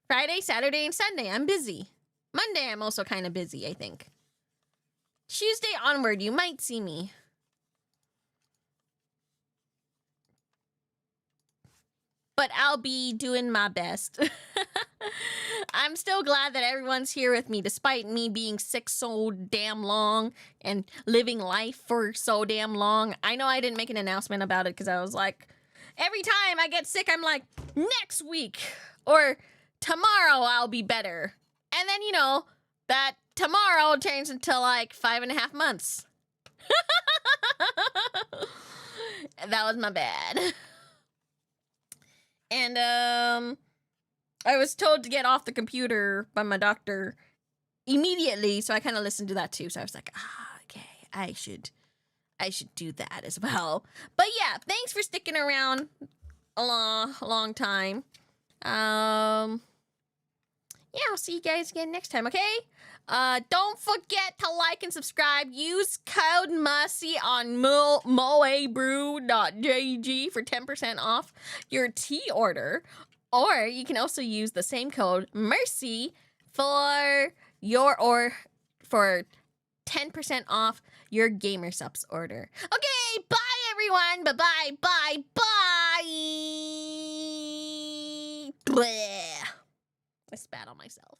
Friday, Saturday, and Sunday, I'm busy. Monday, I'm also kind of busy, I think. Tuesday onward, you might see me. But I'll be doing my best. I'm still glad that everyone's here with me, despite me being sick so damn long and living life for so damn long. I know I didn't make an announcement about it because I was like, every time I get sick, I'm like, next week or tomorrow I'll be better. And then, you know, that tomorrow turns into like 5.5 months. That was my bad. And, I was told to get off the computer by my doctor immediately, so I kind of listened to that too. So I was like, okay, I should do that as well. But yeah, thanks for sticking around a long time. Yeah, I'll see you guys again next time, okay? Don't forget to like and subscribe. Use code MERCY on moebrew.jg for 10% off your tea order. Or you can also use the same code MERCY for 10% off your Gamer Subs order. Okay, bye everyone. Bye. Bleh. I spat on myself.